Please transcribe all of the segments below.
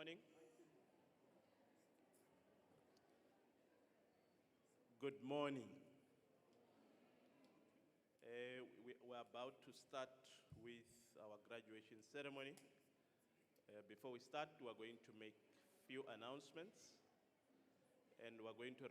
morning. Good morning. We're about to start with our graduation ceremony. Before we start, we're going to make a few announcements, and we're going to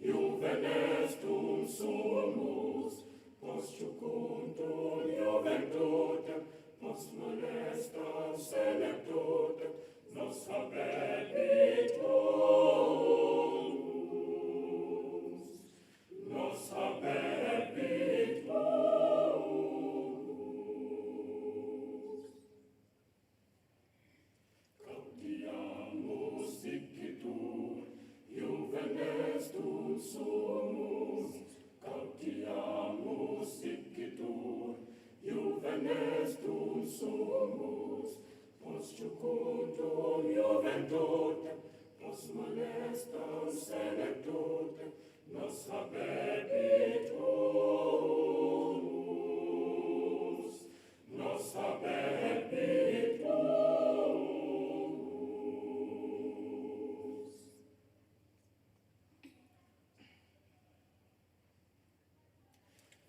Juvenestum sumus juventutem, pos molestam senectutem, nos habebitus, nos habebitus.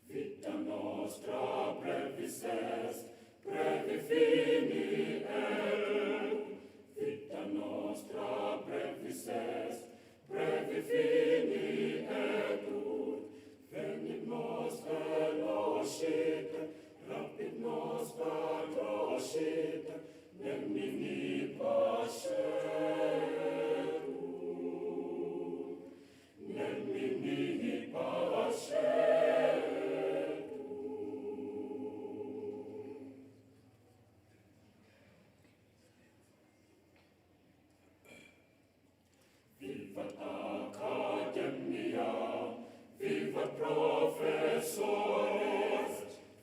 Vita nostra brevis est, brevi fini et, vita nostra brevis est, brevi fini et ut, venit nos velocite, rapid nos patrocite, nemini pascetur, nemini pascetur. Vivat Academia, vivat professores,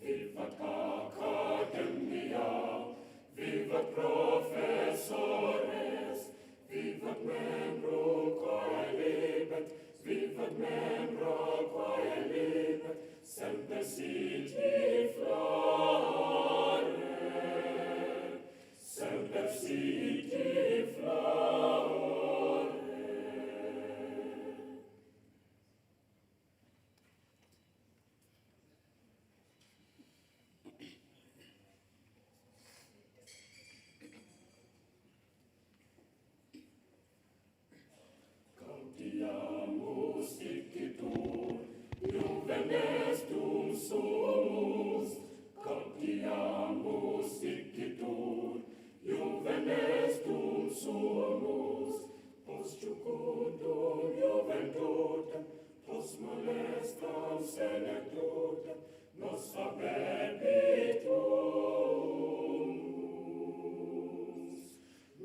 vivat Academia, vivat professores, vivat membrum coelibet, vivat membra coelibet, semper siti flore, semper siti flore. Gaudiamus dicitur, juvenestum sumus. Gaudiamus dicitur, juvenestum sumus. Post jucundum juventutem, post molestam senectutem, nos habebitus,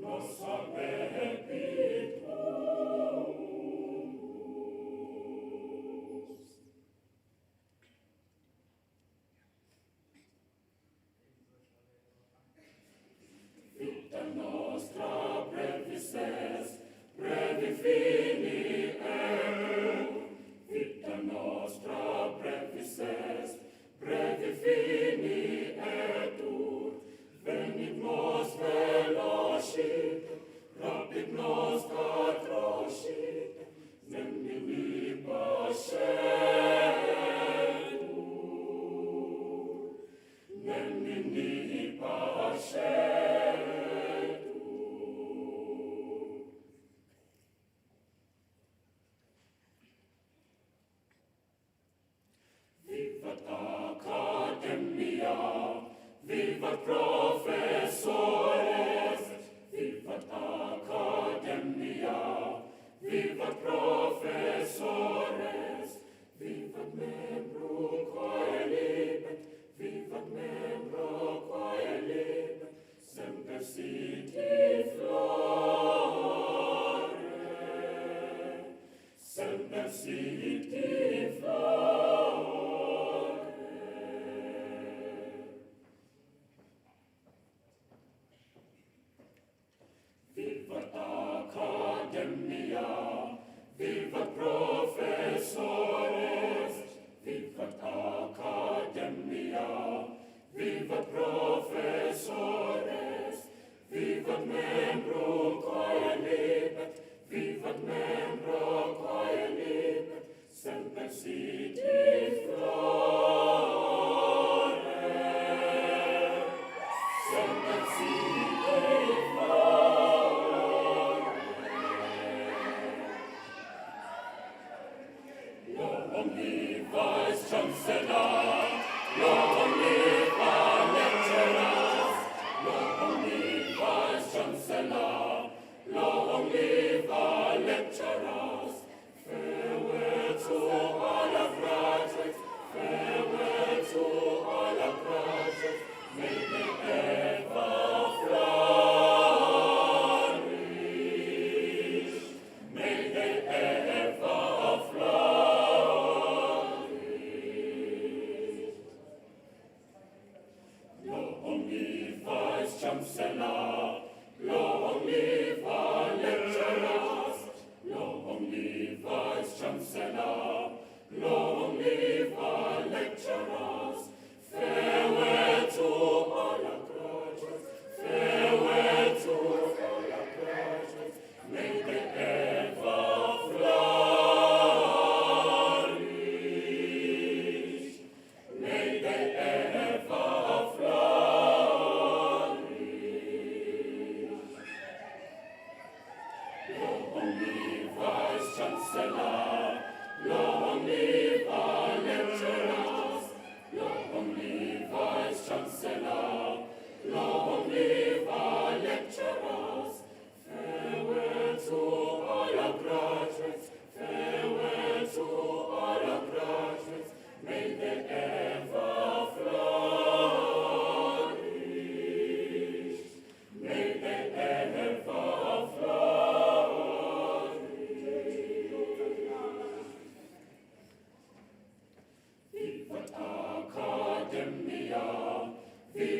nos habebitus. Vita nostra brevis est, brevi fini et, vita nostra brevis est, brevi fini et ut, venit nos velocite, rapid nos patrocite, nemini pascetur, nemini pascetur. Vivat Academia, vivat professores, vivat Academia, vivat professores, vivat membrum coelibet, vivat membra coelibet, semper siti flore, semper siti flore. Vivat Academia, vivat professores,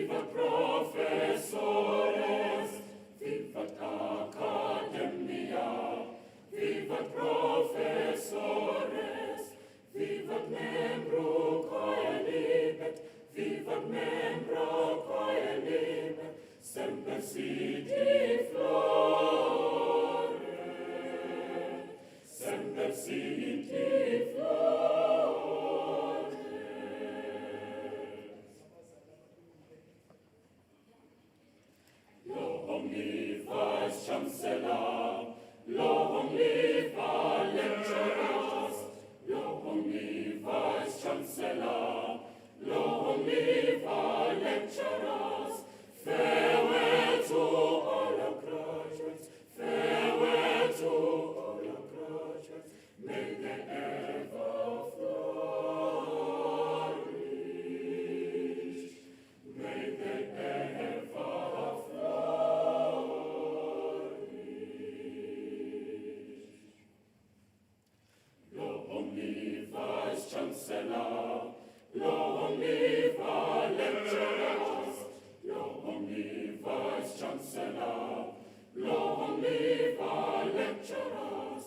vivat professores, vivat academia, vivat professores, vivat membro coelibet, vivat membro coelibet, semper siti flore, semper siti flore. Long live Vice Chancellor, long live our lecturers, long live Vice Chancellor, long live our lecturers. Farewell to all our graduates, farewell to all our graduates. May they ever flourish, may they ever flourish. Long live Vice Chancellor, long live our lecturers, long live Vice Chancellor, long live our lecturers.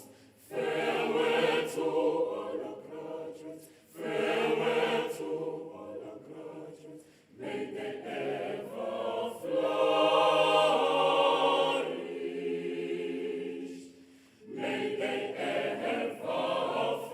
Farewell to all our graduates, farewell to all our graduates. May they ever flourish, may they ever flourish.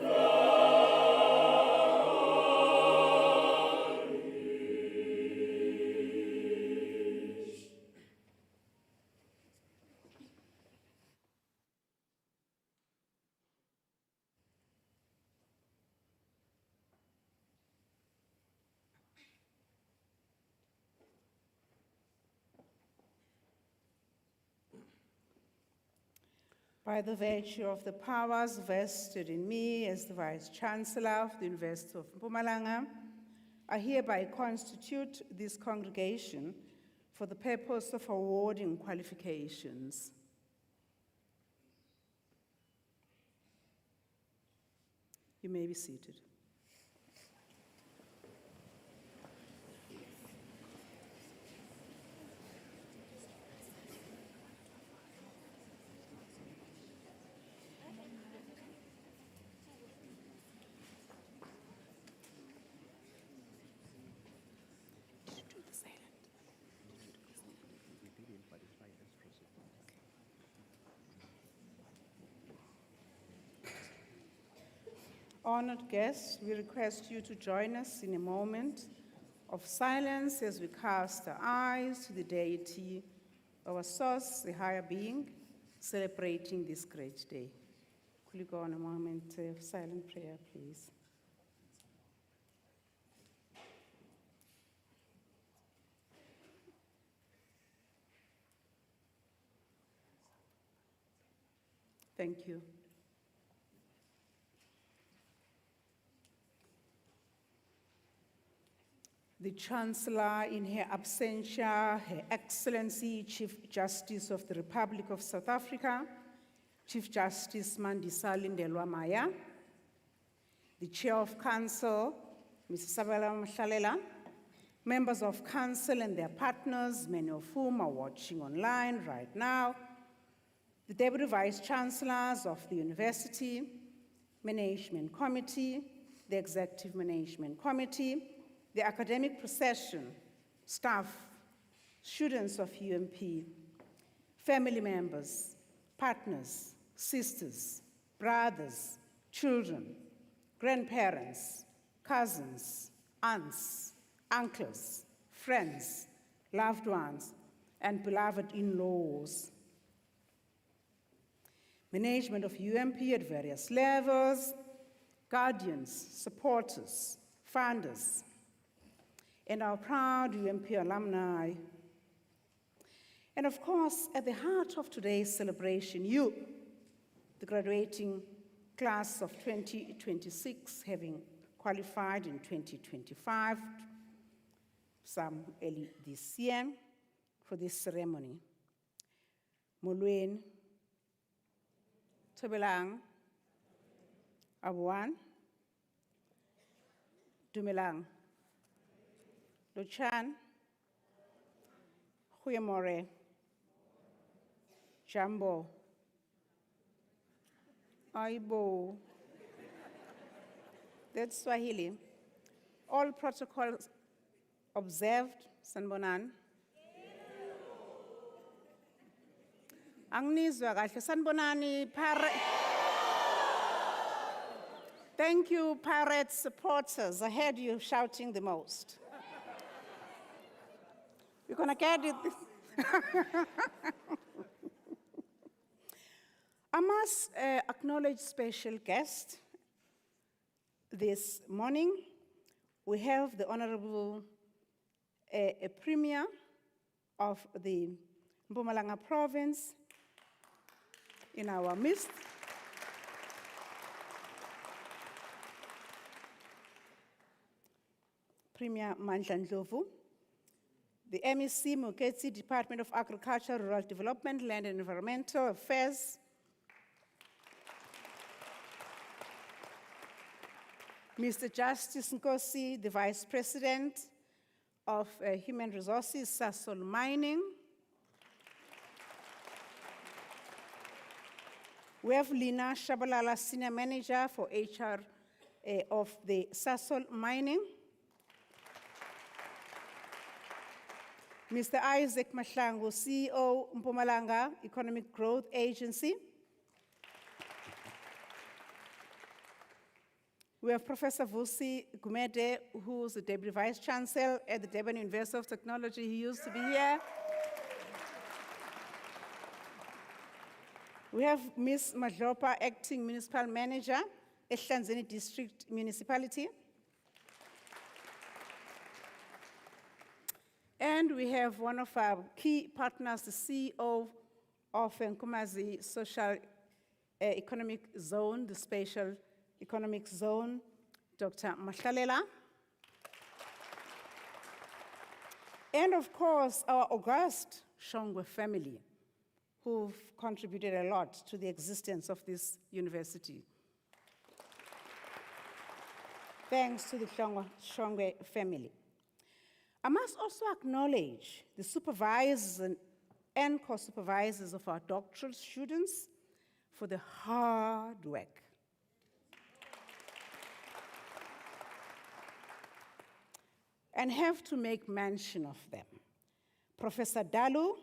By the virtue of the powers vested in me as the Vice-Chancellor of the University of Mpumalanga, I hereby constitute this congregation for the purpose of awarding qualifications. You may be seated. Honored guests, we request you to join us in a moment of silence as we cast our eyes to the deity, our source, the higher being, celebrating this great day. Could you go on a moment of silent prayer, please? Thank you. The Chancellor, in her absentia, Her Excellency Chief Justice of the Republic of South Africa, Chief Justice Mandisali Ndelwamaya, the Chair of Council, Mrs. Sabela Mhlalela, members of Council and their partners, many of whom are watching online right now, the Deputy Vice-Chancellors of the University, Management Committee, the Executive Management Committee, the academic procession, staff, students of UMP, family members, partners, sisters, brothers, children, grandparents, cousins, aunts, uncles, friends, loved ones, and beloved in-laws. Management of UMP at various levels, guardians, supporters, funders, and our proud UMP alumni. And of course, at the heart of today's celebration, you, the graduating class of 2026, having qualified in 2025, some early this year, for this ceremony. Molweni, Thobelang, Abuan, Dumelang, Luchan, Goeiemorgen. Jambo. Aibo. That's Swahili. All protocols observed, sanibonani. Angnizwa kahle, sanibonani, Thank you, Pirates supporters. I heard you shouting the most. We're gonna get it. I must acknowledge special guest this morning. We have the Honorable Premier of the Mpumalanga province in our midst. Premier Mandla Ndlovu, the MEC Moketsi, Department of Agriculture, Rural Development, Land and Environmental Affairs, Mr. Justice Nkosi, the Vice President of Human Resources, Sasol Mining. We have Lina Shabalala, Senior Manager for HR of the Sasol Mining. Mr. Isaac Mahlangu, CEO, Mpumalanga Economic Growth Agency. We have Professor Vusi Gumede, who's the Deputy Vice Chancellor at the Durban University of Technology. He used to be here. We have Ms. Madlopa, Acting Municipal Manager at Hlanzeni District Municipality. And we have one of our key partners, the CEO of Nkomazi Social Economic Zone, the Special Economic Zone, Dr. Mahlalela. And of course, our august Shongwe family, who've contributed a lot to the existence of this university. Thanks to the Shongwe family. I must also acknowledge the supervisors and co-supervisors of our doctoral students for the hard work. And have to make mention of them. Professor Dalu,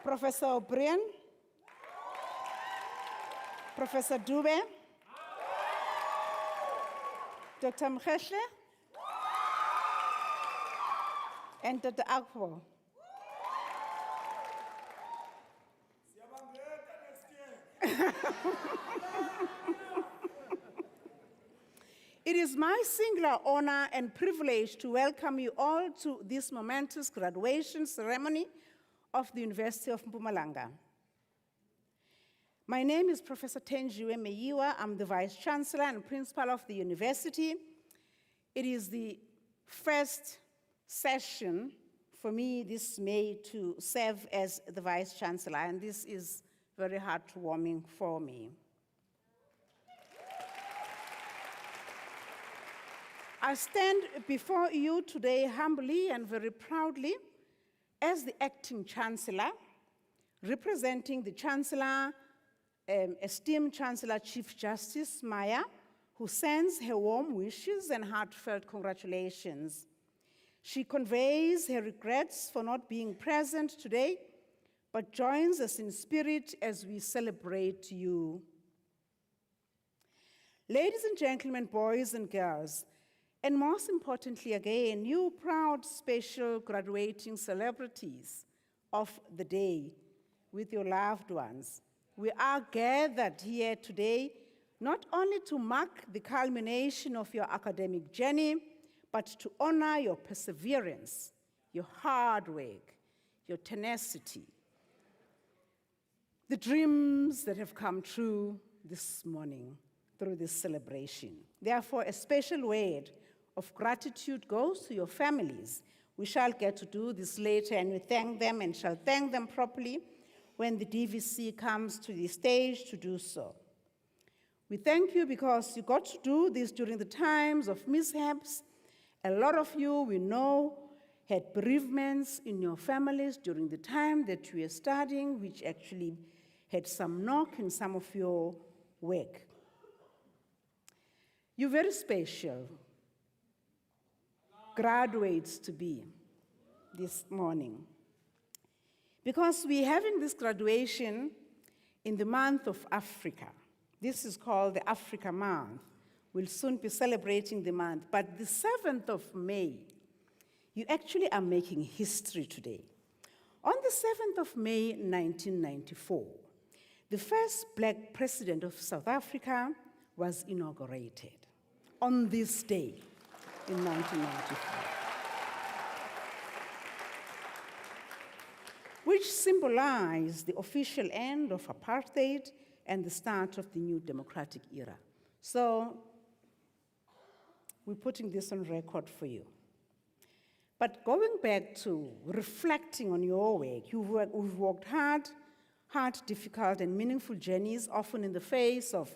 Professor O'Brien, Professor Dube, Dr. Mkhehle, and Dr. Akpo. It is my singular honor and privilege to welcome you all to this momentous graduation ceremony of the University of Mpumalanga. My name is Professor Tenjiwe Meyiwa. I'm the Vice Chancellor and Principal of the university. It is the first session for me this May to serve as the Vice Chancellor, and this is very heartwarming for me. I stand before you today humbly and very proudly as the Acting Chancellor, representing the Chancellor, esteemed Chancellor Chief Justice Maya, who sends her warm wishes and heartfelt congratulations. She conveys her regrets for not being present today, but joins us in spirit as we celebrate you. Ladies and gentlemen, boys and girls, and most importantly again, you proud special graduating celebrities of the day with your loved ones, we are gathered here today not only to mark the culmination of your academic journey, but to honor your perseverance, your hard work, your tenacity, the dreams that have come true this morning through this celebration. Therefore, a special word of gratitude goes to your families. We shall get to do this later, and we thank them and shall thank them properly when the DVC comes to the stage to do so. We thank you because you got to do this during the times of mishaps. A lot of you, we know, had bereavements in your families during the time that you were studying, which actually had some knock in some of your work. You're very special, graduates to be, this morning. Because we're having this graduation in the month of Africa. This is called the Africa Month. We'll soon be celebrating the month, but the 7th of May, you actually are making history today. On the 7th of May, 1994, the first Black president of South Africa was inaugurated on this day in 1994, which symbolized the official end of apartheid and the start of the new democratic era. So we're putting this on record for you. But going back to reflecting on your work, we've worked hard, difficult, and meaningful journeys, often in the face of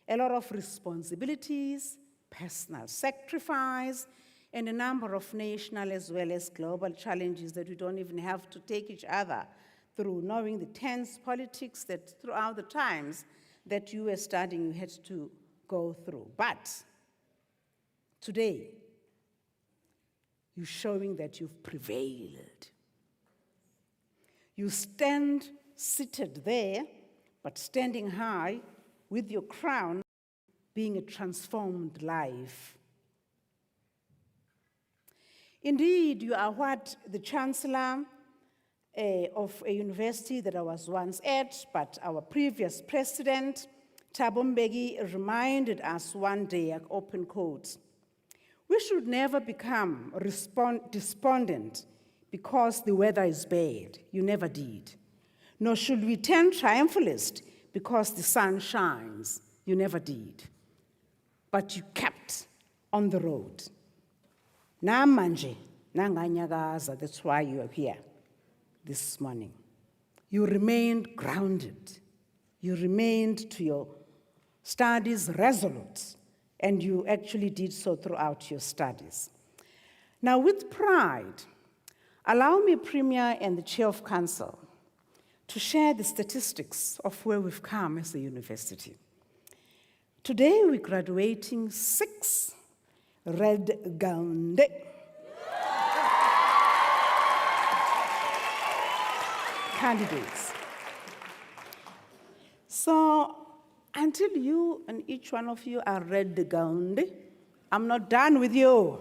a lot of responsibilities, personal sacrifice, and a number of national as well as global challenges that we don't even have to take each other through, knowing the tense politics that throughout the times that you were studying, you had to go through. But today, you're showing that you've prevailed. You stand seated there, but standing high with your crown being a transformed life. Indeed, you are what the chancellor of a university that I was once at, but our previous president, Thabo Mbeki, reminded us one day, open quotes, "We should never become despondent because the weather is bad." You never did. Nor should we turn triumphalist because the sun shines. You never did. But you kept on the road. Namanje, nanganyagaza, that's why you are here this morning. You remained grounded. You remained to your studies resolute, and you actually did so throughout your studies. Now, with pride, allow me, Premier and the Chair of Council, to share the statistics of where we've come as a university. Today, we're graduating 6 red-gowned candidates. So, until you and each one of you are red-gowned, I'm not done with you.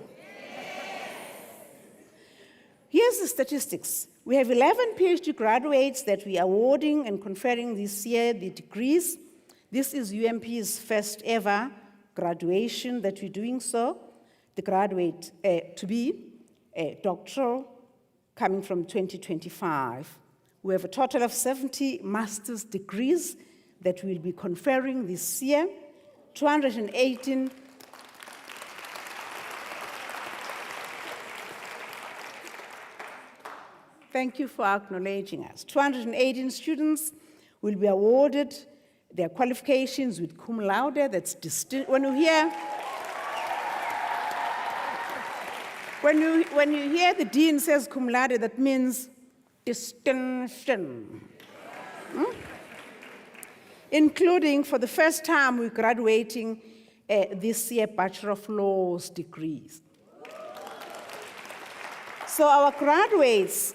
Here's the statistics. We have 11 PhD graduates that we are awarding and conferring this year the degrees. This is UMP's first ever graduation that we're doing so. The graduate to be doctoral coming from 2025. We have a total of 70 master's degrees that we'll be conferring this year, 218 Thank you for acknowledging us. 218 students will be awarded their qualifications with cum laude. That's distinct. When you hear the dean says cum laude, that means distinction. Including, for the first time, we're graduating this year Bachelor of Laws degrees. So our graduates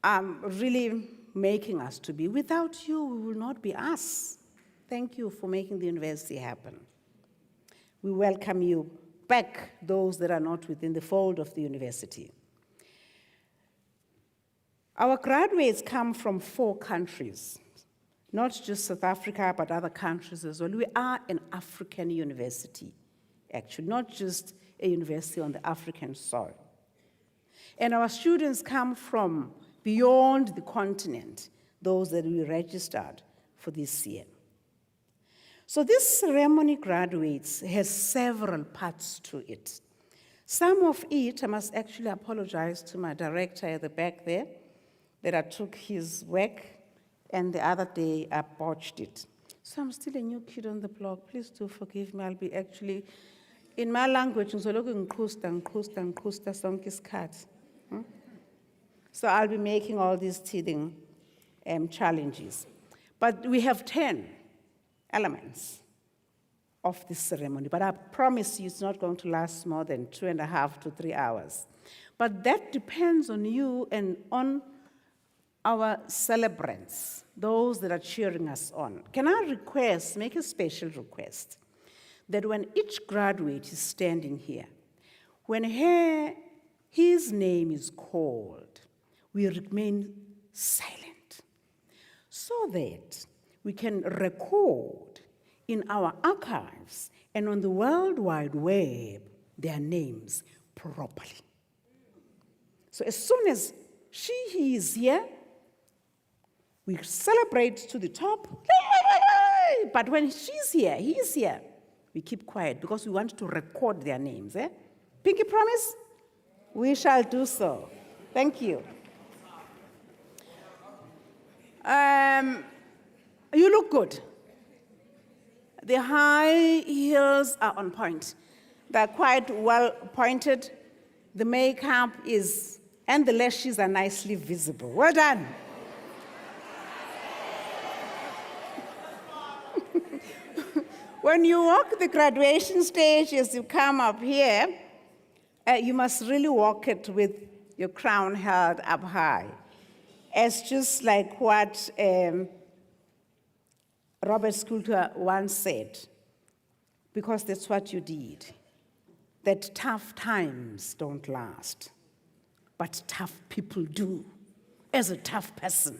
are really making us to be. Without you, we will not be us. Thank you for making the university happen. We welcome you back, those that are not within the fold of the university. Our graduates come from 4 countries, not just South Africa, but other countries as well. We are an African university, actually, not just a university on the African soil. And our students come from beyond the continent, those that we registered for this year. So this ceremony graduates has several parts to it. Some of it, I must actually apologize to my director at the back there, that I took his work and the other day I botched it. So I'm still a new kid on the block. Please do forgive me. I'll be actually, in my language, sonke sonke isikhathi. So I'll be making all these teething challenges. But we have 10 elements of this ceremony. But I promise you it's not going to last more than 2.5 to 3 hours. But that depends on you and on our celebrants, those that are cheering us on. Can I request, make a special request, that when each graduate is standing here, when his name is called, we remain silent, so that we can record in our archives and on the World Wide Web their names properly. So as soon as he is here, we celebrate to the top. But when she's here, he's here, we keep quiet because we want to record their names. Pinky promise? We shall do so. Thank you. You look good. The high heels are on point. They're quite well pointed. The makeup is, and the lashes are nicely visible. Well done. When you walk the graduation stage, as you come up here, you must really walk it with your crown held up high. As just like what Robert Sculptor once said, because that's what you did, that tough times don't last, but tough people do. As a tough person,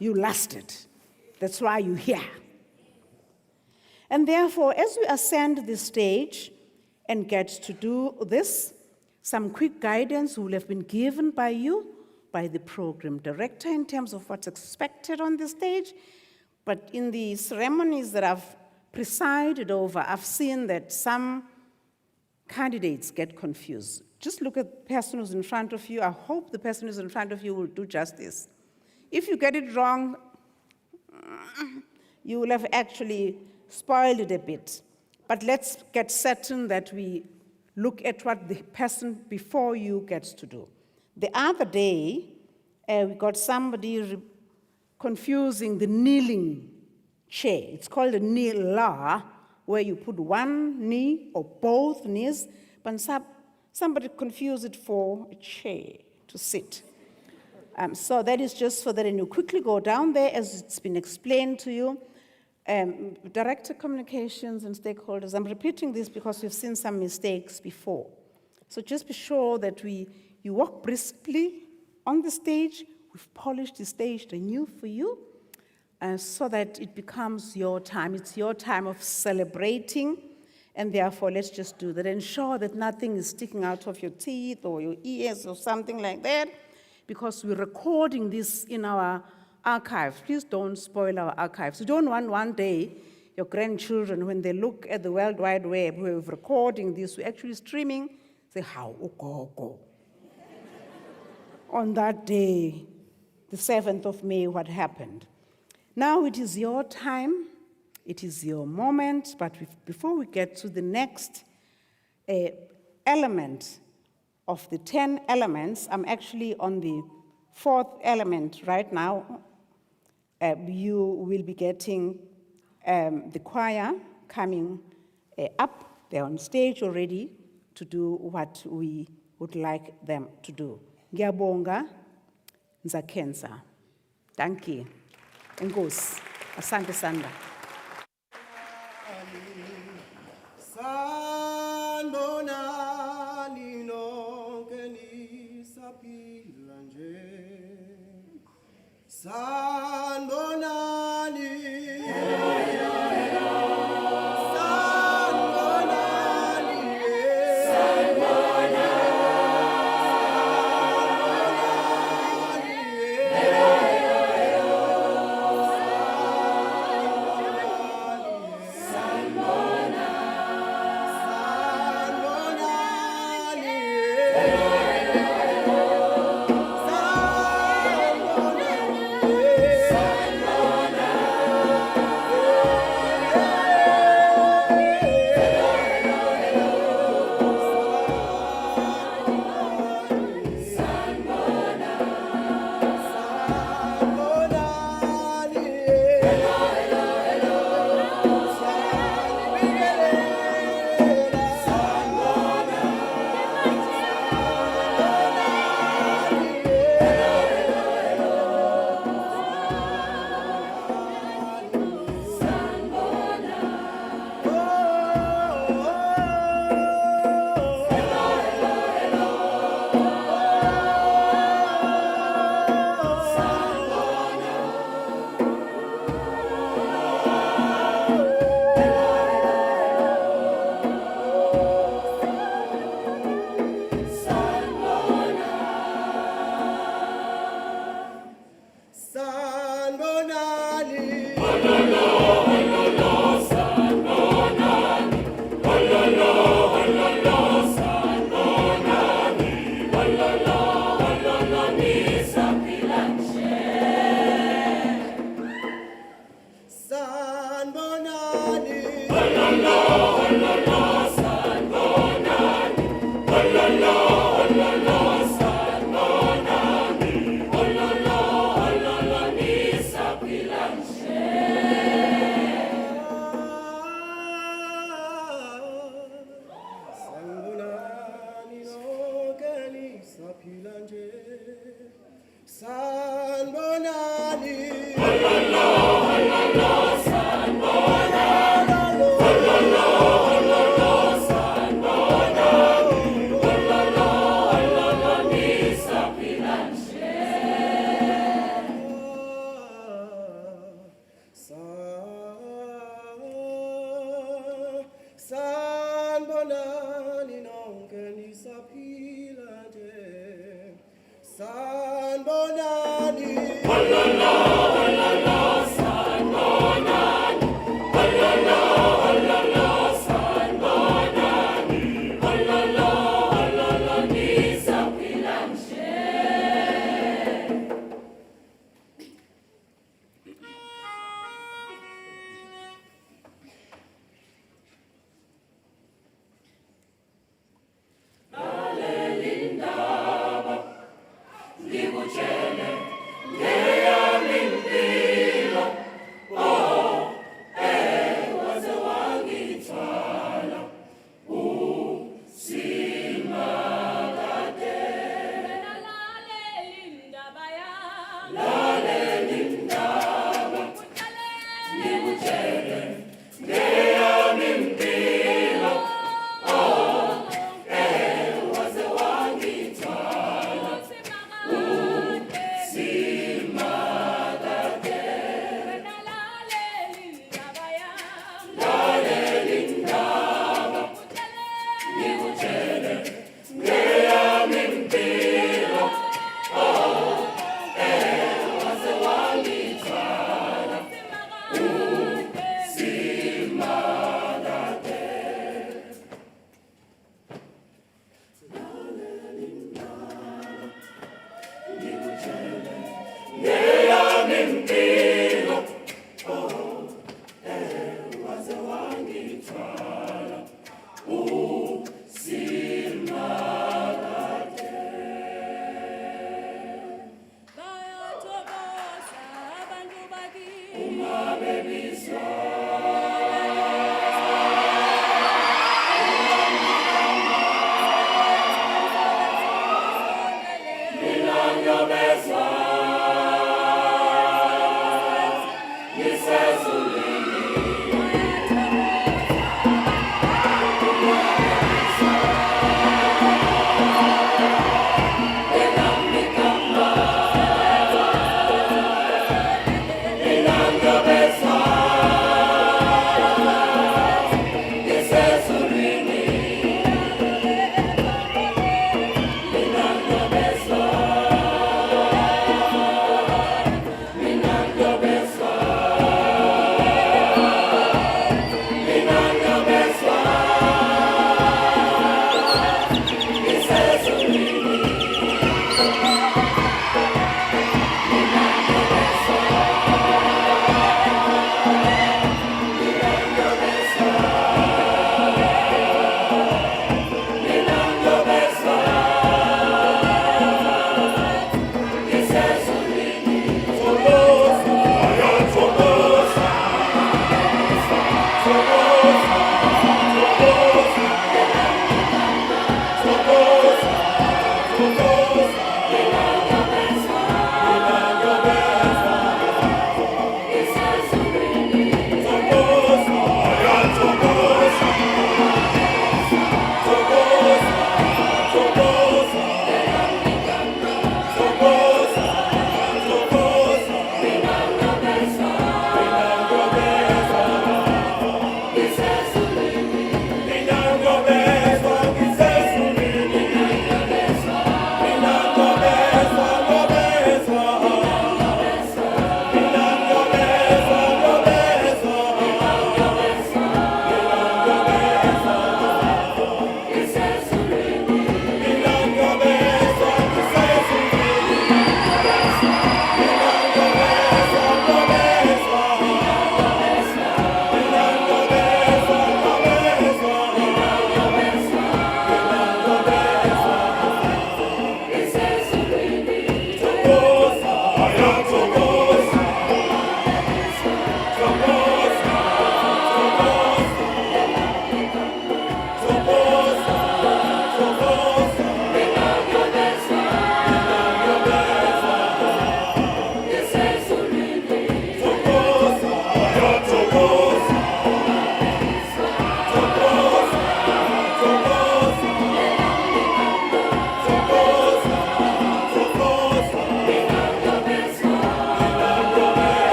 you lasted. That's why you're here. And therefore, as we ascend the stage and get to do this, some quick guidance will have been given by you, by the program director in terms of what's expected on the stage. But in the ceremonies that I've presided over, I've seen that some candidates get confused. Just look at the person who's in front of you. I hope the person who's in front of you will do justice. If you get it wrong, you will have actually spoiled it a bit. But let's get certain that we look at what the person before you gets to do. The other day, we got somebody confusing the kneeling chair. It's called a kneeler, where you put one knee or both knees, but somebody confused it for a chair to sit. So that is just so that, and you quickly go down there, as it's been explained to you. Director communications and stakeholders, I'm repeating this because we've seen some mistakes before. So just be sure that you walk briskly on the stage. We've polished the stage anew for you, so that it becomes your time. It's your time of celebrating, and therefore let's just do that. Ensure that nothing is sticking out of your teeth or your ears or something like that, because we're recording this in our archives. Please don't spoil our archives. We don't want one day your grandchildren, when they look at the World Wide Web, we're recording this, we're actually streaming, say, how go. On that day, the 7th of May, what happened. Now it is your time, it is your moment, but before we get to the next element of the 10 elements, I'm actually on the 4th element right now. You will be getting the choir coming up. They're on stage already to do what we would like them to do. Ngiyabonga, nzakhenza. Thank you. Enkosi. Asante sanda. Sanibonani nonke nisaphila nje. Sanibonani. Sanibonani nonke nisaphila nje. Sanibonani. Sanibonani nonke nisaphila nje. Sanibonani. Ngikutshele ngeyami impilo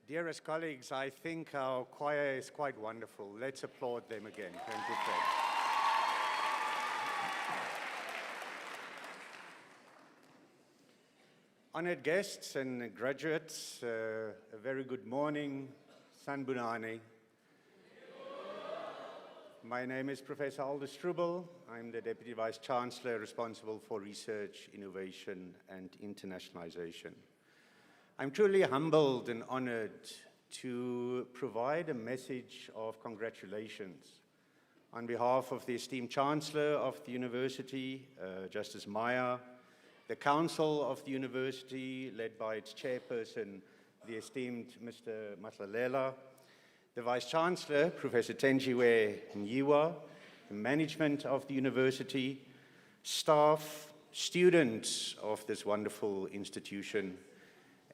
Dearest colleagues, I think our choir is quite wonderful. Let's applaud them again. Thank you, Fred. Honored guests and graduates, a very good morning. Sanbonani. My name is Professor Alder Strubel. I'm the Deputy Vice Chancellor responsible for research, innovation, and internationalization. I'm truly humbled and honored to provide a message of congratulations on behalf of the esteemed Chancellor of the University, Justice Meyer, the Council of the University, led by its chairperson, the esteemed Mr. Matlalela, the Vice-Chancellor, Professor Tenjiwe Nyiwa, the management of the university, staff, students of this wonderful institution,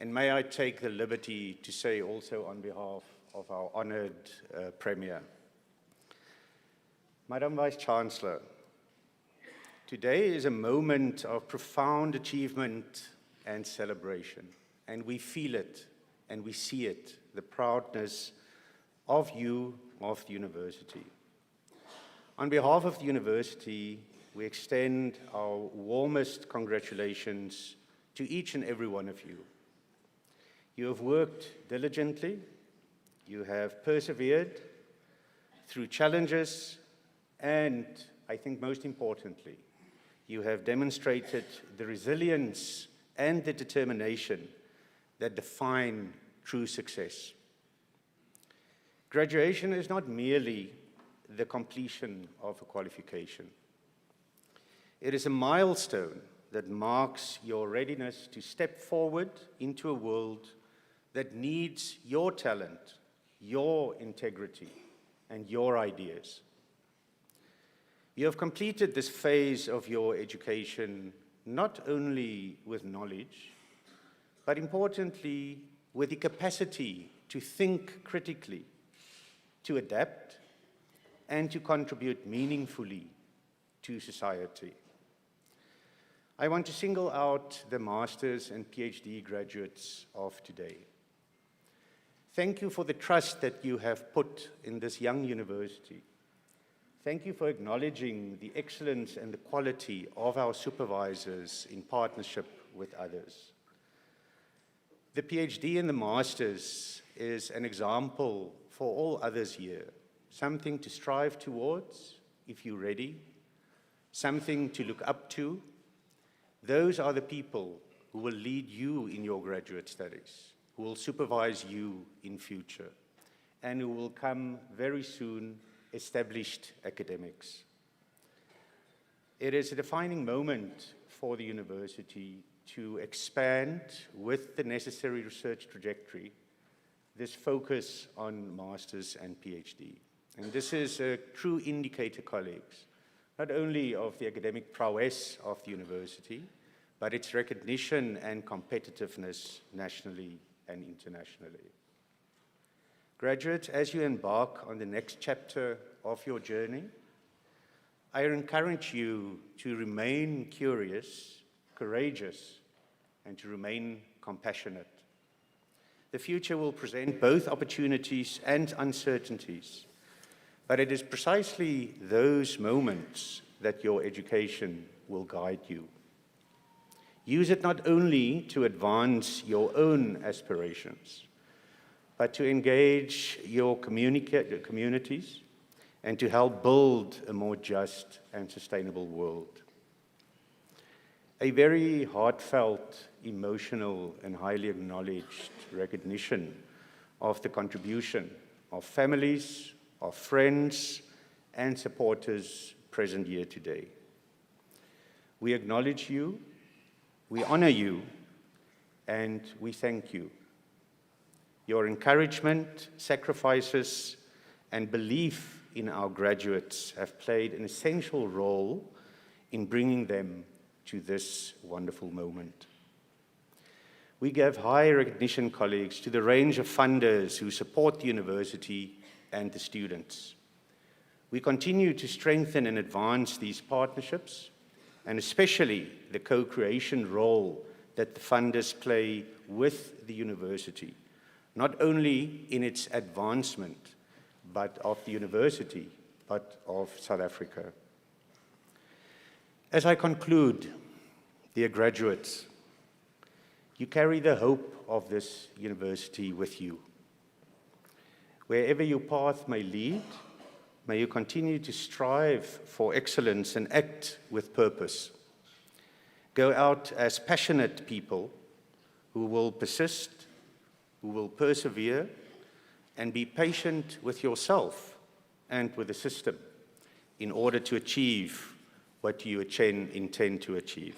and may I take the liberty to say also on behalf of our honored Premier. Madam Vice-Chancellor, today is a moment of profound achievement and celebration, and we feel it and we see it, the proudness of you, of the university. On behalf of the university, we extend our warmest congratulations to each and every one of you. You have worked diligently, you have persevered through challenges, and I think most importantly, you have demonstrated the resilience and the determination that define true success. Graduation is not merely the completion of a qualification. It is a milestone that marks your readiness to step forward into a world that needs your talent, your integrity, and your ideas. You have completed this phase of your education not only with knowledge, but importantly, with the capacity to think critically, to adapt, and to contribute meaningfully to society. I want to single out the master's and PhD graduates of today. Thank you for the trust that you have put in this young university. Thank you for acknowledging the excellence and the quality of our supervisors in partnership with others. The PhD and the master's is an example for all others here, something to strive towards if you're ready, something to look up to. Those are the people who will lead you in your graduate studies, who will supervise you in future, and who will come very soon established academics. It is a defining moment for the university to expand with the necessary research trajectory this focus on master's and PhD. And this is a true indicator, colleagues, not only of the academic prowess of the university, but its recognition and competitiveness nationally and internationally. Graduates, as you embark on the next chapter of your journey, I encourage you to remain curious, courageous, and to remain compassionate. The future will present both opportunities and uncertainties, but it is precisely those moments that your education will guide you. Use it not only to advance your own aspirations, but to engage your communities and to help build a more just and sustainable world. A very heartfelt, emotional, and highly acknowledged recognition of the contribution of families, of friends, and supporters present here today. We acknowledge you, we honor you, and we thank you. Your encouragement, sacrifices, and belief in our graduates have played an essential role in bringing them to this wonderful moment. We give high recognition, colleagues, to the range of funders who support the university and the students. We continue to strengthen and advance these partnerships, and especially the co-creation role that the funders play with the university, not only in its advancement, but of the university, but of South Africa. As I conclude, dear graduates, you carry the hope of this university with you. Wherever your path may lead, may you continue to strive for excellence and act with purpose. Go out as passionate people who will persist, who will persevere, and be patient with yourself and with the system in order to achieve what you intend to achieve.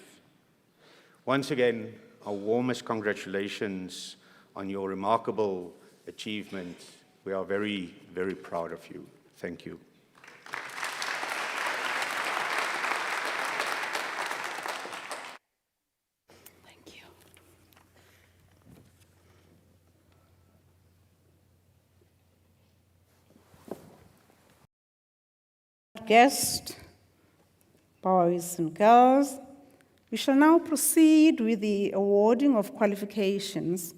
Once again, our warmest congratulations on your remarkable achievement. We are very, very proud of you. Thank you. Thank you. Guests, boys and girls, we shall now proceed with the awarding of qualifications,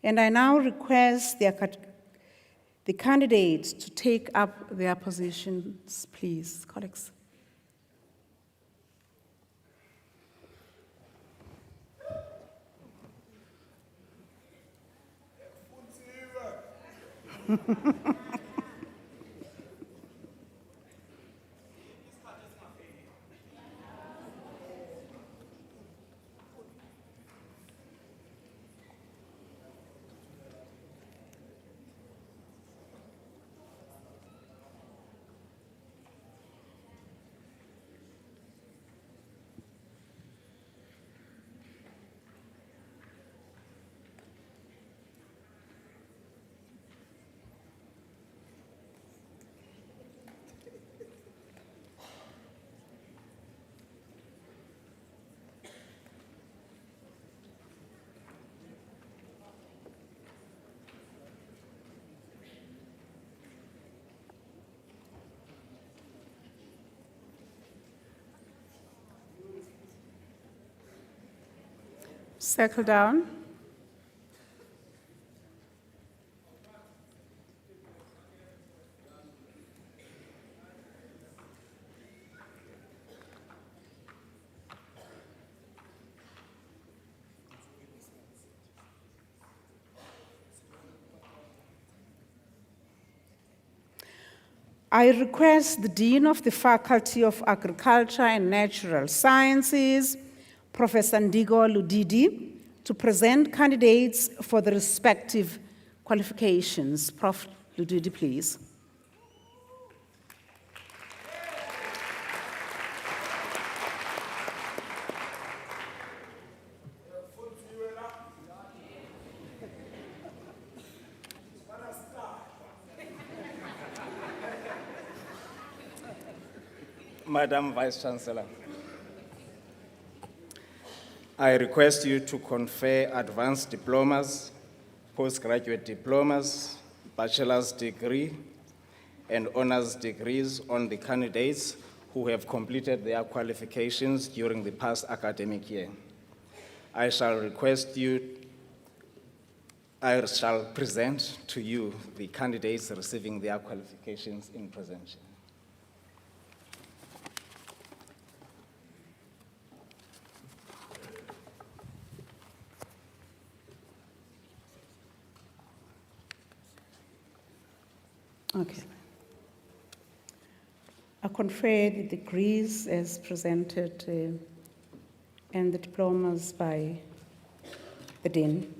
and I now request the candidates to take up their positions, please. Colleagues. Circle down. I request the Dean of the Faculty of Agriculture and Natural Sciences, Professor Ndigo Ludidi, to present candidates for the respective qualifications. Prof. Ludidi, please. Madam Vice-Chancellor, I request you to confer advanced diplomas, postgraduate diplomas, bachelor's degree, and honors degrees on the candidates who have completed their qualifications during the past academic year. I shall present to you the candidates receiving their qualifications in presentation. Okay. I confer the degrees as presented and the diplomas by the Dean.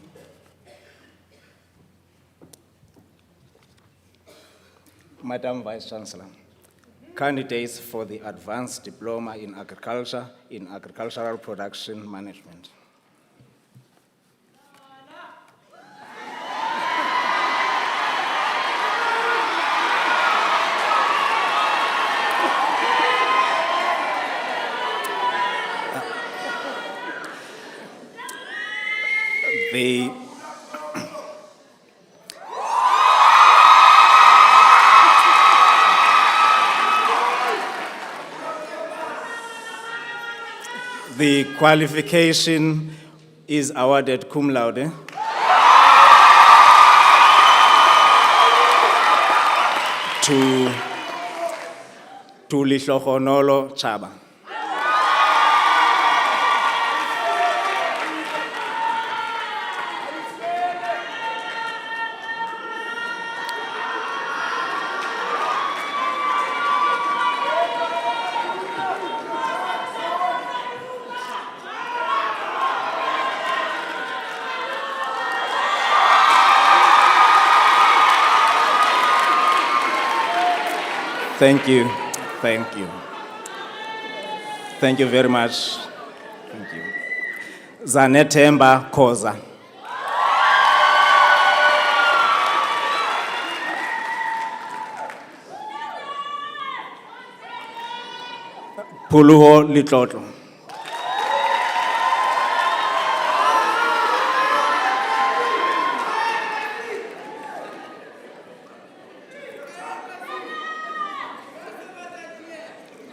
Madam Vice-Chancellor, candidates for the Advanced Diploma in Agriculture in Agricultural Production Management. The qualification is awarded cum laude. to Lihlohonolo Chaba. Thank you. Thank you. Thank you very much. Thank you. Zanetemba Koza. Puluho Litlotlo.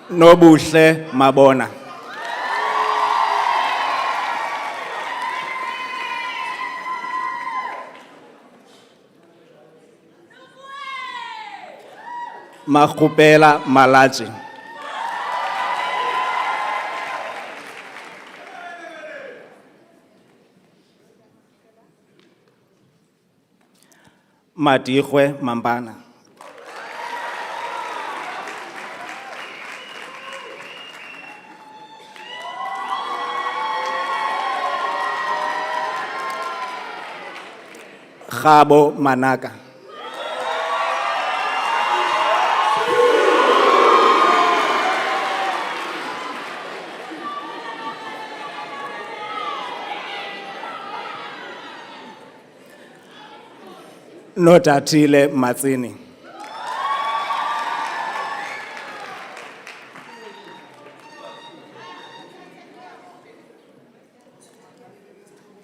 Nobuhle Mabona. Mahupela Malachi. Madihwe Mambana. Khabo Manaka. Notatile Matsini.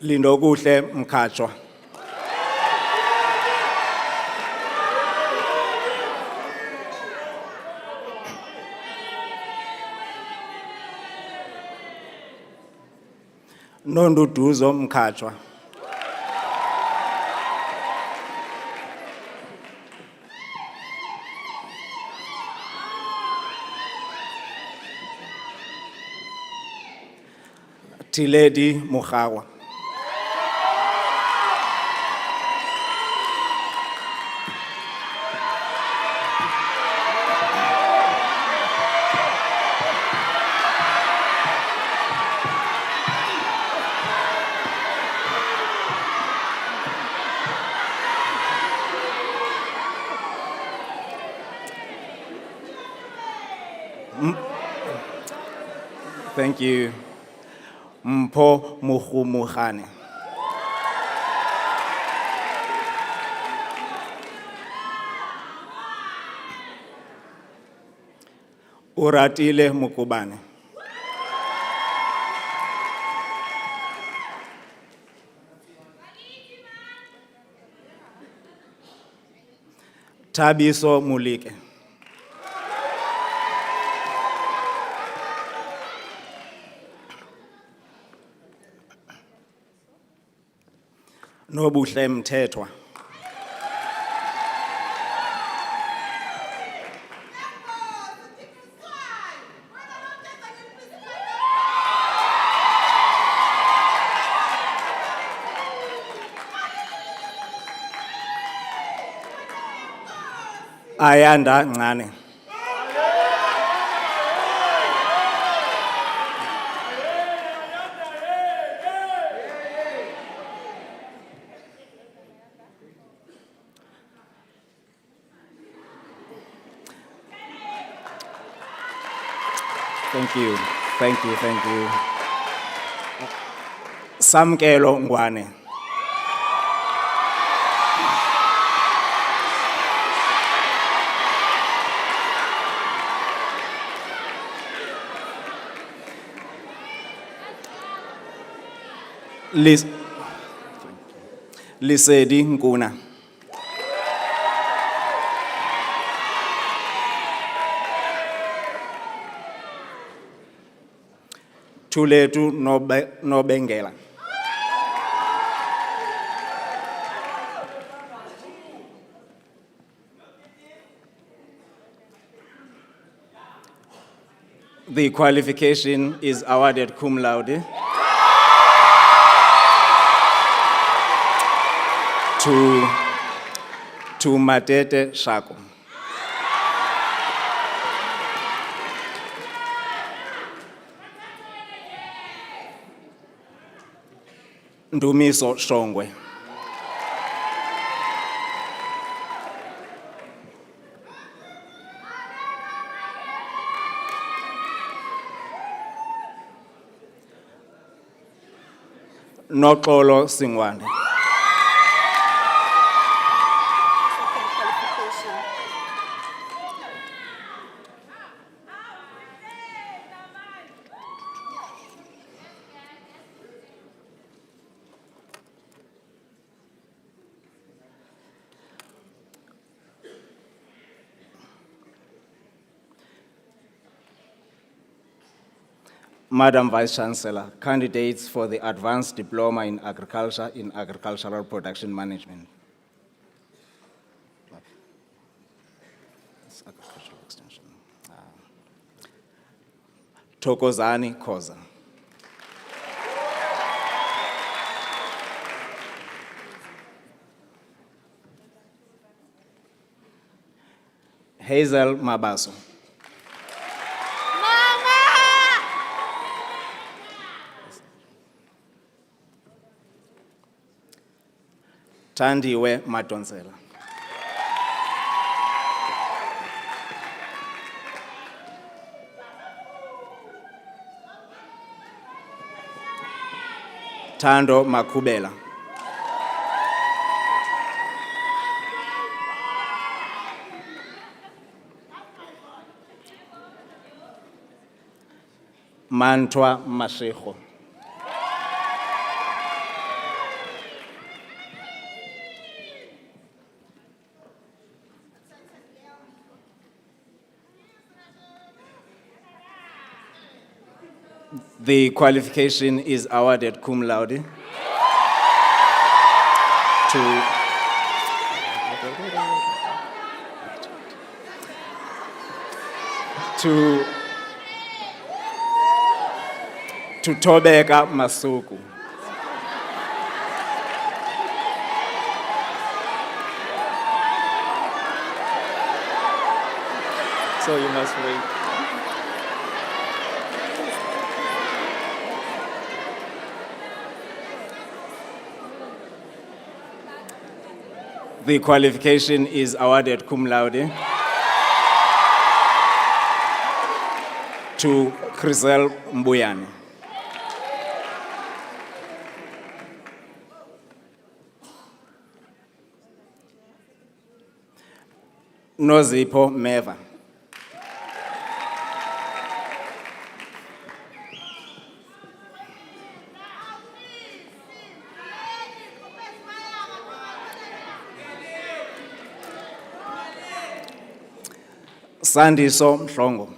Lindokuhle Mkachwa. Nonduduzo Mkachwa. Tiledi Mukhawa. Thank you. Mpho Mukhumukhane. Uratile Mukubane. Tabiso Mulike. Nobuhle Mthethwa. Ayanda Ngane. Thank you. Thank you. Thank you. Samkelo Ngwane. Lisedi Nkuna. Thuletu Nobengela. The qualification is awarded cum laude to Matete Shako. Ndumiso Shongwe. Noxolo Singwane. Madam Vice Chancellor, candidates for the Advanced Diploma in Agriculture in Agricultural Production Management. It's agricultural extension. Thokozani Khoza. Hazel Mabaso. Tandiwe Matonsela. Tando Makubela. Mantwa Mashego. The qualification is awarded cum laude to Tobeka Masuku. So you must wait. The qualification is awarded cum laude to Crisel Mbuyane. Nozipho Meva. Sandiso Mhlongo.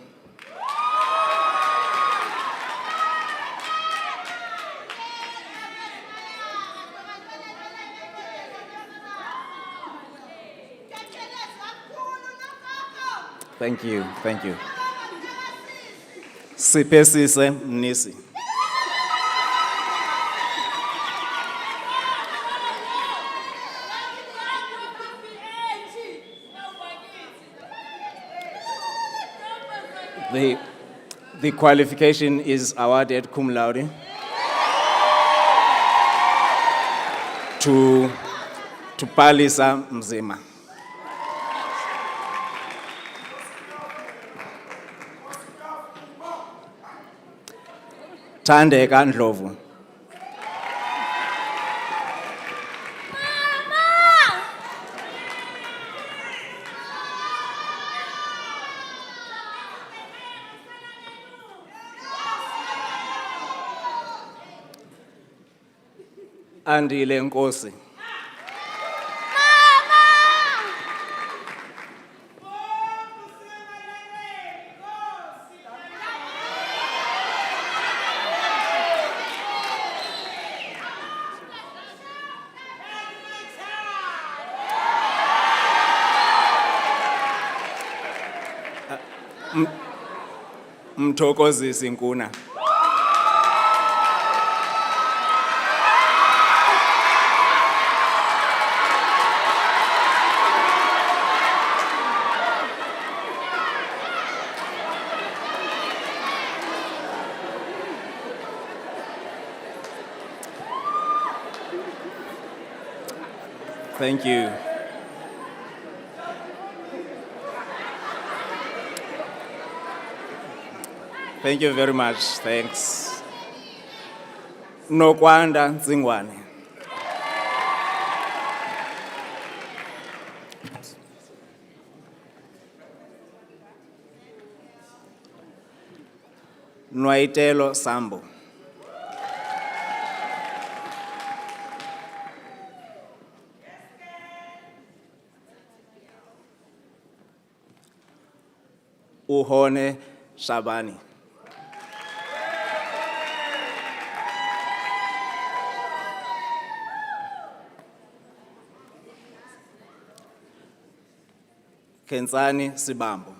Thank you, thank you. Sipesise Mnisi. The qualification is awarded cum laude to Palisa Mzima. Thandeka Ndlovu. Andile Nkosi. Mthokozisi Nkuna. Thank you. Thank you very much. Thanks. Nokwanda Nzingwane. Nwaitelo Sambo. Uhone Shabani. Kensani Sibambo.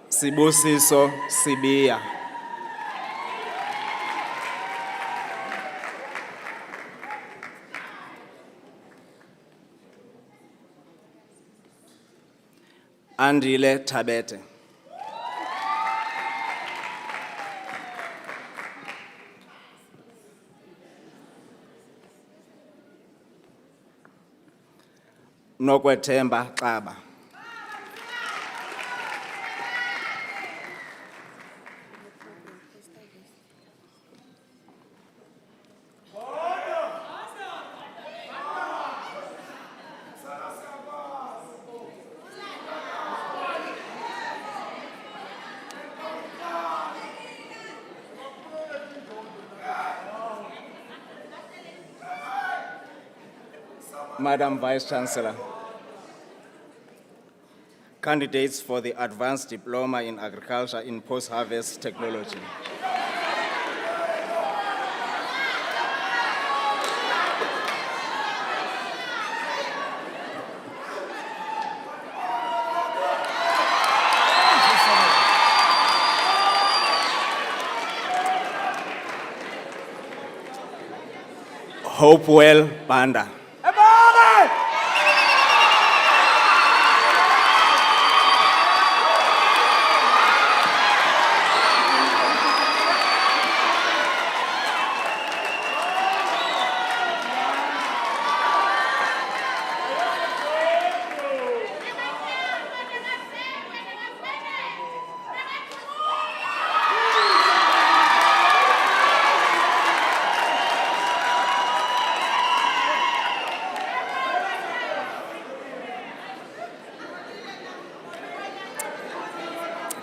Sibusiso Sibiya. Andile Tabete. Nokwethemba Xaba. Madam Vice Chancellor, candidates for the Advanced Diploma in Agriculture in Post-Harvest Technology. Hopewell Banda.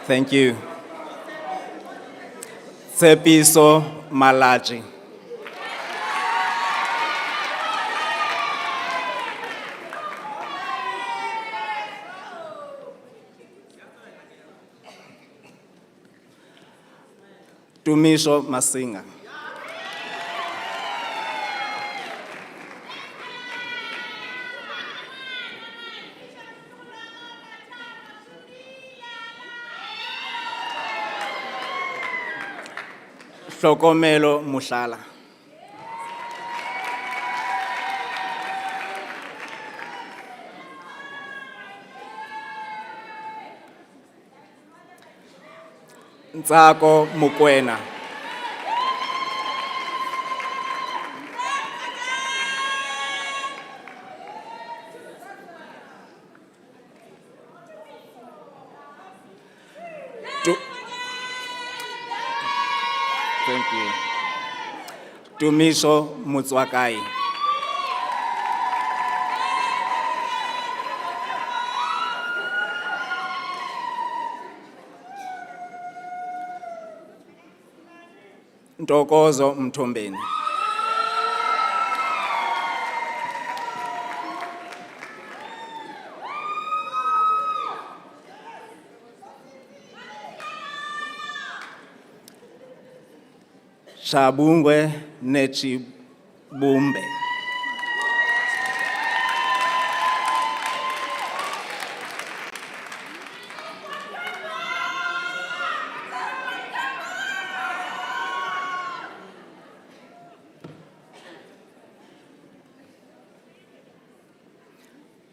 Thank you. Tsepiso Malaji. Tumisho Masinga. Hlokomelo Mushala. Ntsako Mukwena. Thank you. Tumisho Mutswakai. Ntokozo Mthombeni. Chabungwe Nechibumbe.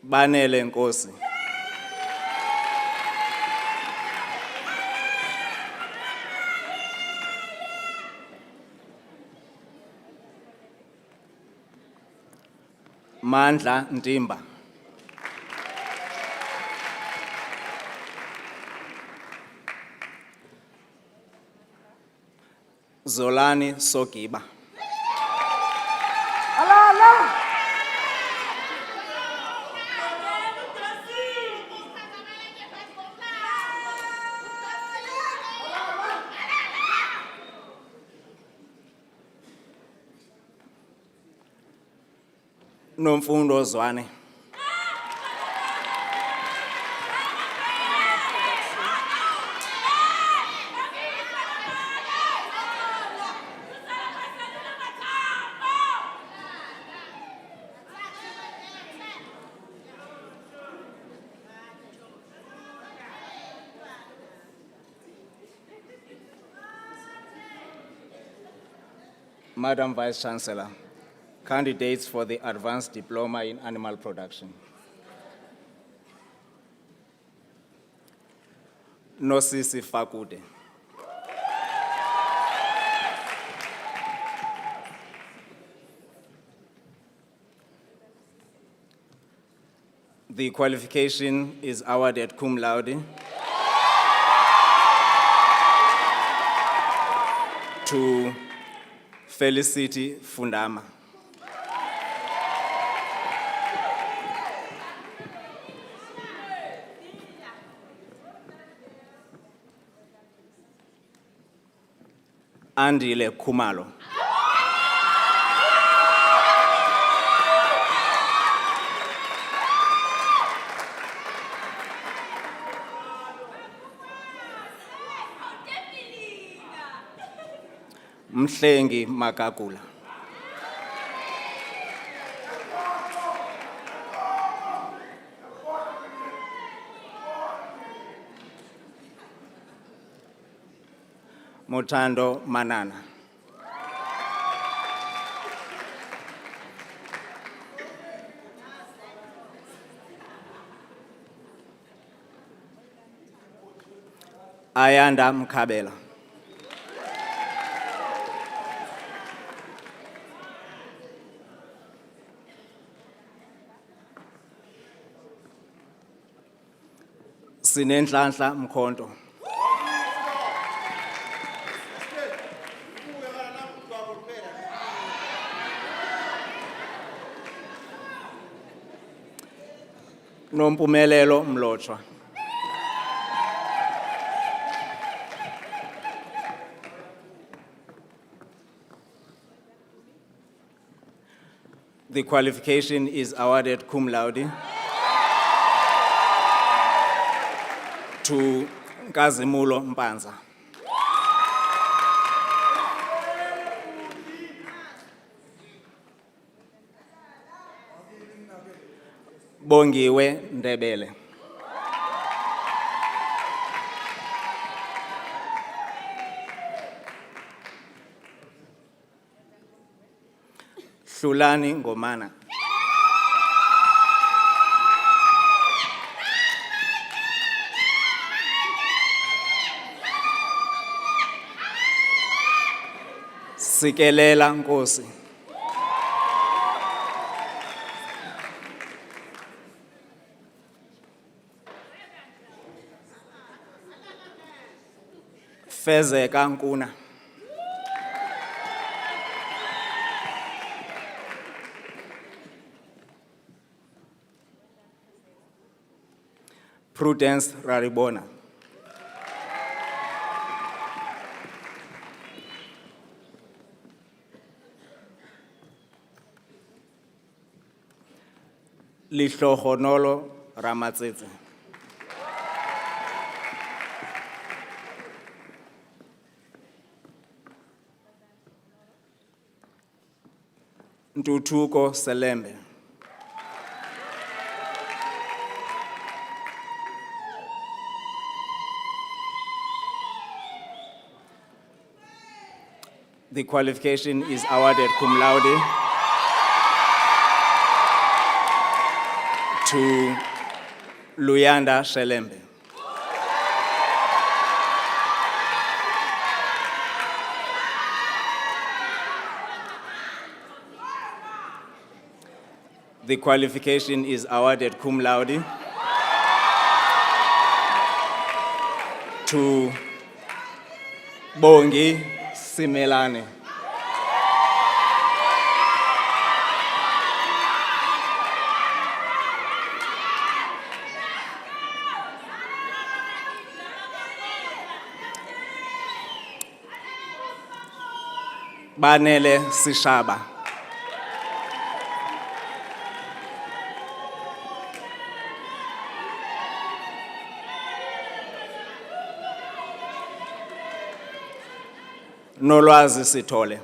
Banele Nkosi. Mandla Ntimba. Zolani Sokiba. Nomfundo Zwane. Madam Vice Chancellor, candidates for the Advanced Diploma in Animal Production. Nosisi Fakude. The qualification is awarded cum laude to Felicity Fundama. Andile Kumalo. Mhlengi Makakula. Mutando Manana. Ayanda Mkabela. Sinenhlanhla Mkhonto. Nompumelelo Mlotshwa. The qualification is awarded cum laude to Nkazimulo Mpanza. Bongiwe Ndebele. Hlulani Ngomana. Sikelela Nkosi. Fezeka Nkuna. Prudence Raribona. Lihlohonolo Ramatsetse. Ntutuko Selembe. The qualification is awarded cum laude to Luyanda Shelembe. The qualification is awarded cum laude to Bongi Simelane. Banele Sishaba. Nolwazi Sithole.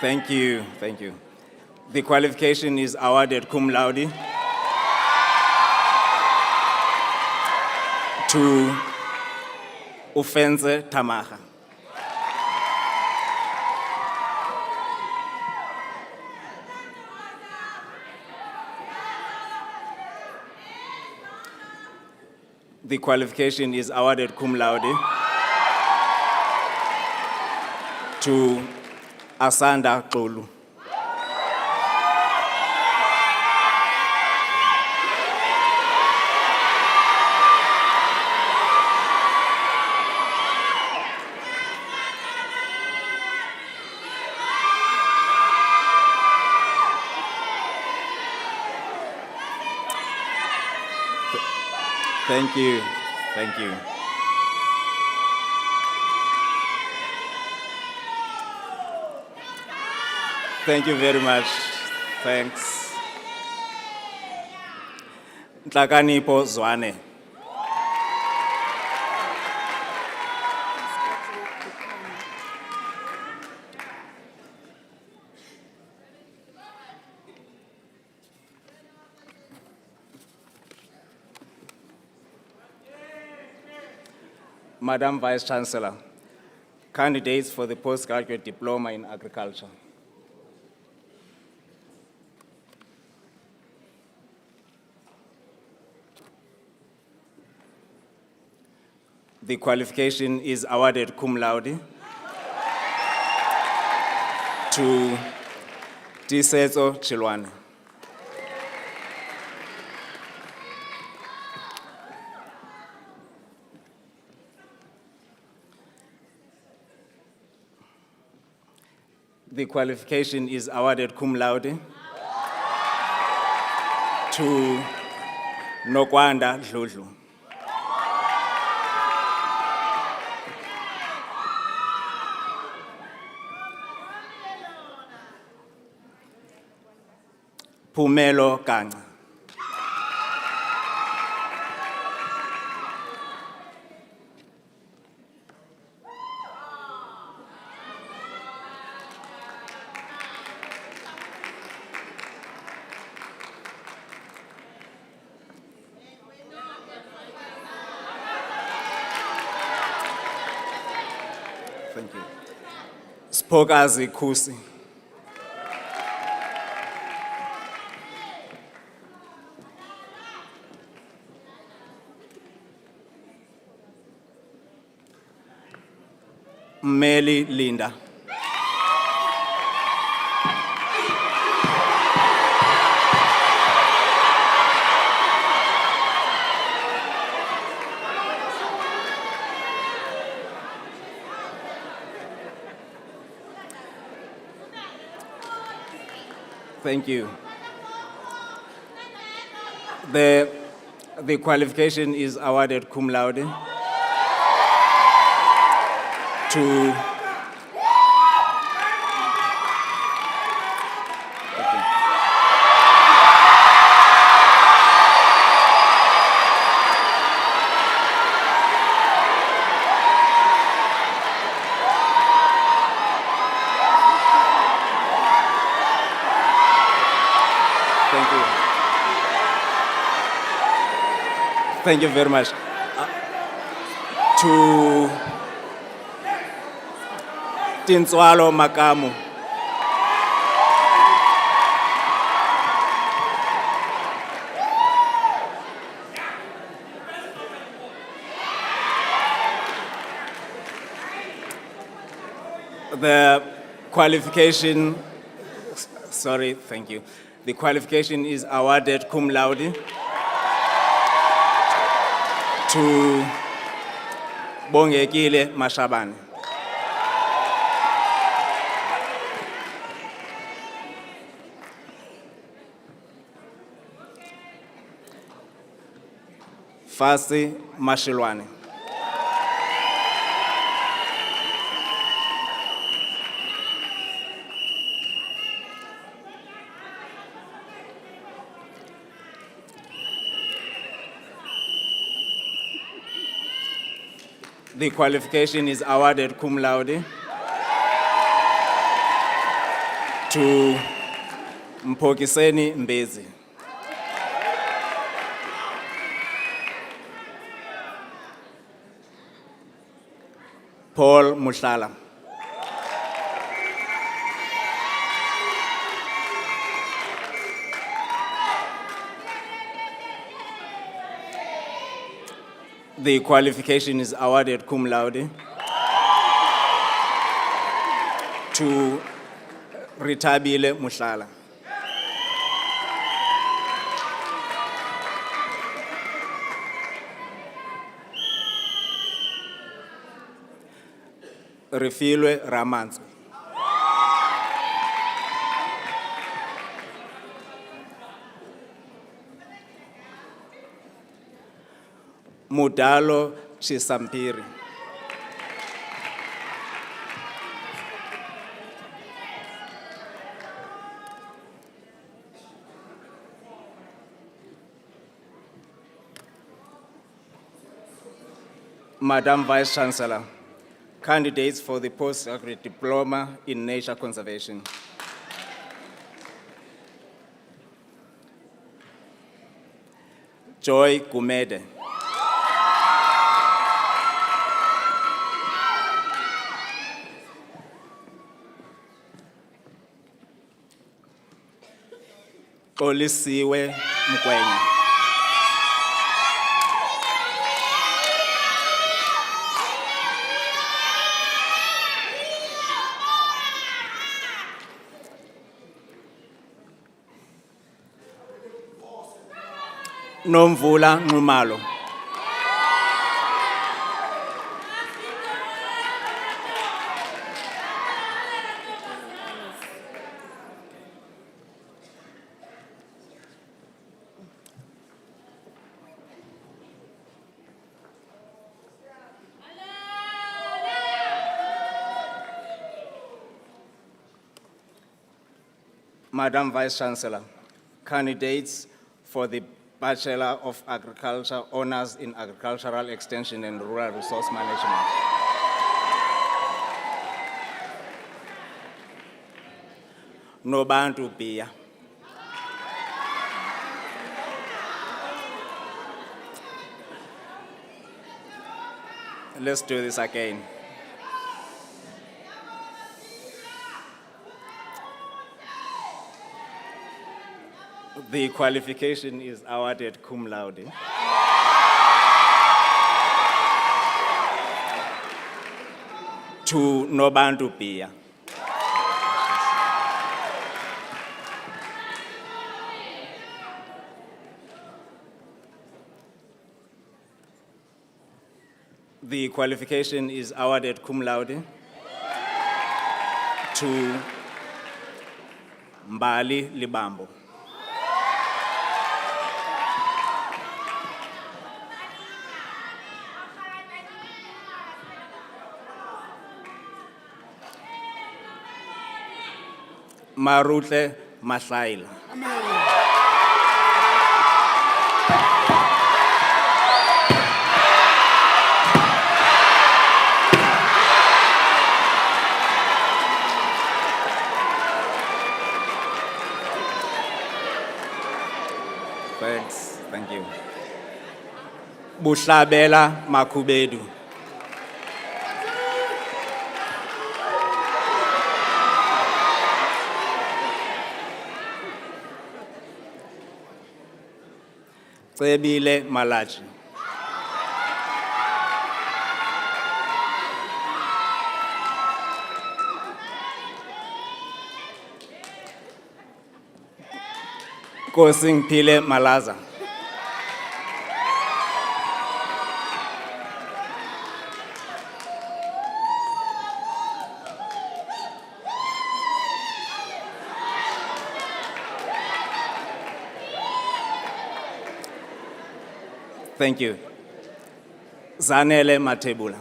Thank you, thank you. The qualification is awarded cum laude to Ufenze Tamaha. The qualification is awarded cum laude to Asanda Xolu. Thank you, thank you. Thank you very much, thanks. Nhlakanipo Zwane. Madam Vice Chancellor, candidates for the postgraduate diploma in agriculture. The qualification is awarded cum laude to Tisetso Chilwane. The qualification is awarded cum laude to Nokwanda Dludlu. Pumelo Kanga. Thank you. Spokazi Kusi. Meli Linda. Thank you. The qualification is awarded cum laude to Thank you very much. To Tinswalo Makamu. The qualification, sorry, thank you. The qualification is awarded cum laude to Bongekile Mashabane. Fasi Mashilwane. The qualification is awarded cum laude to Mpokiseni Mbezi. Paul Mushala. The qualification is awarded cum laude to Ritabile Mushala. Refilwe Ramanzo. Mudalo Chisampiri. Madam Vice Chancellor, candidates for the postgraduate diploma in nature conservation. Joy Gumede. Olisiwe Mkwenya. Nomvula Nxumalo. Madam Vice Chancellor, candidates for the Bachelor of Agriculture Honors in Agricultural Extension and Rural Resource Management. Nobantu Pia. Let's do this again. The qualification is awarded cum laude to Nobantu Pia. The qualification is awarded cum laude to Mbali Libambo. Marutle Mahlaila. Thanks, thank you. Buhlabela Makubedu. Cebile Malachi. Kosing Pile Malaza. Thank you. Zanele Matebula.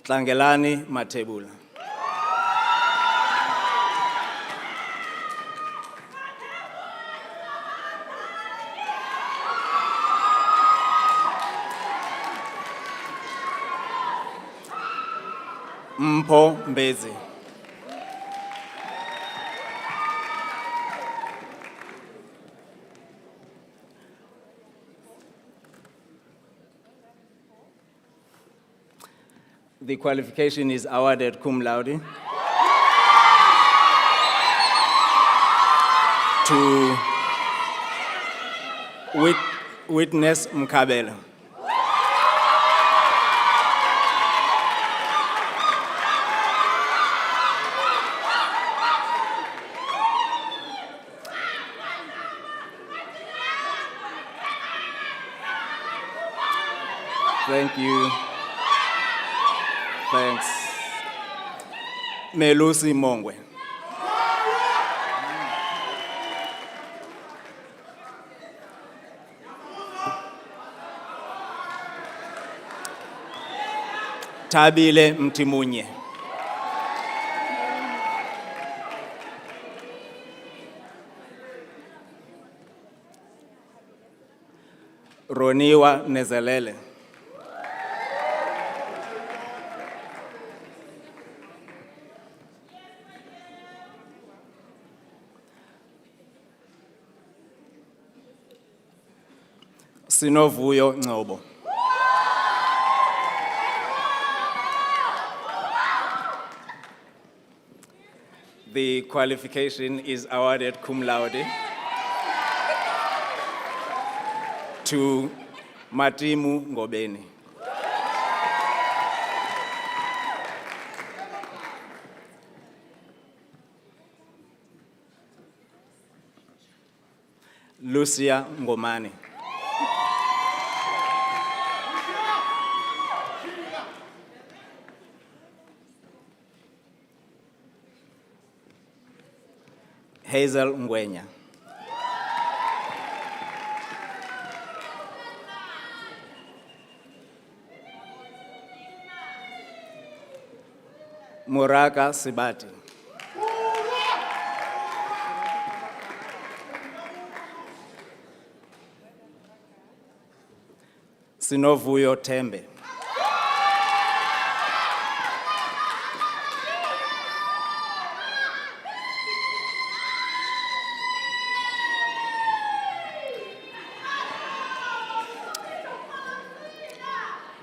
Tlangelani Matebula. Mpo Mbezi. The qualification is awarded cum laude to Witness Mkabela. Thank you. Thanks. Melusi Mongwe. Tabile Mtimunye. Roniwa Nezelele. Sinovuyo Ngcobo. The qualification is awarded cum laude to Matimu Ngobeni. Lucia Ngomani. Hazel Ngwenya. Muraka Sibati. Sinovuyo Tembe.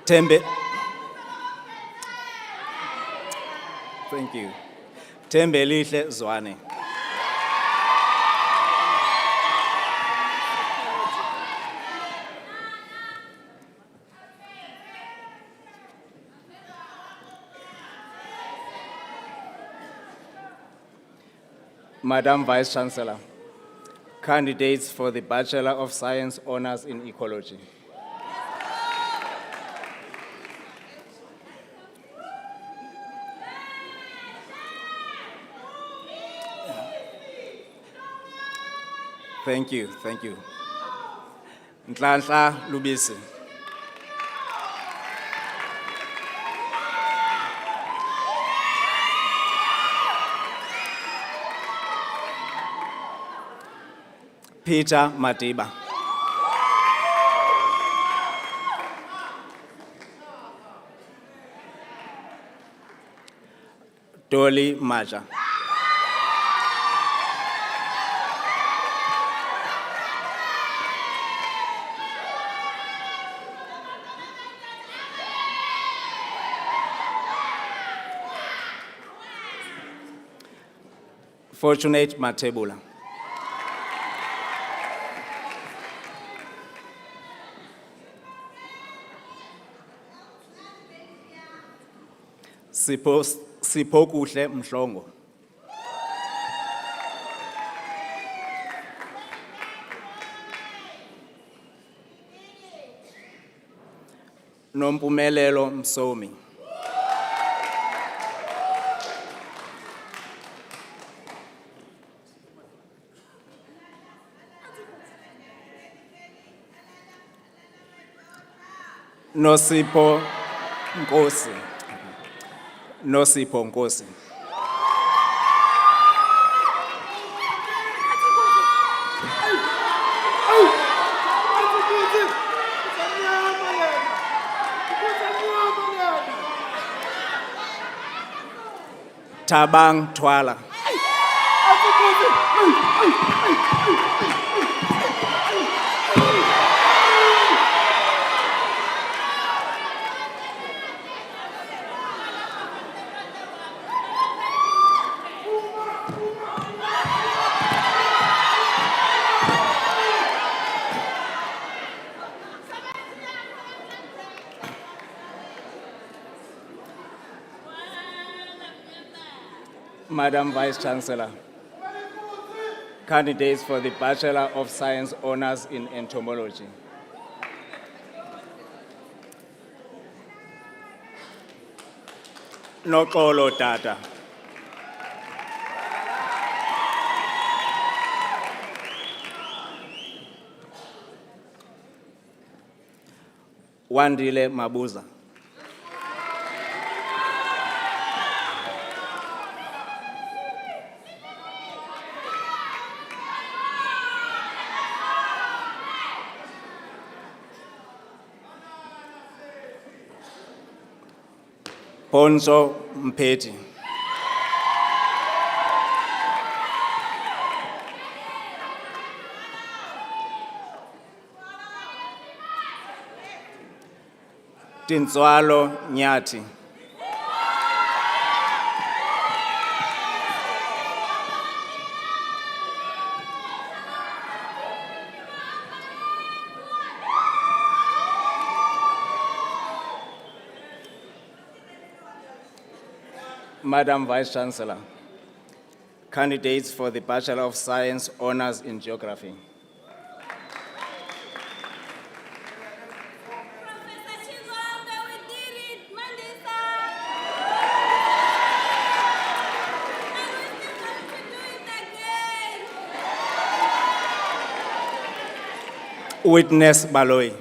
Tembe. Thank you. Tembe Lihle Zwane. Madam Vice Chancellor, candidates for the Bachelor of Science Honors in Ecology. Thank you, thank you. Nhlanhla Lubisi. Peter Matiba. Dolly Maja. Fortunate Matebula. Sipho Kuhle Mhlongo. Nompumelelo Msomi. Nosipho Nkosi. Nosipho Nkosi. Tabang Twala. Madam Vice Chancellor, candidates for the Bachelor of Science Honours in Entomology. Noxolo Tata. Wandile Mabuza. Ponzo Mpeti. Tinzwalo Nyati. Madam Vice Chancellor, candidates for the Bachelor of Science Honours in Geography. Witness Baloi.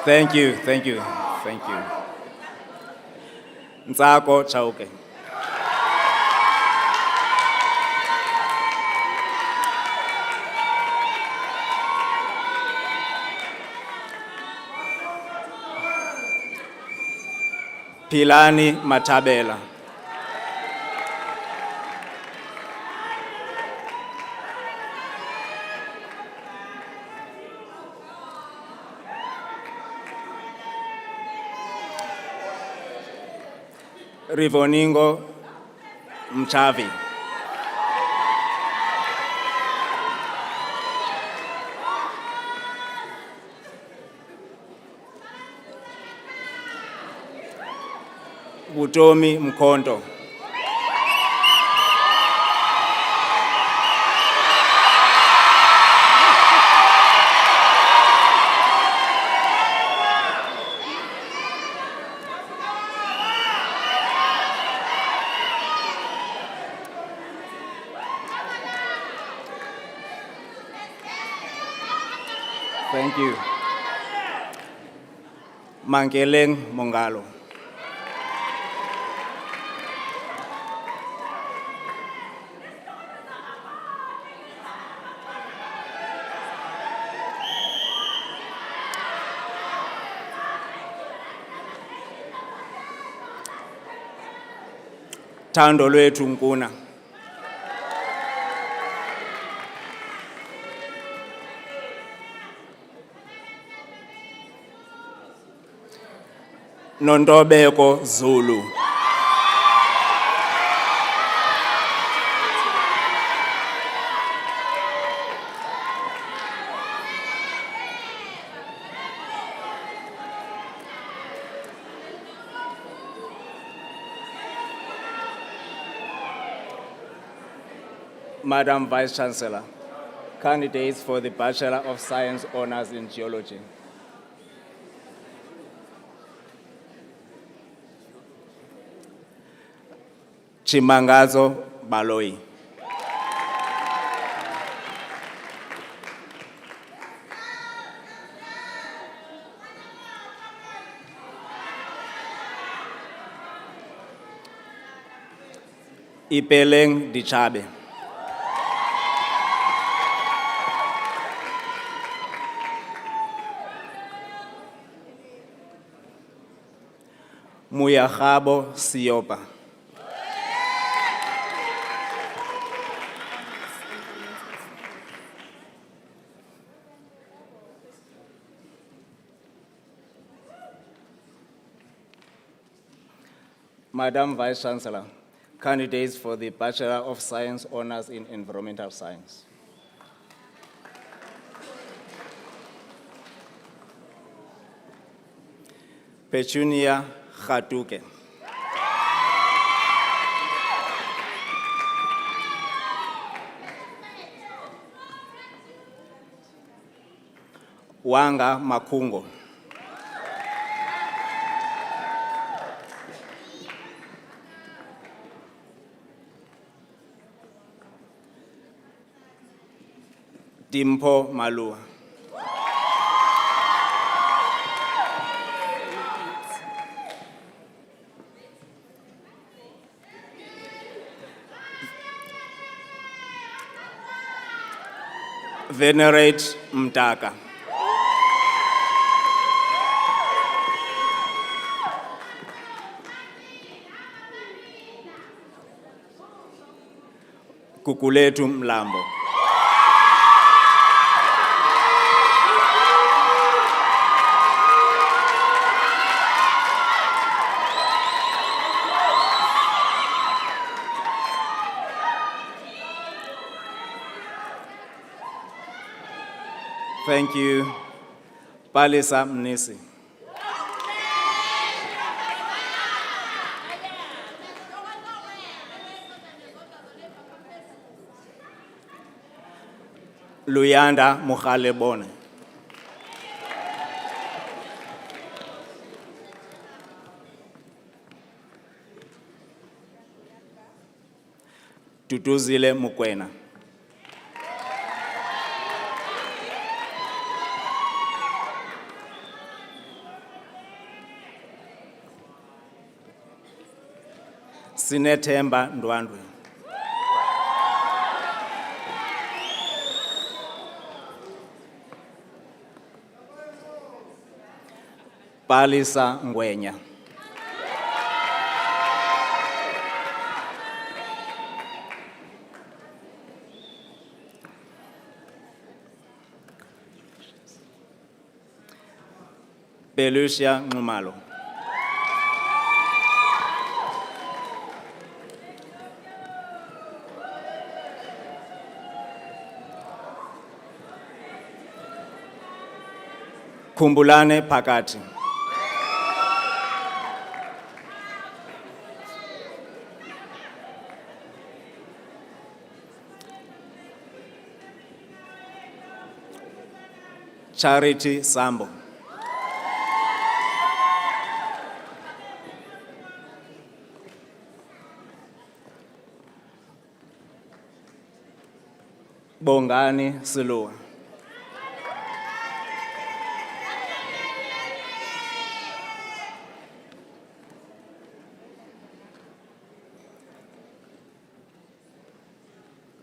Thank you. Ntsako Chauke. Pilani Matabela. Rivoningo Mchavi. Butomi Mkonto. Thank you. Mankeleng Mongalo. Thando lwethu Nkuna. Nontobeko Zulu. Madam Vice Chancellor, candidates for the Bachelor of Science Honours in Geology. Chimangazo Baloi. Ipeleng Dichabe. Muyahabo Siopa. Madam Vice Chancellor, candidates for the Bachelor of Science Honours in Environmental Science. Petunia Khatuke. Wanga Makungo. Dimpo Malua. Venerate Mtaka. Kukuletu Mlambo. Thank you. Palisa Mnisi. Luyanda Mukhalebone. Tutuzile Mukwena. Sinethemba Ndwandwe. Palisa Ngwenya. Belusia Ngumalo. Kumbulane Pakati. Charity Sambo. Bongani Silua.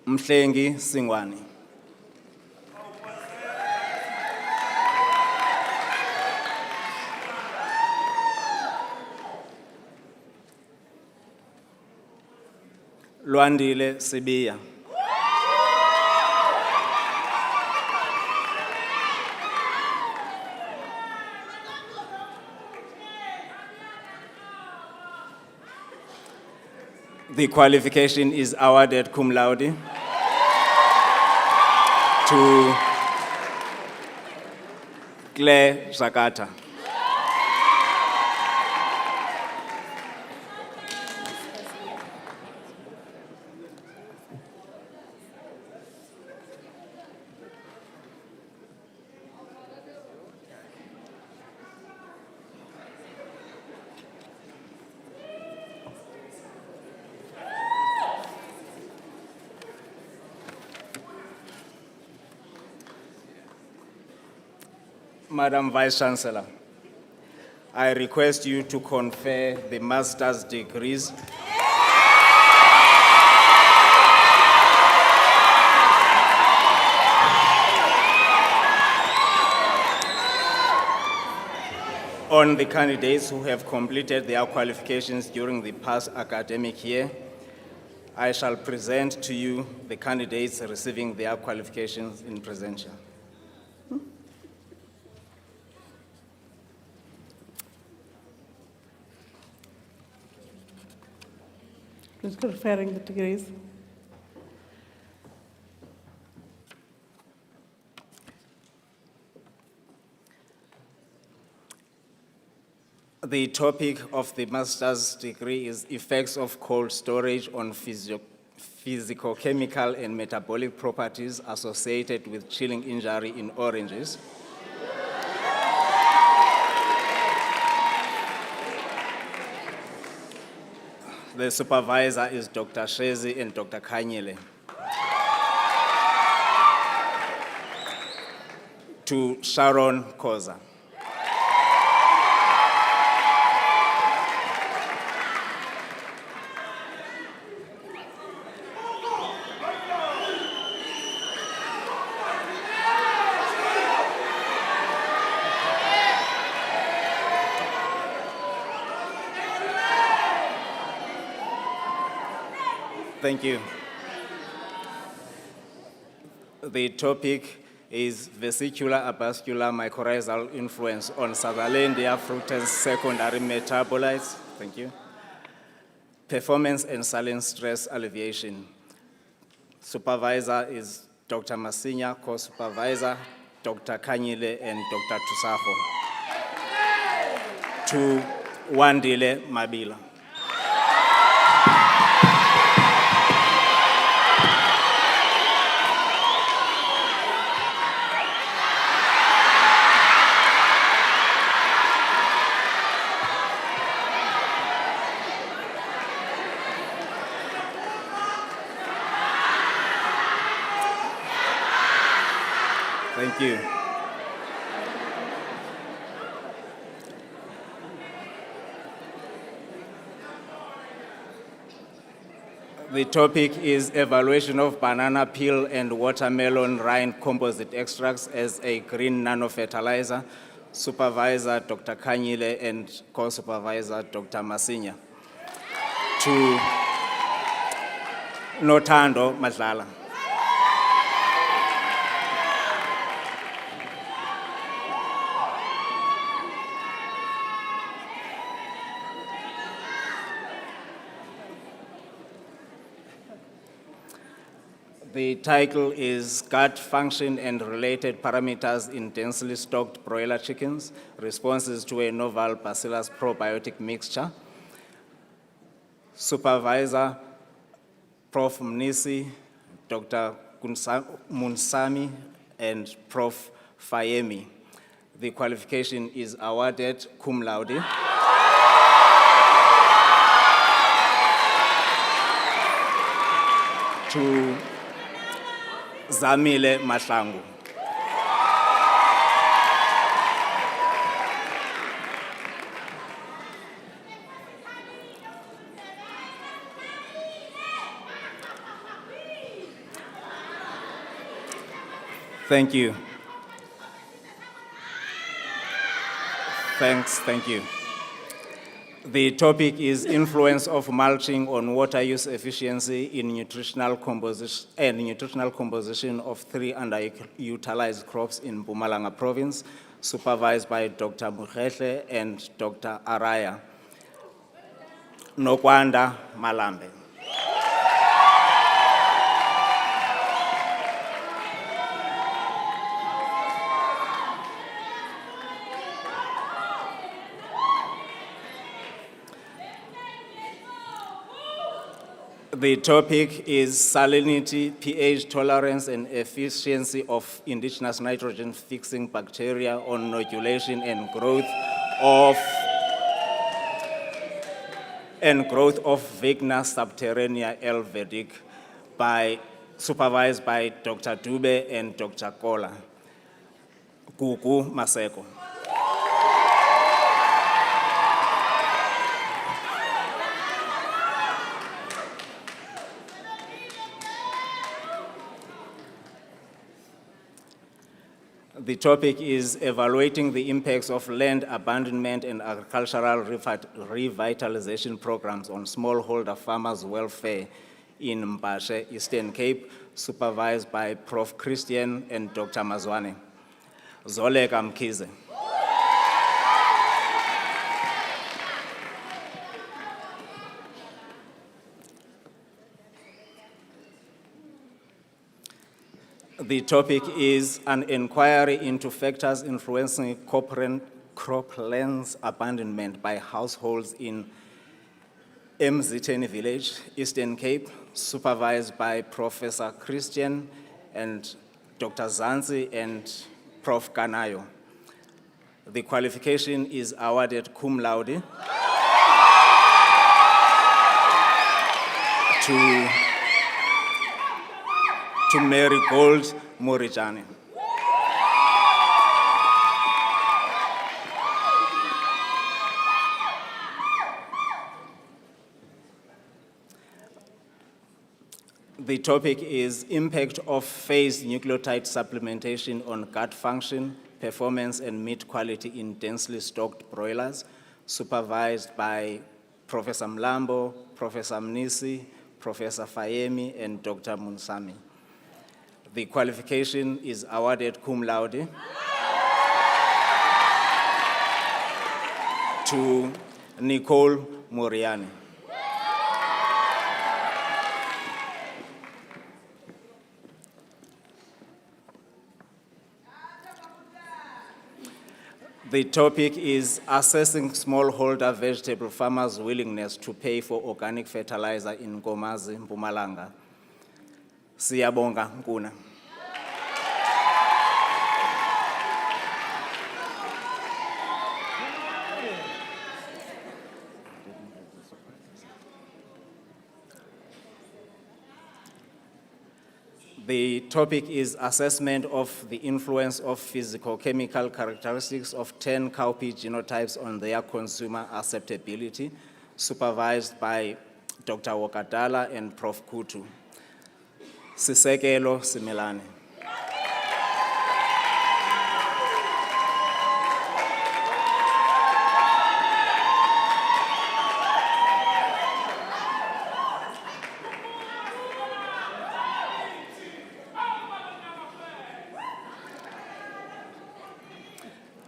Mhlengi Singwani. Lwandile Sibiya. The qualification is awarded cum laude to Claire Zakata. Madam Vice Chancellor, I request you to confer the master's degrees on the candidates who have completed their qualifications during the past academic year. I shall present to you the candidates receiving their qualifications in presential. Please conferring the degrees. The topic of the master's degree is effects of cold storage on physicochemical and metabolic properties associated with chilling injury in oranges. The supervisor is Dr. Shezi and Dr. Kanyile. To Sharon Koza. Thank you. The topic is vesicular avascular mycorrhizal influence on Sutherlandia fructose secondary metabolites. Thank you. Performance and silent stress alleviation. Supervisor is Dr. Masinya, co-supervisor, Dr. Kanyile and Dr. Tusafo. To Wandile Mabila. Thank you. The topic is evaluation of banana peel and watermelon rind composite extracts as a green nanofertilizer. Supervisor Dr. Kanyile and co-supervisor Dr. Masinya. To Notando Madlala. The title is Gut Function and Related Parameters in Densely Stocked Broiler Chickens, Responses to a Novel Bacillus Probiotic Mixture. Supervisor, Prof. Mnisi, Dr. Munsami, and Prof. Fayemi. The qualification is awarded cum laude. To Zamile Mahlangu. Thank you. Thanks, thank you. The topic is influence of mulching on water use efficiency in nutritional composition of 3 underutilized crops in Mpumalanga province, supervised by Dr. Mukhehle and Dr. Araya. Nokwanda Malambe. The topic is salinity, pH tolerance, and efficiency of indigenous nitrogen-fixing bacteria on inoculation and growth of Vigna subterranea L. Vedic supervised by Dr. Dube and Dr. Kola. Gugu Maseko. The topic is evaluating the impacts of land abandonment and agricultural revitalization programs on smallholder farmers' welfare in Mbashe, Eastern Cape, supervised by Prof. Christian and Dr. Mazwane. Zoleka Mkhize. The topic is an inquiry into factors influencing croplands abandonment by households in Mziteni Village, Eastern Cape, supervised by Professor Christian and Dr. Zanzi and Prof. Kanayo. The qualification is awarded cum laude to Mary Gold Morijani. The topic is impact of phased nucleotide supplementation on gut function, performance, and meat quality in densely stocked broilers, supervised by Professor Mlambo, Professor Mnisi, Professor Fayemi, and Dr. Munsami. The qualification is awarded cum laude to Nicole Moriani. The topic is assessing smallholder vegetable farmers' willingness to pay for organic fertilizer in Ngomazi, Mpumalanga. Siyabonga Nkuna. The topic is assessment of the influence of physicochemical characteristics of 10 cowpea genotypes on their consumer acceptability, supervised by Dr. Wakadala and Prof. Kutu. Sisekelo Similane.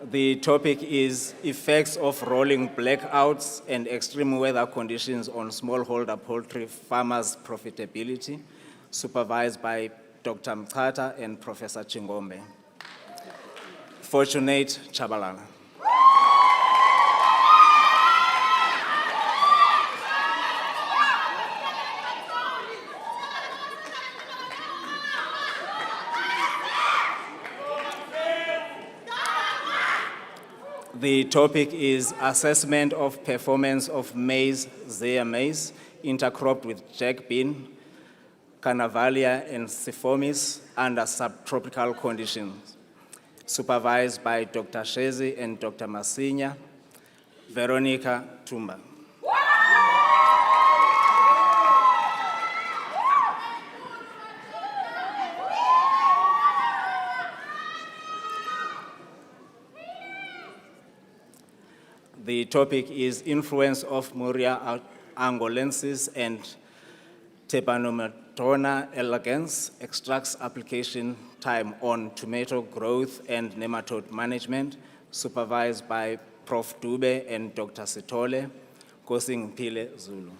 The topic is effects of rolling blackouts and extreme weather conditions on smallholder poultry farmers' profitability, supervised by Dr. Mkata and Professor Chingombe. Fortunate Chabalala. The topic is assessment of performance of maize, Zea maize, intercropped with jack bean, Carnavalia and Syphomis under subtropical conditions, supervised by Dr. Shezi and Dr. Masinya. Veronica Tumba. The topic is influence of Muria angolensis and Tephanometona elegans, extracts application time on tomato growth and nematode management, supervised by Prof. Dube and Dr. Sitole, Kosing Pile Zulu.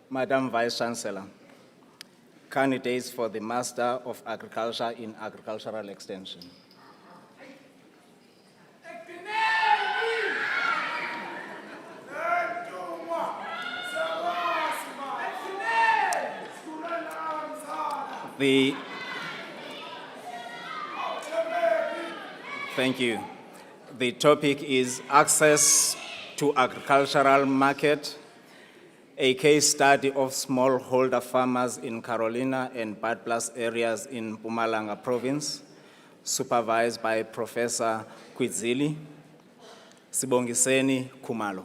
Madam Vice Chancellor, candidates for the Master of Agriculture in Agricultural Extension. Thank you. The topic is access to agricultural market, a case study of smallholder farmers in Carolina and Bad Plus areas in Mpumalanga province, supervised by Professor Kwizili Sibongiseni Kumalo.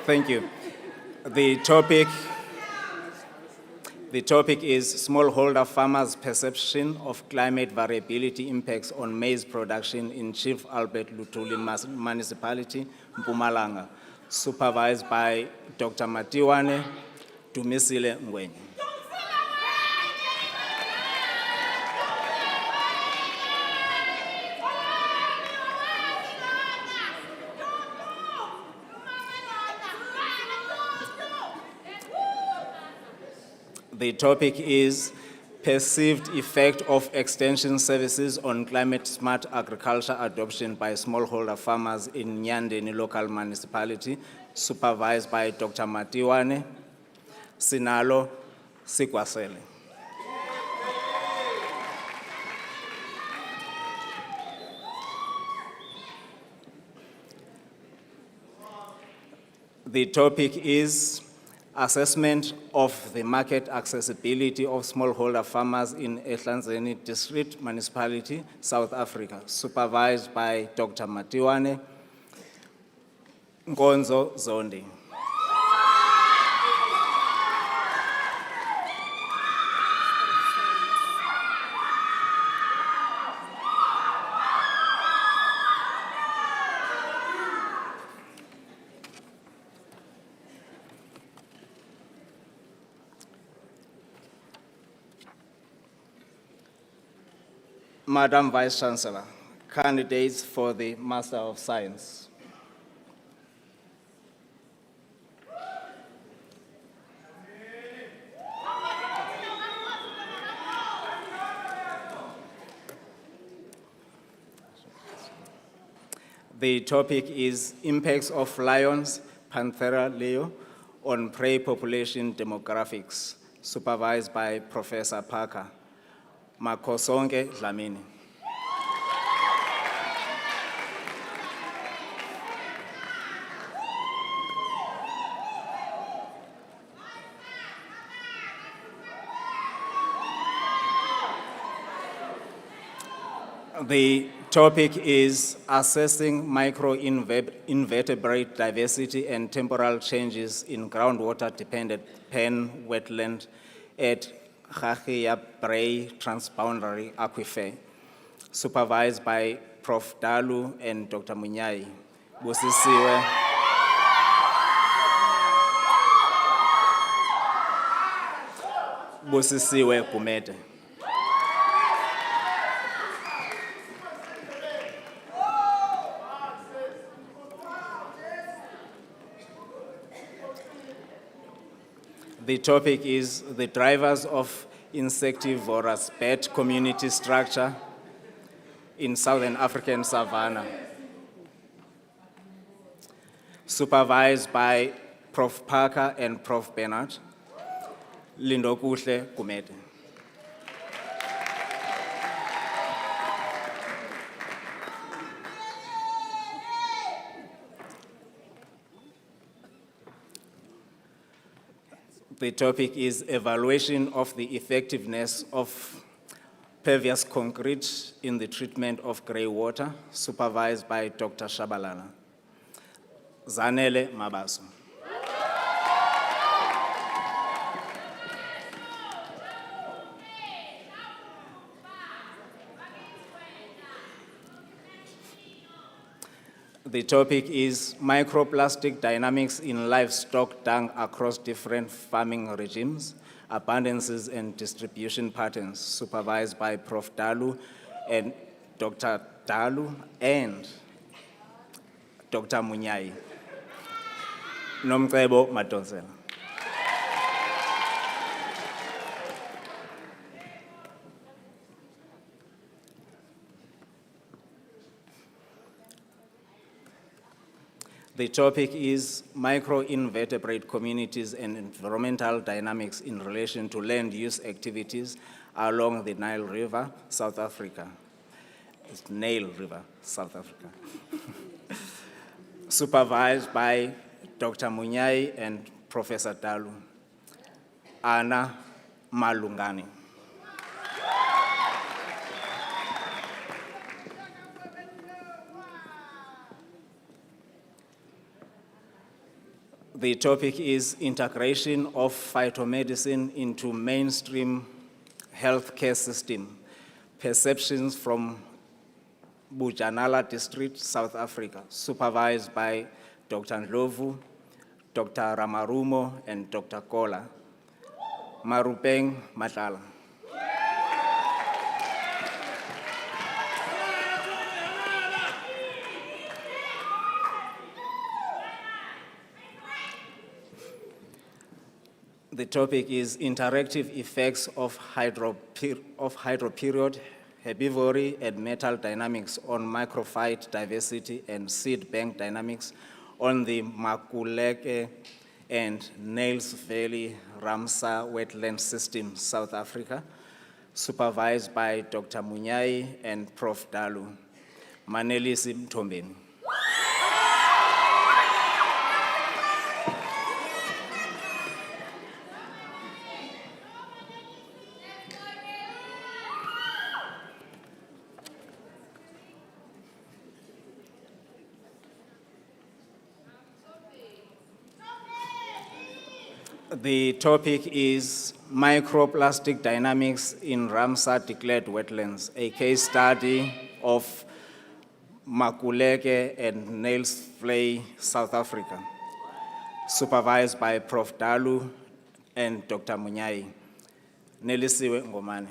Thank you. The topic is smallholder farmers' perception of climate variability impacts on maize production in Chief Albert Lutuli Municipality, Mpumalanga, supervised by Dr. Matiwane Dumisile Ngwenye. The topic is perceived effect of extension services on climate-smart agriculture adoption by smallholder farmers in Nyandeni local municipality, supervised by Dr. Matiwane Sinalo Sikwasele. The topic is assessment of the market accessibility of smallholder farmers in Ehlanzeni District Municipality, South Africa, supervised by Dr. Matiwane Nkonzo Zondi. Madam Vice Chancellor, candidates for the Master of Science. The topic is impacts of lions, Panthera leo, on prey population demographics, supervised by Professor Parker Makosonke Dlamini. The topic is assessing microinvertebrate diversity and temporal changes in groundwater-dependent pen wetland at Khachia Bray Transboundary Aquifer, supervised by Prof. Dalu and Dr. Munyai. Busisiwe Kumete. The topic is the drivers of insectivorous bat community structure in Southern African savanna, supervised by Prof. Parker and Prof. Bernard. Lindokuhle Kumete. The topic is evaluation of the effectiveness of pervious concrete in the treatment of grey water, supervised by Dr. Shabalala. Zanele Mabaso. The topic is microplastic dynamics in livestock dung across different farming regimes, abundances and distribution patterns, supervised by Prof. Dalu and Dr. Dalu and Dr. Munyai. Nomcebo Madonsela. The topic is microinvertebrate communities and environmental dynamics in relation to land use activities along the Nile River, South Africa. It's Nile River, South Africa. Supervised by Dr. Munyai and Professor Dalu. Ana Malungani. The topic is integration of phytomedicine into mainstream healthcare system, perceptions from Bujanala District, South Africa, supervised by Dr. Ndlovu, Dr. Ramarumo, and Dr. Kola. Marupeng Matala. The topic is interactive effects of hydroperiod, herbivory, and metal dynamics on microphyte diversity and seed bank dynamics on the Makuleke and Nails Valley Ramsar wetland system, South Africa, supervised by Dr. Munyai and Prof. Dalu. Manelisi Mtombeni. The topic is microplastic dynamics in Ramsar declared wetlands, a case study of Makuleke and Nails Valley, South Africa, supervised by Prof. Dalu and Dr. Munyai. Nelisiwe Ngomane.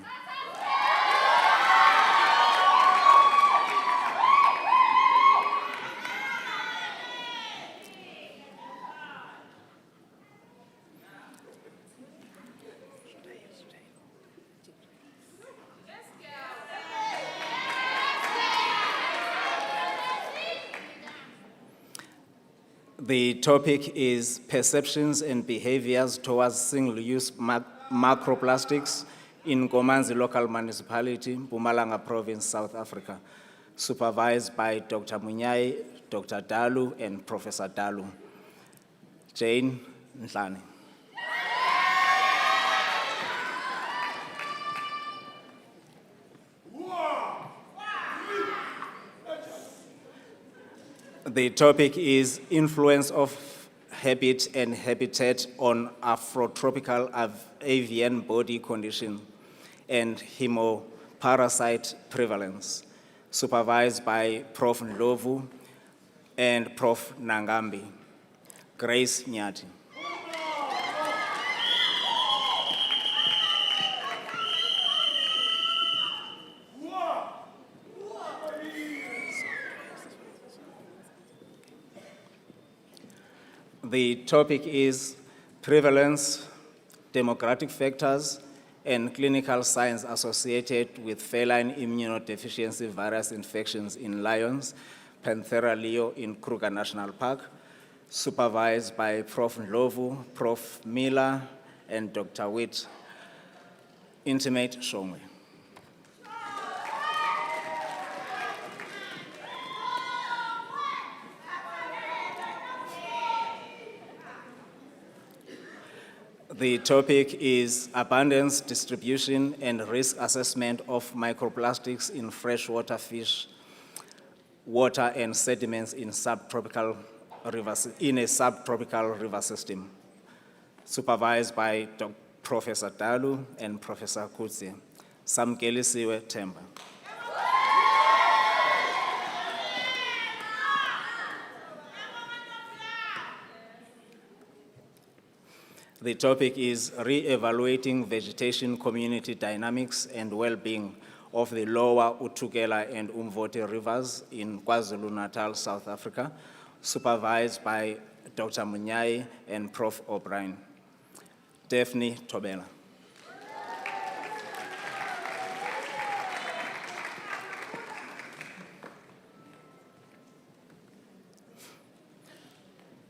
The topic is perceptions and behaviors towards single-use macroplastics in Gomanzi local municipality, Mpumalanga province, South Africa, supervised by Dr. Munyai, Dr. Dalu, and Professor Dalu. Jane Nhlane. The topic is influence of habit and habitat on afrotropical avian body condition and hemoparasite prevalence, supervised by Prof. Ndlovu and Prof. Nangambi. Grace Nyati. The topic is prevalence, demographic factors, and clinical signs associated with feline immunodeficiency virus infections in lions, Panthera leo in Kruger National Park, supervised by Prof. Ndlovu, Prof. Miller, and Dr. Witt, intimate Shongwe. The topic is abundance, distribution, and risk assessment of microplastics in freshwater fish, water, and sediments in a subtropical river system, supervised by Professor Dalu and Professor Kutsi. Samkelisiwe Themba. The topic is re-evaluating vegetation community dynamics and well-being of the lower Utukela and Umvoti rivers in KwaZulu-Natal, South Africa, supervised by Dr. Munyai and Prof. O'Brien. Daphne Tobela.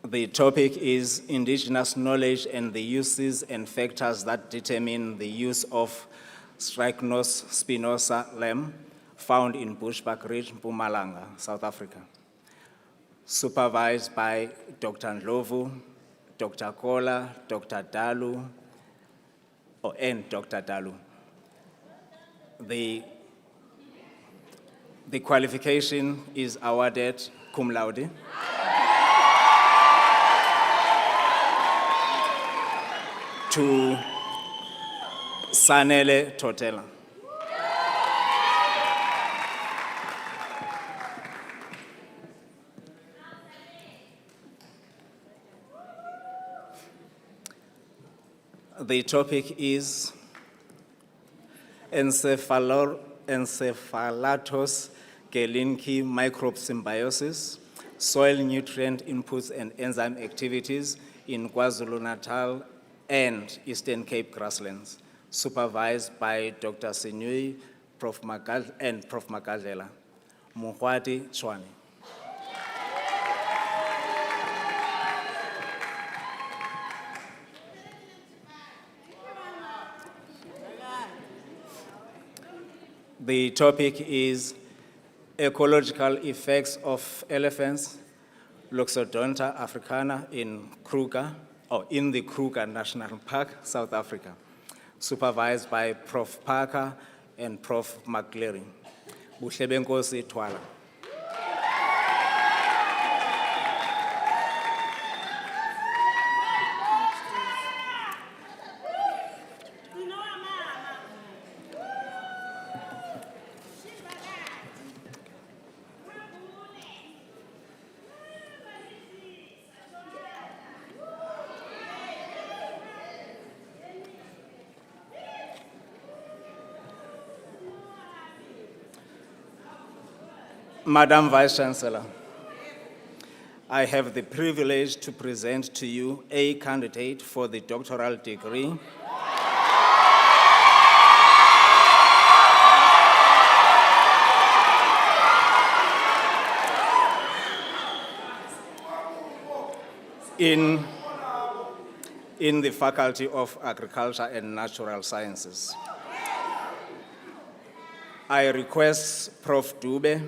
The topic is indigenous knowledge and the uses and factors that determine the use of Strychnos spinosa lamb found in Bushbuck Ridge, Mpumalanga, South Africa. Supervised by Dr. Ndlovu, Dr. Kola, Dr. Dalu, and Dr. Dalu. The qualification is awarded cum laude. To Sanele Totela. The topic is encephalatos gelinki microbe symbiosis, soil nutrient inputs and enzyme activities in KwaZulu-Natal and Eastern Cape grasslands, supervised by Dr. Sinui, Prof. Magadlela. Muhwati Chwane. The topic is ecological effects of elephants, Loxodonta africana in the Kruger National Park, South Africa, supervised by Prof. Parker and Prof. McCleary. Buhlebenkosi Twala. Madam Vice Chancellor, I have the privilege to present to you a candidate for the doctoral degree in the Faculty of Agriculture and Natural Sciences. I request Prof. Dube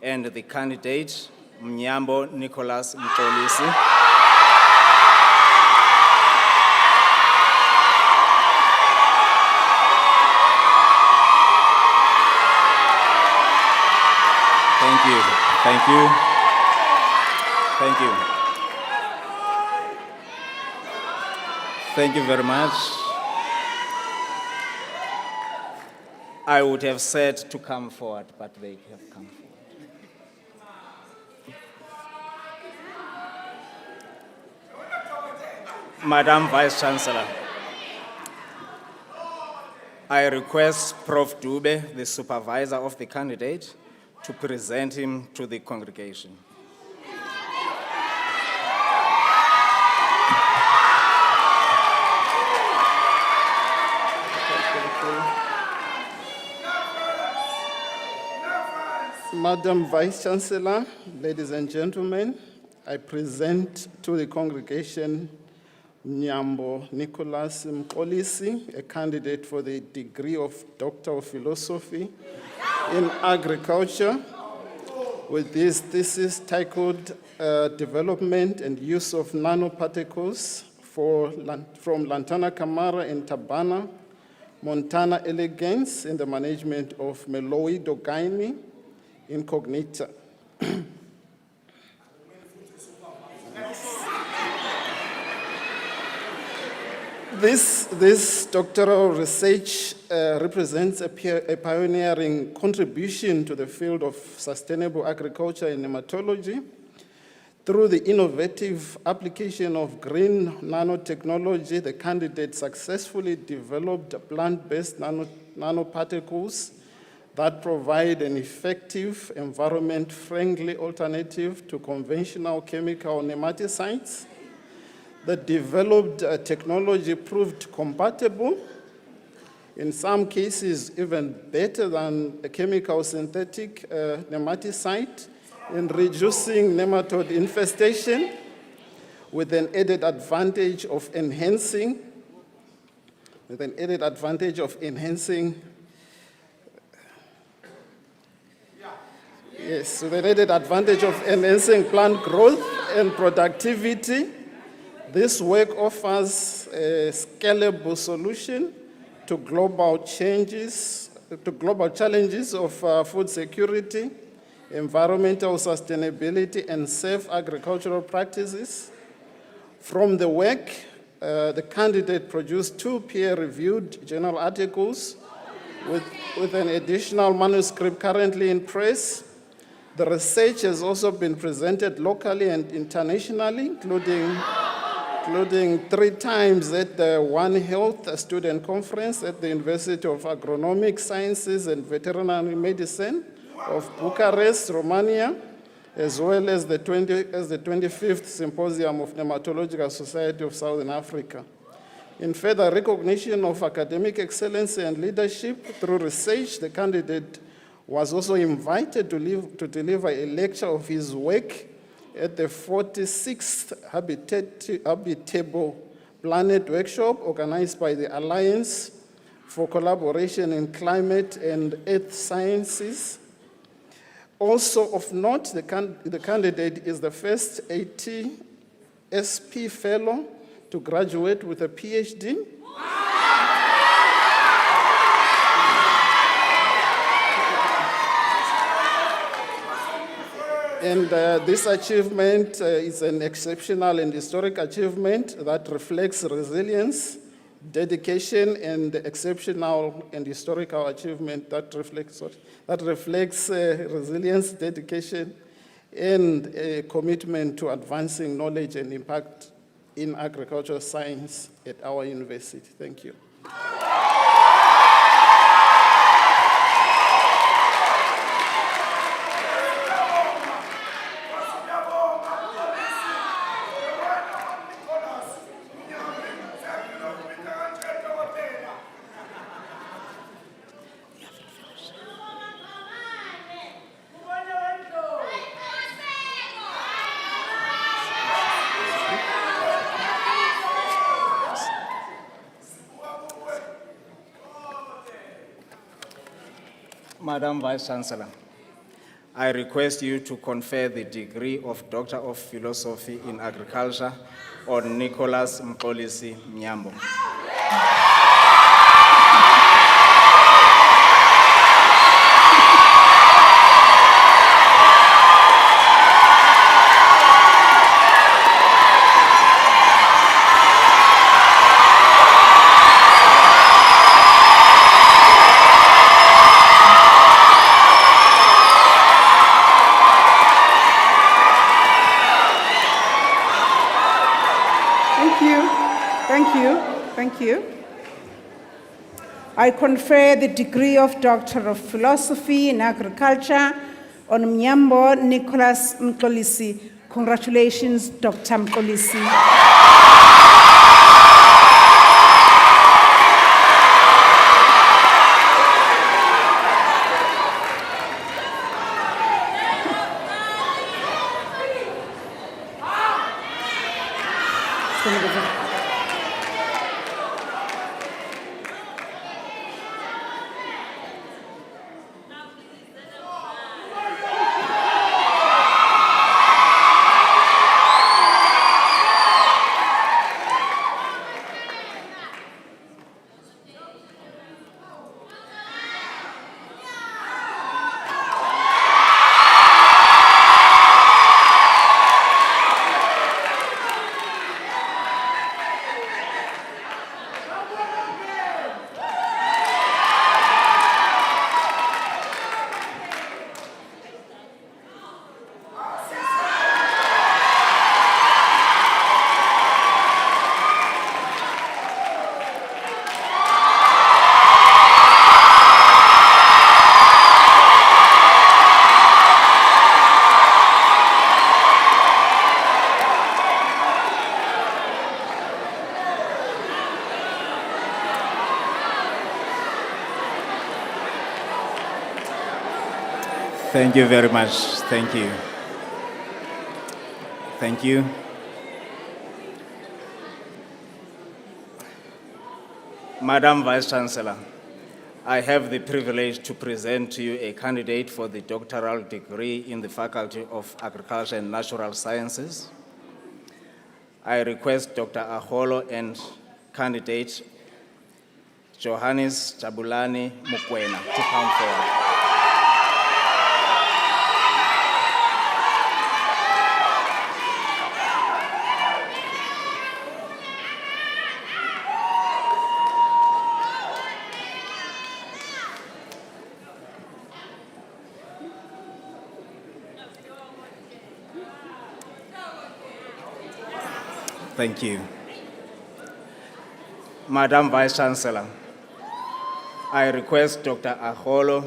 and the candidate, Mnyambo Nicholas Mpolisi, Thank you. Thank you very much. I would have said to come forward, but they have come forward. Madam Vice Chancellor, I request Prof. Dube, the supervisor of the candidate, to present him to the congregation. Madam Vice Chancellor, ladies and gentlemen, I present to the congregation Nyambo Nicholas Mkolisi, a candidate for the degree of Doctor of Philosophy in Agriculture, with his thesis titled Development and Use of Nanoparticles from Lantana Camara in Tabana, Montana Elegans in the management of Meloi Dogaini Incognita. This doctoral research represents a pioneering contribution to the field of sustainable agriculture and nematology through the innovative application of green nanotechnology. The candidate successfully developed plant-based nanoparticles that provide an effective, environment-friendly alternative to conventional chemical nematicides. The developed technology proved compatible, in some cases even better than a chemical synthetic nematicide, in reducing nematode infestation, with an added advantage of enhancing plant growth and productivity. This work offers a scalable solution to global challenges of food security, environmental sustainability, and safe agricultural practices. From the work, the candidate produced 2 peer-reviewed journal articles with an additional manuscript currently in press. The research has also been presented locally and internationally, including 3 times at the One Health Student Conference at the University of Agronomic Sciences and Veterinary Medicine of Bucharest, Romania, as well as the 25th Symposium of Nematological Society of Southern Africa. In further recognition of academic excellence and leadership through research, the candidate was also invited to deliver a lecture of his work at the 46th Habitable Planet Workshop organized by the Alliance for Collaboration in Climate and Earth Sciences. Also of note, the candidate is the first AT-SP fellow to graduate with a PhD. And this achievement is an exceptional and historic achievement that reflects resilience, dedication, and exceptional and historical achievement that reflects resilience, dedication, and a commitment to advancing knowledge and impact in agricultural science at our university. Thank you. Madam Vice-Chancellor, I request you to confer the degree of Doctor of Philosophy in Agriculture on Nicholas Mkolisi Nyambo. Thank you. I confer the degree of Doctor of Philosophy in Agriculture on Mnyambo Nicholas Mkolisi. Congratulations, Dr. Mkolisi. Thank you very much. Thank you. Thank you. Madam Vice Chancellor, I have the privilege to present to you a candidate for the doctoral degree in the Faculty of Agriculture and Natural Sciences. I request Dr. Aholo and candidate Johannes Jabulani Mukwena to come forward. Thank you. Madam Vice Chancellor, I request Dr. Aholo,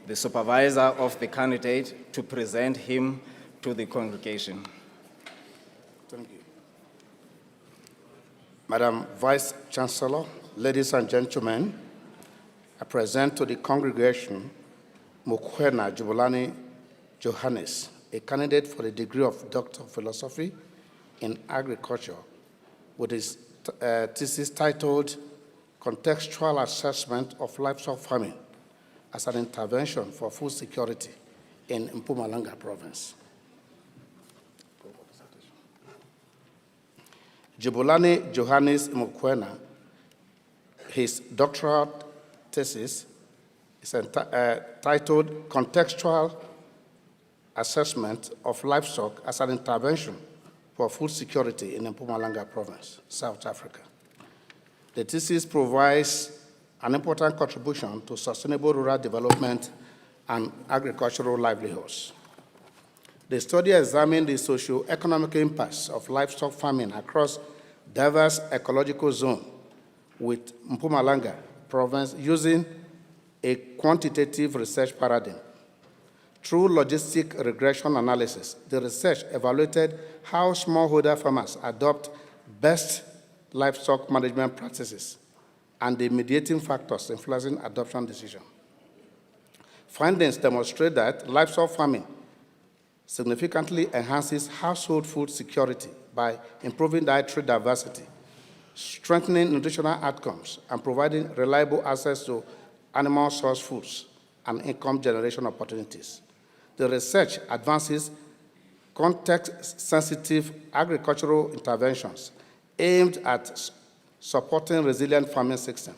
the supervisor of the candidate, to present him to the congregation. Thank you. Madam Vice Chancellor, ladies and gentlemen, I present to the congregation Mukwena Jabulani Johannes, a candidate for the degree of Doctor of Philosophy in Agriculture, with his thesis titled Contextual Assessment of Livestock Farming as an Intervention for Food Security in Mpumalanga Province. Jabulani Johannes Mukwena, his doctoral thesis is titled Contextual Assessment of Livestock as an Intervention for Food Security in Mpumalanga Province, South Africa. The thesis provides an important contribution to sustainable rural development and agricultural livelihoods. The study examined the socio-economic impacts of livestock farming across diverse ecological zones with Mpumalanga Province using a quantitative research paradigm. Through logistic regression analysis, the research evaluated how smallholder farmers adopt best livestock management practices and the mediating factors influencing adoption decisions. Findings demonstrate that livestock farming significantly enhances household food security by improving dietary diversity, strengthening nutritional outcomes, and providing reliable access to animal source foods and income generation opportunities. The research advances context-sensitive agricultural interventions aimed at supporting resilient farming systems.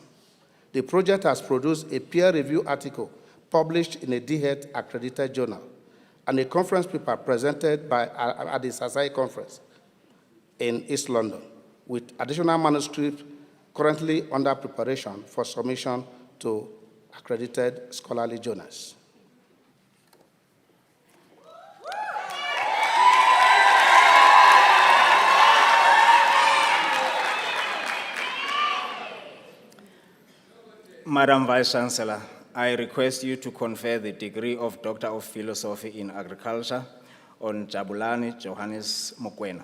The project has produced a peer-reviewed article published in a DHET accredited journal and a conference paper presented at the SASAI conference in East London, with additional manuscripts currently under preparation for submission to accredited scholarly journals. Madam Vice Chancellor, I request you to confer the degree of Doctor of Philosophy in Agriculture on Jabulani Johannes Mukwena.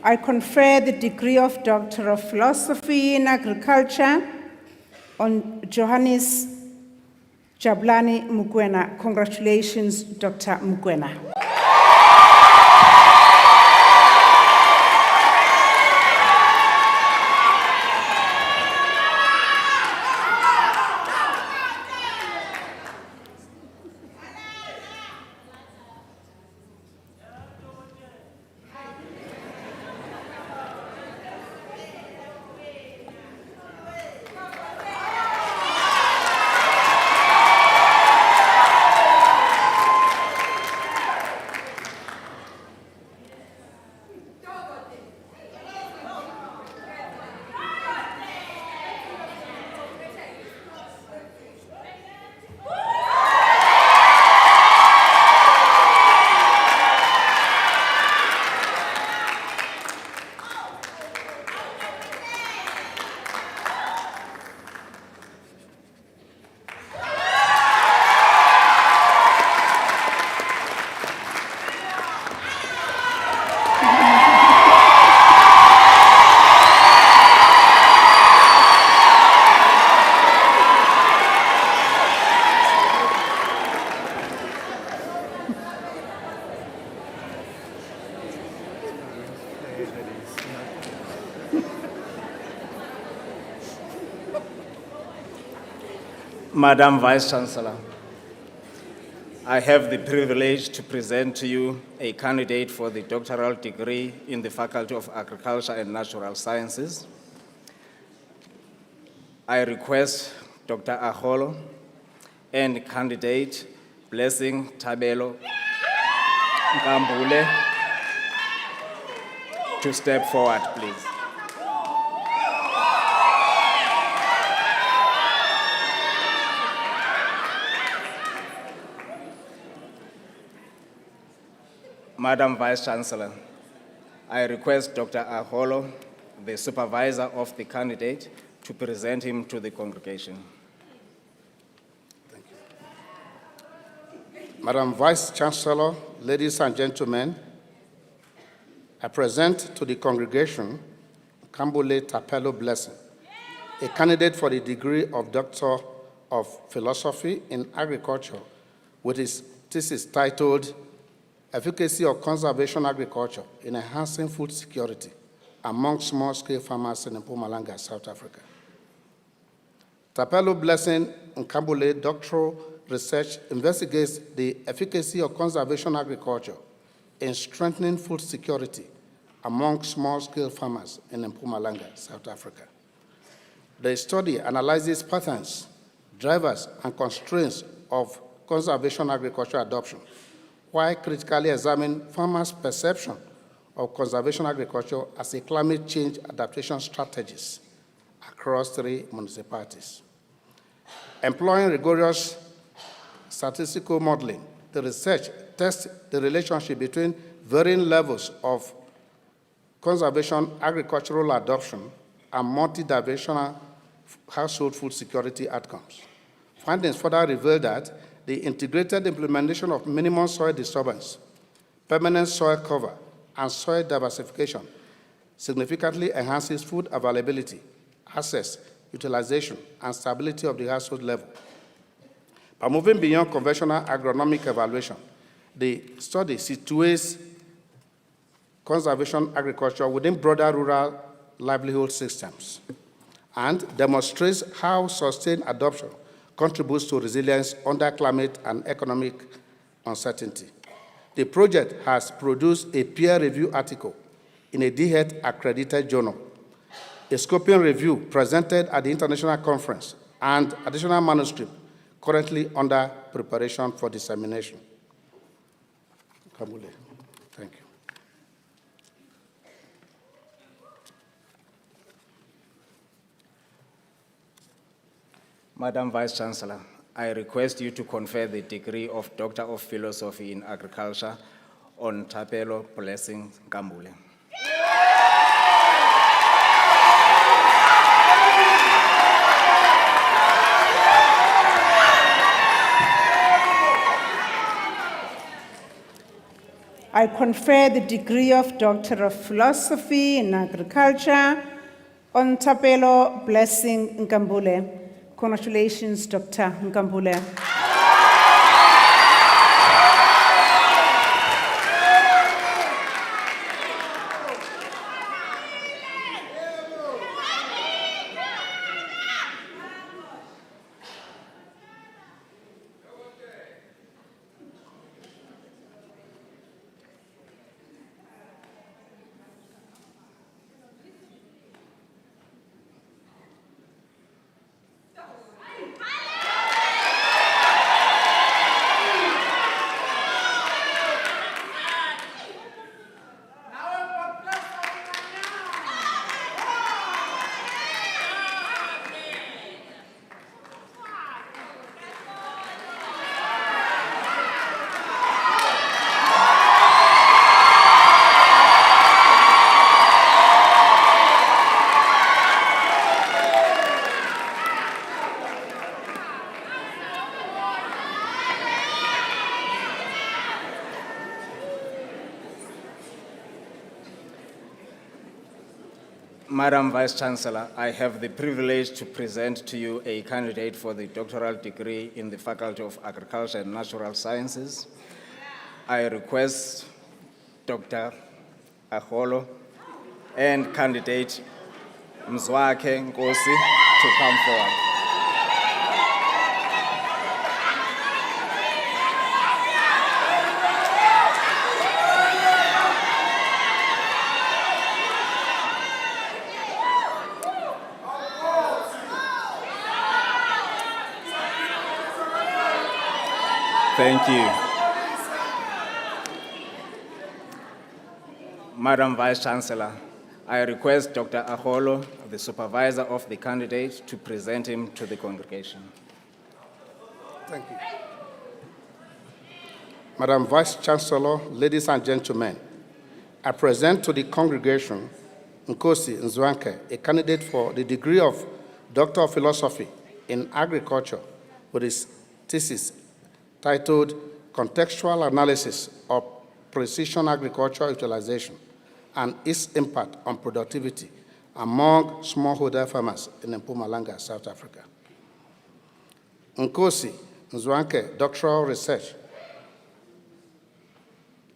I confer the degree of Doctor of Philosophy in Agriculture on Johannes Jabulani Mukwena. Congratulations, Dr. Mukwena. Madam Vice Chancellor, I have the privilege to present to you a candidate for the doctoral degree in the Faculty of Agriculture and Natural Sciences. I request Dr. Aholo and candidate Blessing Tabelo Nkambule to step forward, please. Madam Vice Chancellor, I request Dr. Aholo, the supervisor of the candidate, to present him to the congregation. Madam Vice Chancellor, ladies and gentlemen, I present to the congregation Kambule Tapelo Blessing, a candidate for the degree of Doctor of Philosophy in Agriculture with his thesis titled Efficacy of Conservation Agriculture in Enhancing Food Security Among Small-Scale Farmers in Mpumalanga, South Africa. Tapelo Blessing Nkambule doctoral research investigates the efficacy of conservation agriculture in strengthening food security among small-scale farmers in Mpumalanga, South Africa. The study analyzes patterns, drivers, and constraints of conservation agriculture adoption, while critically examining farmers' perception of conservation agriculture as a climate change adaptation strategies across 3 municipalities. Employing rigorous statistical modeling, the research tests the relationship between varying levels of conservation agricultural adoption and multidimensional household food security outcomes. Findings further reveal that the integrated implementation of minimum soil disturbance, permanent soil cover, and soil diversification significantly enhances food availability, access, utilization, and stability of the household level. By moving beyond conventional agronomic evaluation, the study situates conservation agriculture within broader rural livelihood systems and demonstrates how sustained adoption contributes to resilience under climate and economic uncertainty. The project has produced a peer-reviewed article in a DHET accredited journal, a scoping review presented at the international conference, and additional manuscript currently under preparation for dissemination. Kamule, thank you. Madam Vice Chancellor, I request you to confer the degree of Doctor of Philosophy in Agriculture on Tapelo Blessing Nkambule. I confer the degree of Doctor of Philosophy in Agriculture on Tapelo Blessing Nkambule. Congratulations, Dr. Nkambule. Madam Vice Chancellor, I have the privilege to present to you a candidate for the doctoral degree in the Faculty of Agriculture and Natural Sciences. I request Dr. Aholo and candidate Mzwakhe Nkosi to come forward. Thank you. Madam Vice-Chancellor, I request Dr. Aholo, the supervisor of the candidate, to present him to the congregation. Thank you. Madam Vice-Chancellor, ladies and gentlemen, I present to the congregation Nkosi Nzwanke, a candidate for the degree of Doctor of Philosophy in Agriculture with his thesis titled Contextual Analysis of Precision Agricultural Utilization and its Impact on Productivity among Smallholder Farmers in Mpumalanga, South Africa. Nkosi Nzwanke doctoral research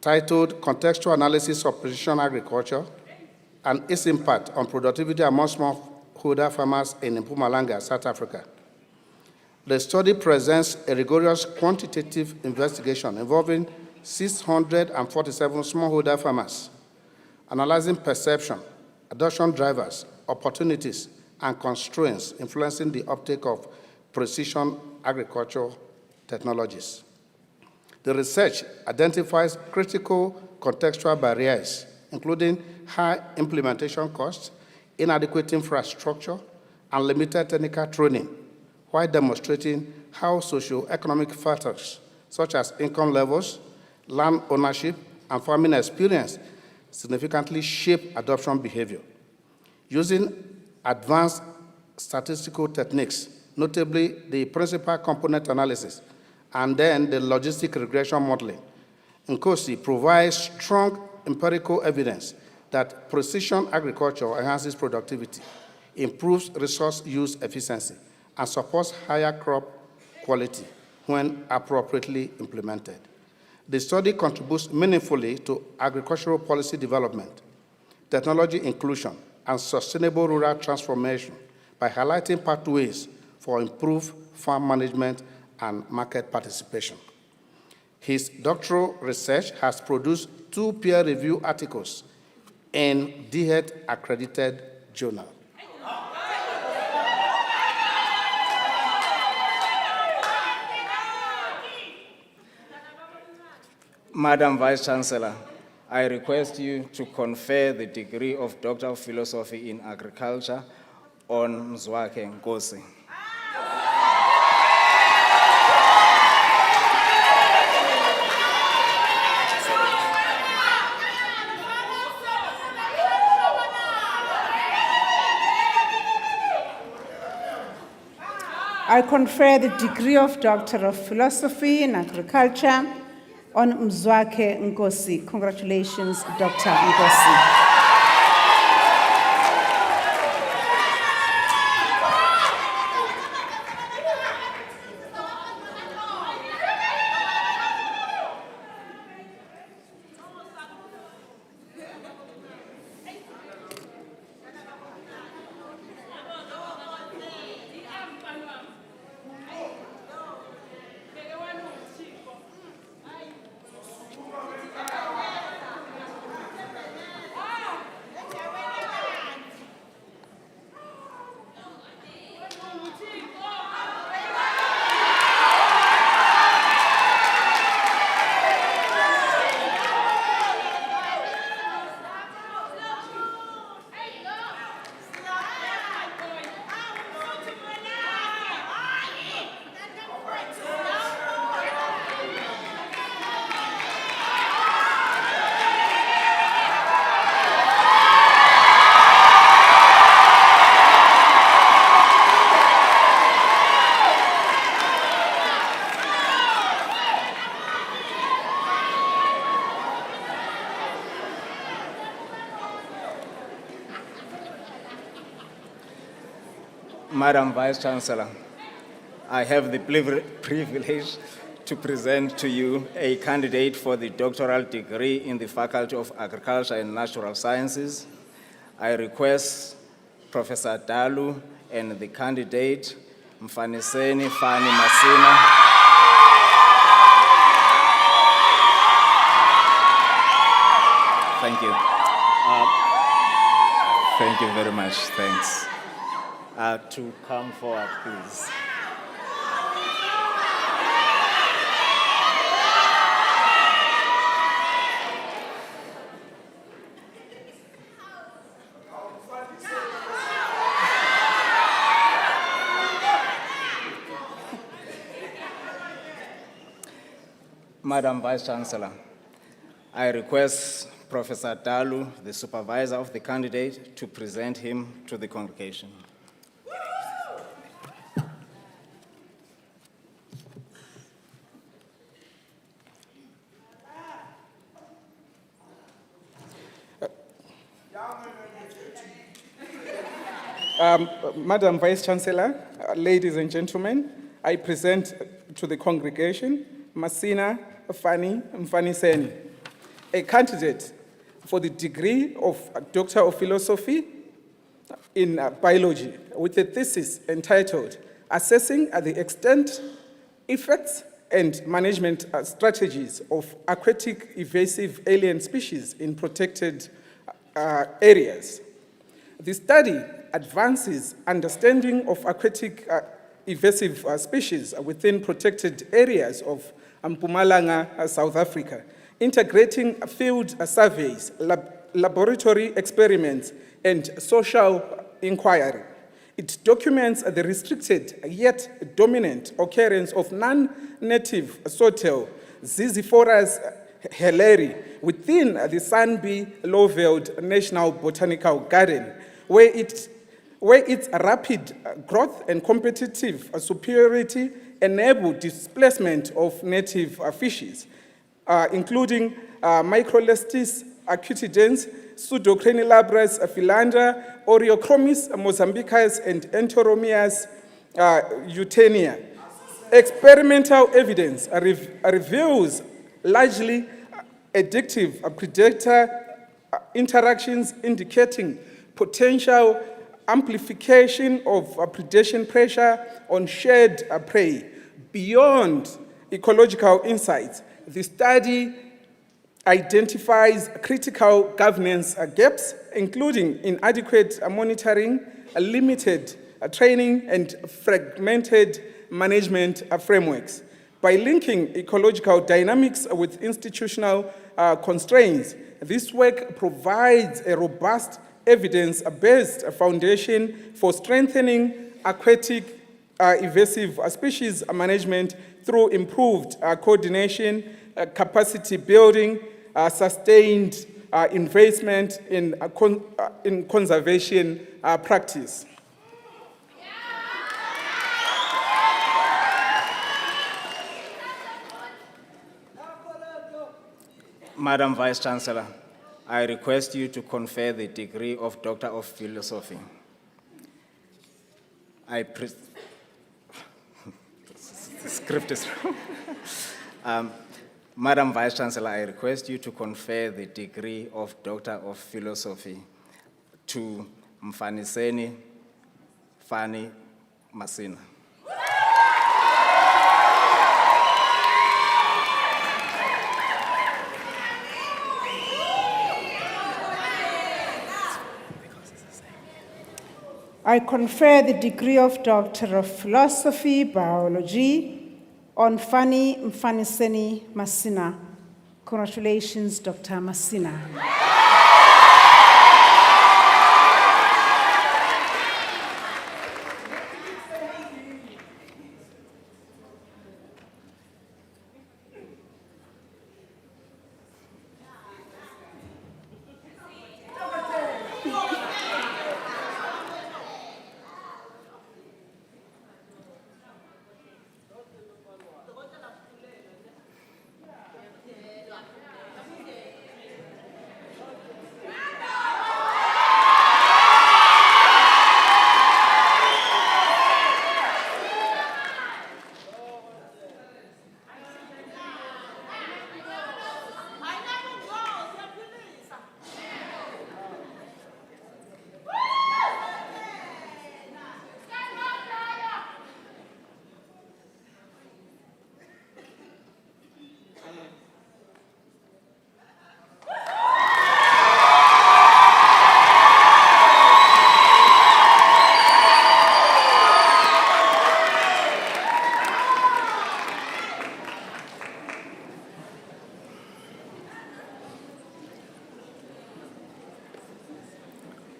titled Contextual Analysis of Precision Agriculture and its Impact on Productivity among Smallholder Farmers in Mpumalanga, South Africa. The study presents a rigorous quantitative investigation involving 647 smallholder farmers, analyzing perception, adoption drivers, opportunities, and constraints influencing the uptake of precision agricultural technologies. The research identifies critical contextual barriers, including high implementation costs, inadequate infrastructure, and limited technical training, while demonstrating how socioeconomic factors such as income levels, land ownership, and farming experience significantly shape adoption behavior. Using advanced statistical techniques, notably the principal component analysis, and then the logistic regression modeling, Nkosi provides strong empirical evidence that precision agriculture enhances productivity, improves resource use efficiency, and supports higher crop quality when appropriately implemented. The study contributes meaningfully to agricultural policy development, technology inclusion, and sustainable rural transformation by highlighting pathways for improved farm management and market participation. His doctoral research has produced 2 peer-reviewed articles in DHET-accredited journal. Madam Vice-Chancellor, I request you to confer the degree of Doctor of Philosophy in Agriculture on Mzwake Nkosi. I confer the degree of Doctor of Philosophy in Agriculture on Mzwake Nkosi. Congratulations, Dr. Nkosi. Madam Vice-Chancellor, I have the privilege to present to you a candidate for the doctoral degree in the Faculty of Agriculture and Natural Sciences. I request Professor Dalu and the candidate, Mfaniseni Fani Masina, thank you. Thank you very much, thanks. To come forward, please. Madam Vice Chancellor, I request Professor Dalu, the supervisor of the candidate, to present him to the congregation. Madam Vice Chancellor, ladies and gentlemen, I present to the congregation Masina Fani Mfaniseni, a candidate for the degree of Doctor of Philosophy in Biology with a thesis entitled Assessing the Extent, Effects, and Management Strategies of Aquatic Invasive Alien Species in Protected Areas. The study advances understanding of aquatic invasive species within protected areas of Mpumalanga, South Africa, integrating field surveys, laboratory experiments, and social inquiry. It documents the restricted yet dominant occurrence of non-native sotel, Ziziphorus helleri, within the Sunby Lowveld National Botanical Garden, where its rapid growth and competitive superiority enable displacement of native fishes, including Microlestis acutidens, Pseudocranilabras philander, Oreochromis mozambicus, and Enteromias eutenia. Experimental evidence reveals largely addictive predator interactions indicating potential amplification of predation pressure on shared prey. Beyond ecological insights, the study identifies critical governance gaps, including inadequate monitoring, limited training, and fragmented management frameworks. By linking ecological dynamics with institutional constraints, this work provides a robust evidence-based foundation for strengthening aquatic invasive species management through improved coordination, capacity building, sustained investment in conservation practice. Madam Vice Chancellor, I request you to confer the degree of Doctor of Philosophy. The script is wrong. Madam Vice Chancellor, I request you to confer the degree of Doctor of Philosophy to Mfaniseni Fani Masina. I confer the degree of Doctor of Philosophy, Biology on Fani Mfaniseni Masina. Congratulations, Dr. Masina.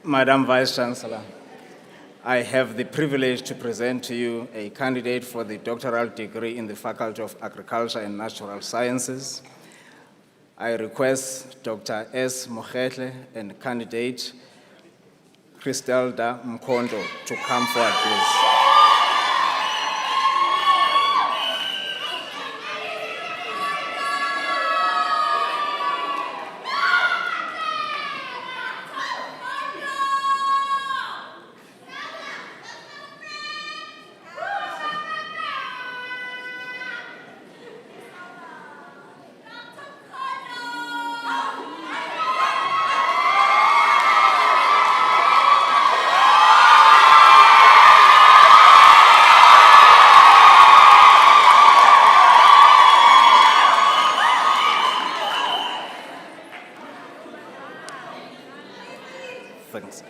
Madam Vice Chancellor, I have the privilege to present to you a candidate for the doctoral degree in the Faculty of Agriculture and Natural Sciences. I request Dr. S. Mokgetle and candidate Christelda Mkondo to come forward, please. Thanks.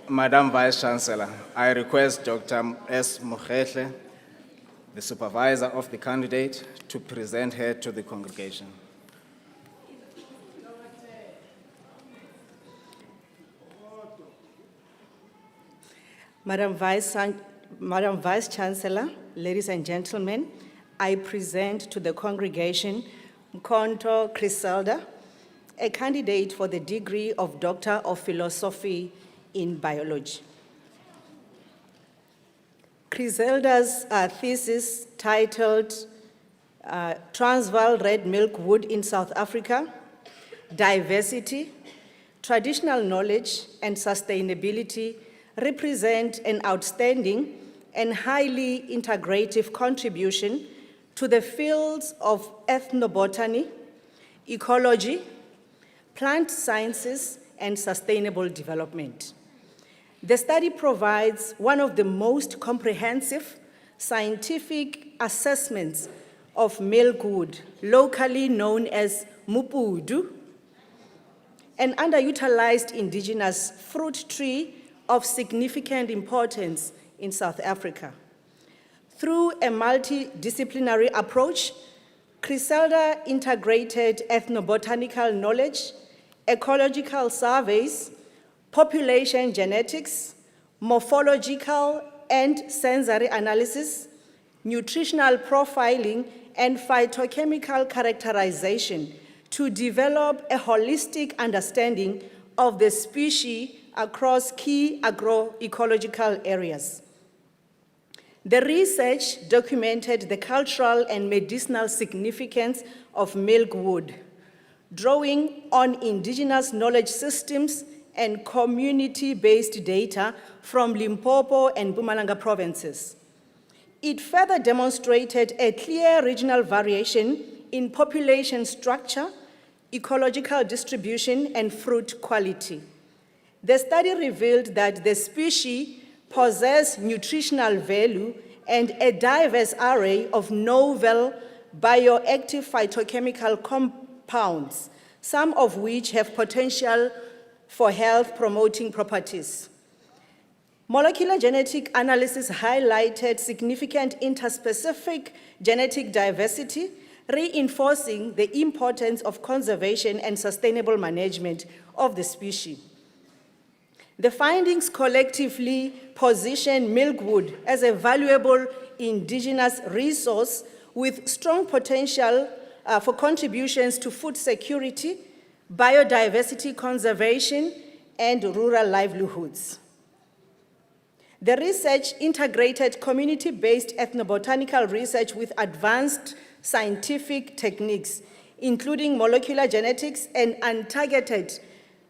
Madam Vice Chancellor, I request Dr. S. Mokgetle, the supervisor of the candidate, to present her to the congregation. Madam Vice Chancellor, ladies and gentlemen, I present to the congregation Mkonto Christelda, a candidate for the degree of Doctor of Philosophy in Biology. Christelda's thesis titled Transvaal Red Milk Wood in South Africa, Diversity, Traditional Knowledge and Sustainability represent an outstanding and highly integrative contribution to the fields of ethnobotany, ecology, plant sciences, and sustainable development. The study provides one of the most comprehensive scientific assessments of milkwood, locally known as mupudu, an underutilized indigenous fruit tree of significant importance in South Africa. Through a multidisciplinary approach, Christelda integrated ethnobotanical knowledge, ecological surveys, population genetics, morphological and sensory analysis, nutritional profiling, and phytochemical characterization to develop a holistic understanding of the species across key agroecological areas. The research documented the cultural and medicinal significance of milkwood, drawing on indigenous knowledge systems and community-based data from Limpopo and Mpumalanga provinces. It further demonstrated a clear regional variation in population structure, ecological distribution, and fruit quality. The study revealed that the species possess nutritional value and a diverse array of novel bioactive phytochemical compounds, some of which have potential for health-promoting properties. Molecular genetic analysis highlighted significant interspecific genetic diversity, reinforcing the importance of conservation and sustainable management of the species. The findings collectively position milkwood as a valuable indigenous resource with strong potential for contributions to food security, biodiversity conservation, and rural livelihoods. The research integrated community-based ethnobotanical research with advanced scientific techniques, including molecular genetics and untargeted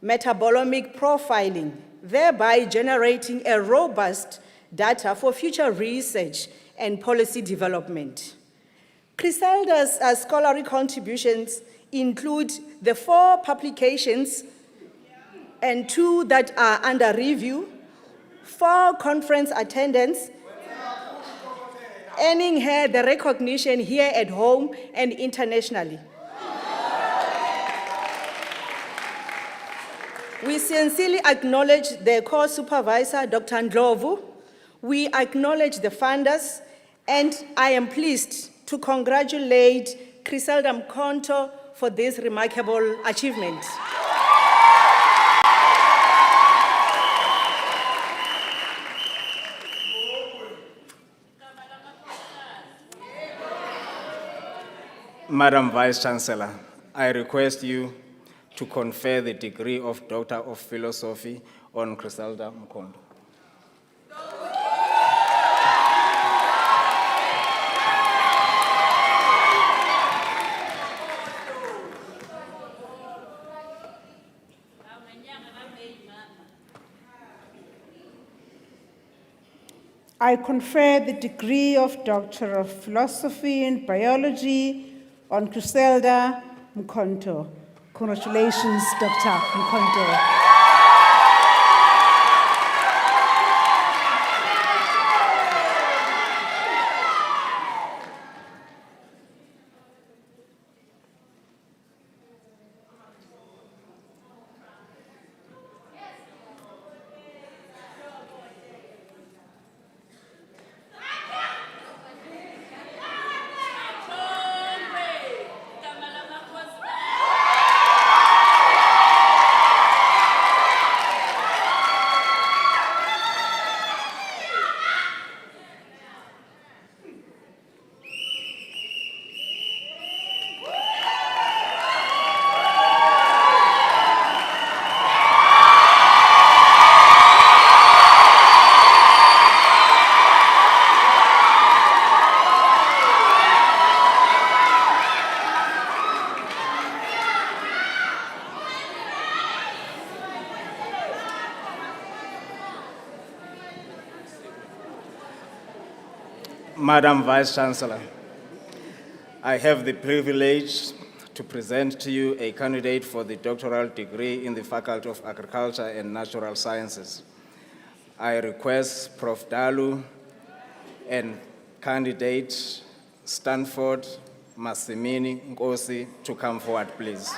metabolomic profiling, thereby generating a robust data for future research and policy development. Christelda's scholarly contributions include the 4 publications and 2 that are under review, 4 conference attendance, earning her the recognition here at home and internationally. We sincerely acknowledge the course supervisor, Dr. Ndlovu. We acknowledge the funders, and I am pleased to congratulate Christelda Mkonto for this remarkable achievement. Madam Vice-Chancellor, I request you to confer the degree of Doctor of Philosophy on Griselda Mkondo. I confer the degree of Doctor of Philosophy in Biology on Griselda Mkondo. Congratulations, Dr. Mkondo. Madam Vice-Chancellor, I have the privilege to present to you a candidate for the doctoral degree in the Faculty of Agriculture and Natural Sciences. I request Prof. Dalu and candidate Stanford Masimini Nkosi to come forward, please.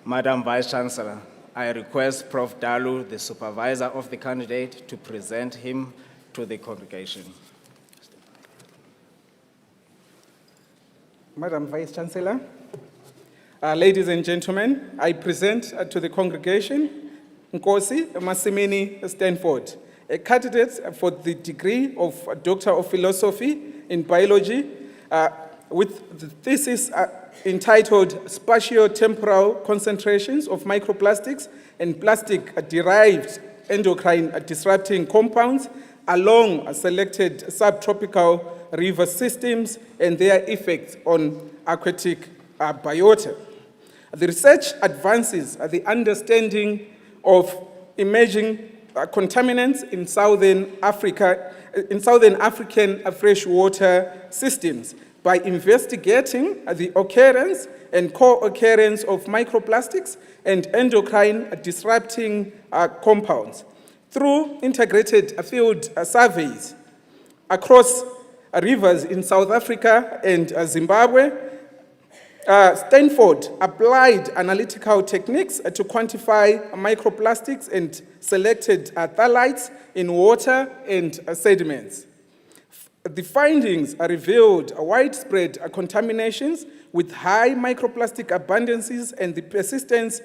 Madam Vice-Chancellor, I request Prof. Dalu, the supervisor of the candidate, to present him to the congregation. Madam Vice-Chancellor, ladies and gentlemen, I present to the congregation Nkosi Masimini Stanford, a candidate for the degree of Doctor of Philosophy in Biology with the thesis entitled Spatio-Temporal Concentrations of Microplastics and Plastic-Derived Endocrine Disrupting Compounds along selected subtropical river systems and their effects on aquatic biota. The research advances the understanding of emerging contaminants in Southern African freshwater systems by investigating the occurrence and co-occurrence of microplastics and endocrine disrupting compounds. Through integrated field surveys across rivers in South Africa and Zimbabwe, Stanford applied analytical techniques to quantify microplastics and selected phthalates in water and sediments. The findings revealed widespread contaminations with high microplastic abundances and the persistent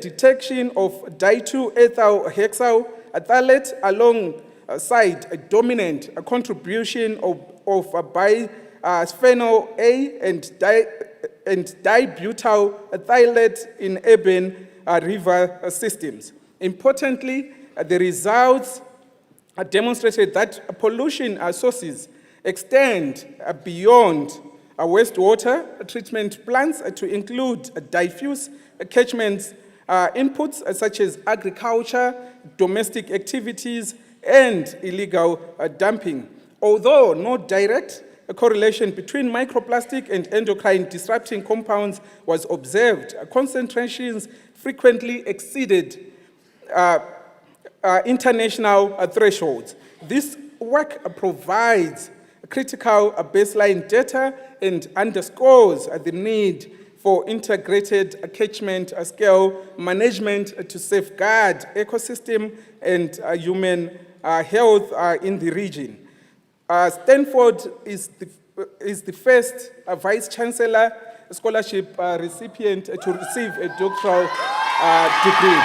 detection of di2-ethyl hexyl phthalate alongside a dominant contribution of bisphenol A and dibutyl phthalate in urban river systems. Importantly, the results demonstrated that pollution sources extend beyond wastewater treatment plants to include diffuse catchment inputs such as agriculture, domestic activities, and illegal dumping. Although no direct correlation between microplastic and endocrine disrupting compounds was observed, concentrations frequently exceeded international thresholds. This work provides critical baseline data and underscores the need for integrated catchment scale management to safeguard ecosystem and human health in the region. Stanford is the first Vice Chancellor scholarship recipient to receive a doctoral degree.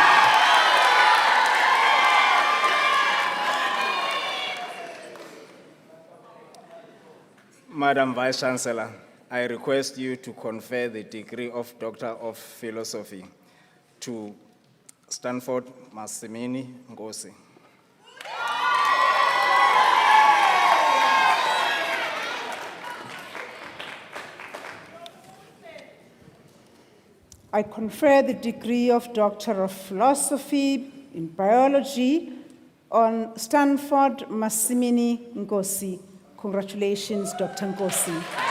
Madam Vice Chancellor, I request you to confer the degree of Doctor of Philosophy to Stanford Massimini Ngosi. I confer the degree of Doctor of Philosophy in Biology on Stanford Massimini Ngosi. Congratulations, Dr. Ngosi.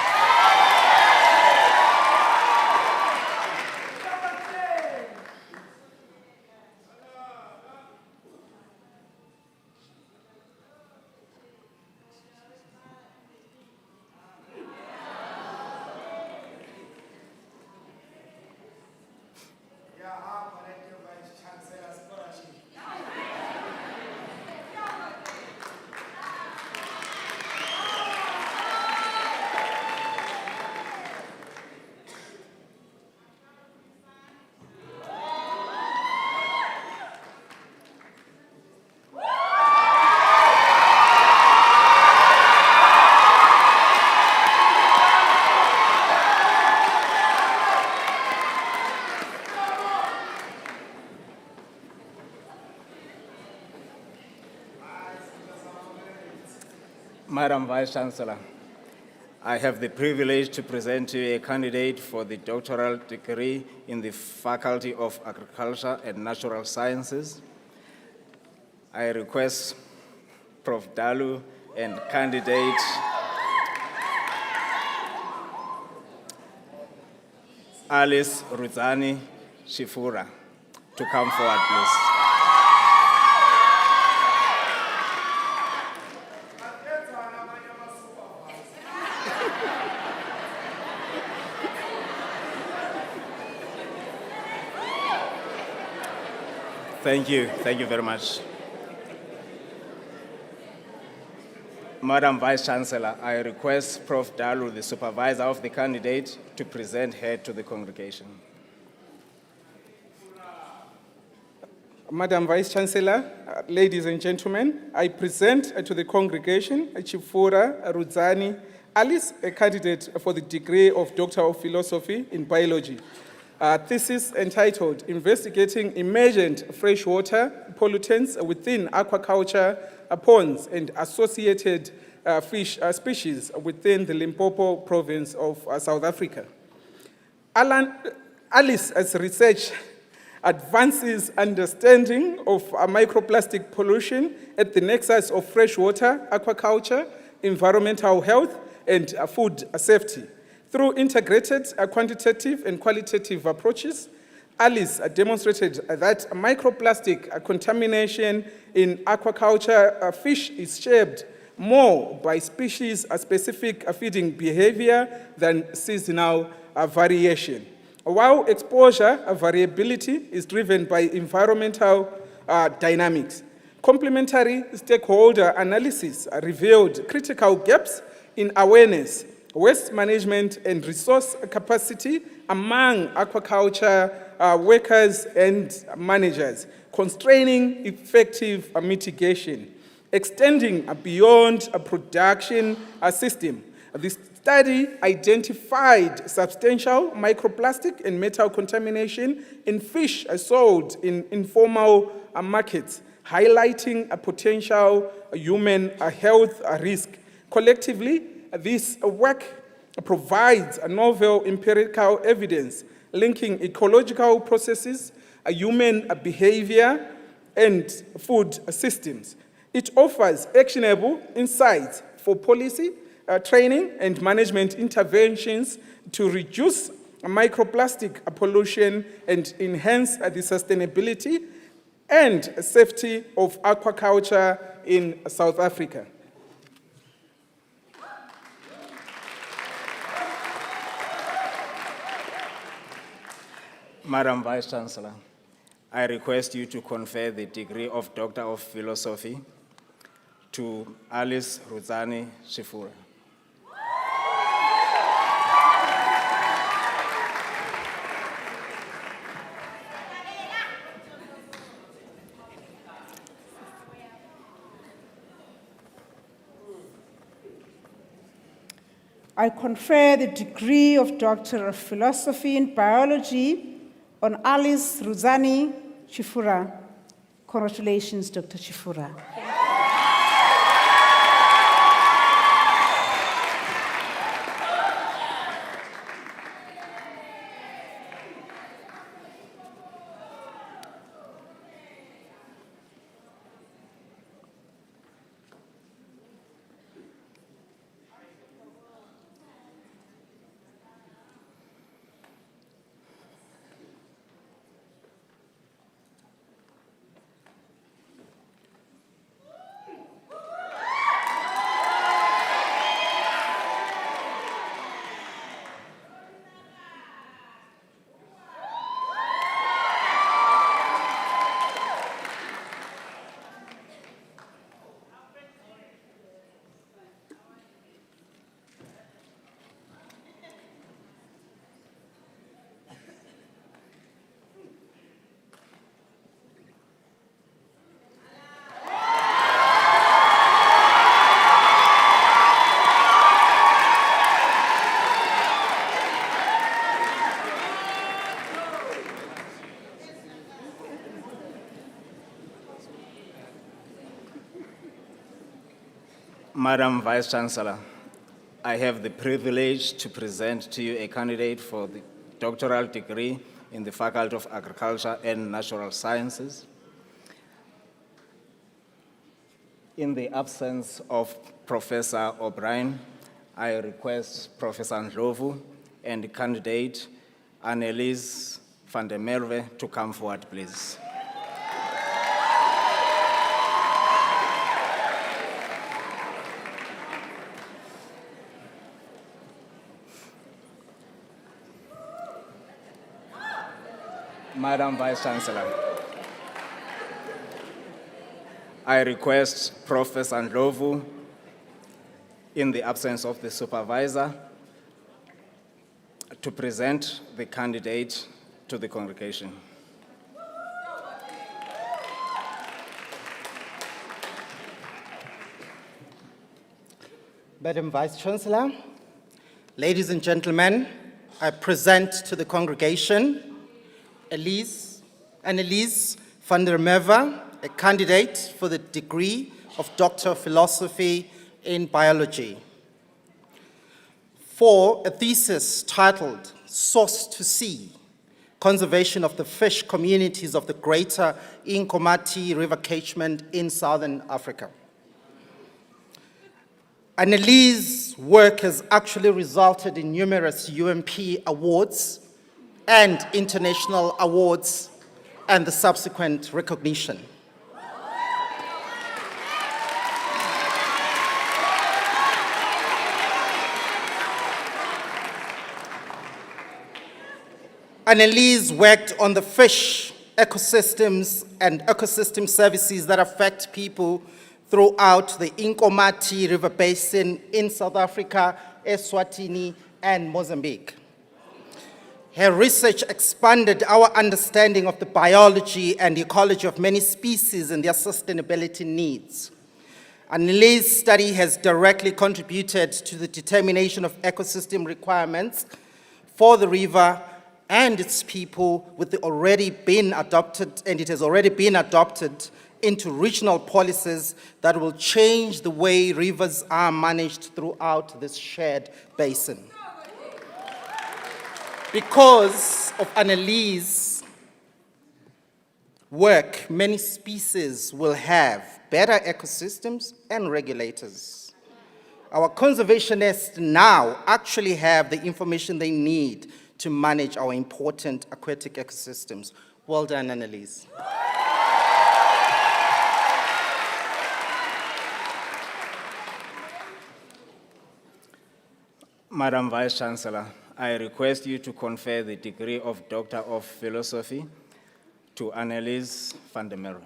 Madam Vice Chancellor, I have the privilege to present to you a candidate for the doctoral degree in the Faculty of Agriculture and Natural Sciences. I request Prof. Dalu and candidate Alice Ruzani Shifura to come forward, please. Thank you very much. Madam Vice Chancellor, I request Prof. Dalu, the supervisor of the candidate, to present her to the congregation. Madam Vice Chancellor, ladies and gentlemen, I present to the congregation Chifura Ruzani Alice, a candidate for the degree of Doctor of Philosophy in Biology. Thesis entitled Investigating Emergent Freshwater Pollutants Within Aquaculture Ponds and Associated Fish Species Within the Limpopo Province of South Africa. Alice's research advances understanding of microplastic pollution at the nexus of freshwater, aquaculture, environmental health, and food safety. Through integrated quantitative and qualitative approaches, Alice demonstrated that microplastic contamination in aquaculture fish is shaped more by species-specific feeding behavior than seasonal variation. While exposure variability is driven by environmental dynamics, complementary stakeholder analysis revealed critical gaps in awareness, waste management, and resource capacity among aquaculture workers and managers, constraining effective mitigation. Extending beyond a production system, the study identified substantial microplastic and metal contamination in fish sold in informal markets, highlighting a potential human health risk. Collectively, this work provides a novel empirical evidence linking ecological processes, human behavior, and food systems. It offers actionable insights for policy, training, and management interventions to reduce microplastic pollution and enhance the sustainability and safety of aquaculture in South Africa. Madam Vice Chancellor, I request you to confer the degree of Doctor of Philosophy to Alice Rudzani Shifura. I confer the degree of Doctor of Philosophy in Biology on Alice Rudzani Chifura. Congratulations, Dr. Chifura. Madam Vice-Chancellor, I have the privilege to present to you a candidate for the doctoral degree in the Faculty of Agriculture and Natural Sciences. In the absence of Professor O'Brien, I request Professor Ndlovu and the candidate Annelies van der Merwe to come forward, please. Madam Vice-Chancellor, I request Professor Ndlovu, in the absence of the supervisor, to present the candidate to the congregation. Madam Vice-Chancellor, ladies and gentlemen, I present to the congregation Annelies van der Merwe, a candidate for the degree of Doctor of Philosophy in Biology, for a thesis titled Source to Sea, Conservation of the Fish Communities of the Greater Inkomati River Catchment in Southern Africa. Annelies' work has actually resulted in numerous UMP awards and international awards and the subsequent recognition. Annelies worked on the fish ecosystems and ecosystem services that affect people throughout the Inkomati River Basin in South Africa, Eswatini, and Mozambique. Her research expanded our understanding of the biology and ecology of many species and their sustainability needs. Annelies' study has directly contributed to the determination of ecosystem requirements for the river and its people, with it already been adopted, and it has already been adopted into regional policies that will change the way rivers are managed throughout this shared basin. Because of Annelies' work, many species will have better ecosystems and regulators. Our conservationists now actually have the information they need to manage our important aquatic ecosystems. Well done, Annelies. Madam Vice-Chancellor, I request you to confer the degree of Doctor of Philosophy to Annelies van der Merwe.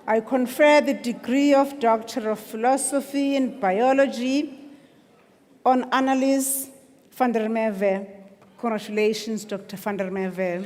I confer the degree of Doctor of Philosophy in Biology on Annelies van der Merwe. Congratulations, Dr. van der Merwe.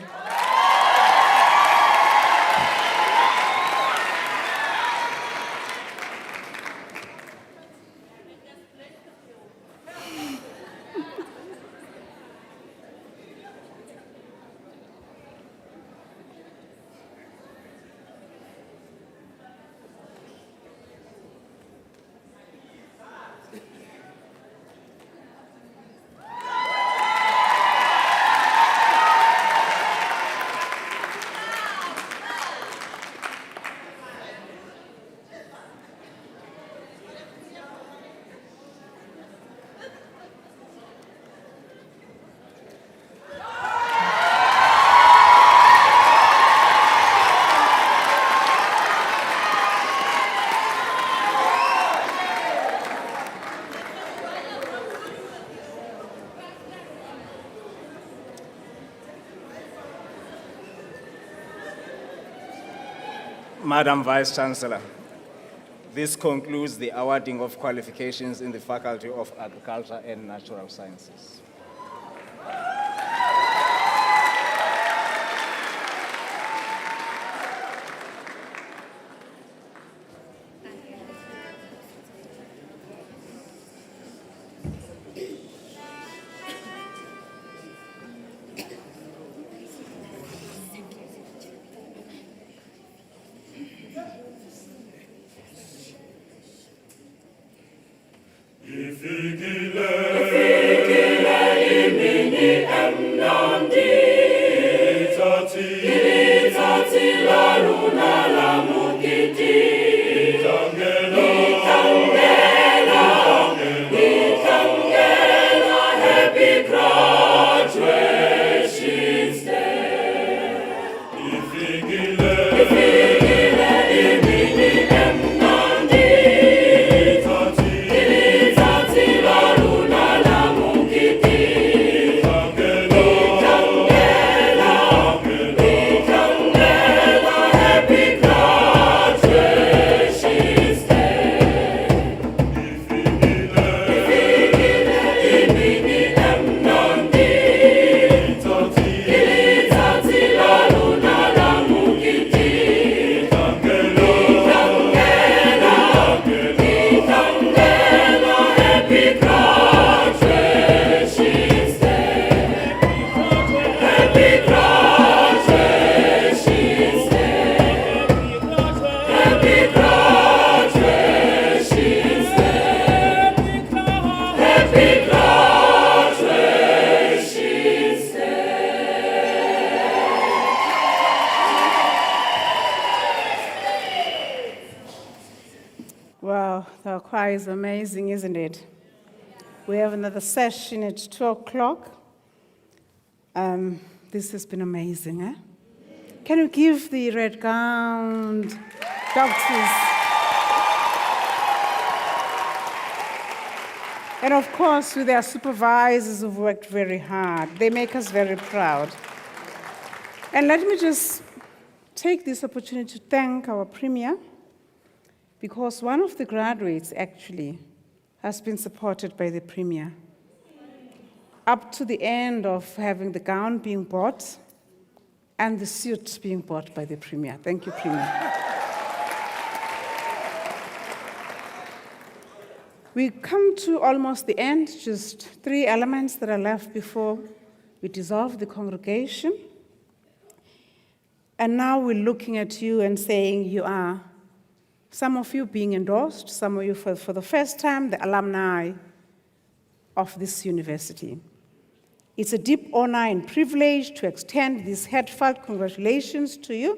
Madam Vice-Chancellor, this concludes the awarding of qualifications in the Faculty of Agriculture and Natural Sciences. Wow, the choir is amazing, isn't it? We have another session at 2 o'clock. This has been amazing, eh? Can you give the red-gowned doctors? And of course, with their supervisors who've worked very hard. They make us very proud. And let me just take this opportunity to thank our Premier, because one of the graduates actually has been supported by the Premier, up to the end of having the gown being bought and the suit being bought by the Premier. Thank you, Premier. We come to almost the end, just 3 elements that are left before we dissolve the congregation. And now we're looking at you and saying you are, some of you being endorsed, some of you for the first time, the alumni of this university. It's a deep honor and privilege to extend these heartfelt congratulations to you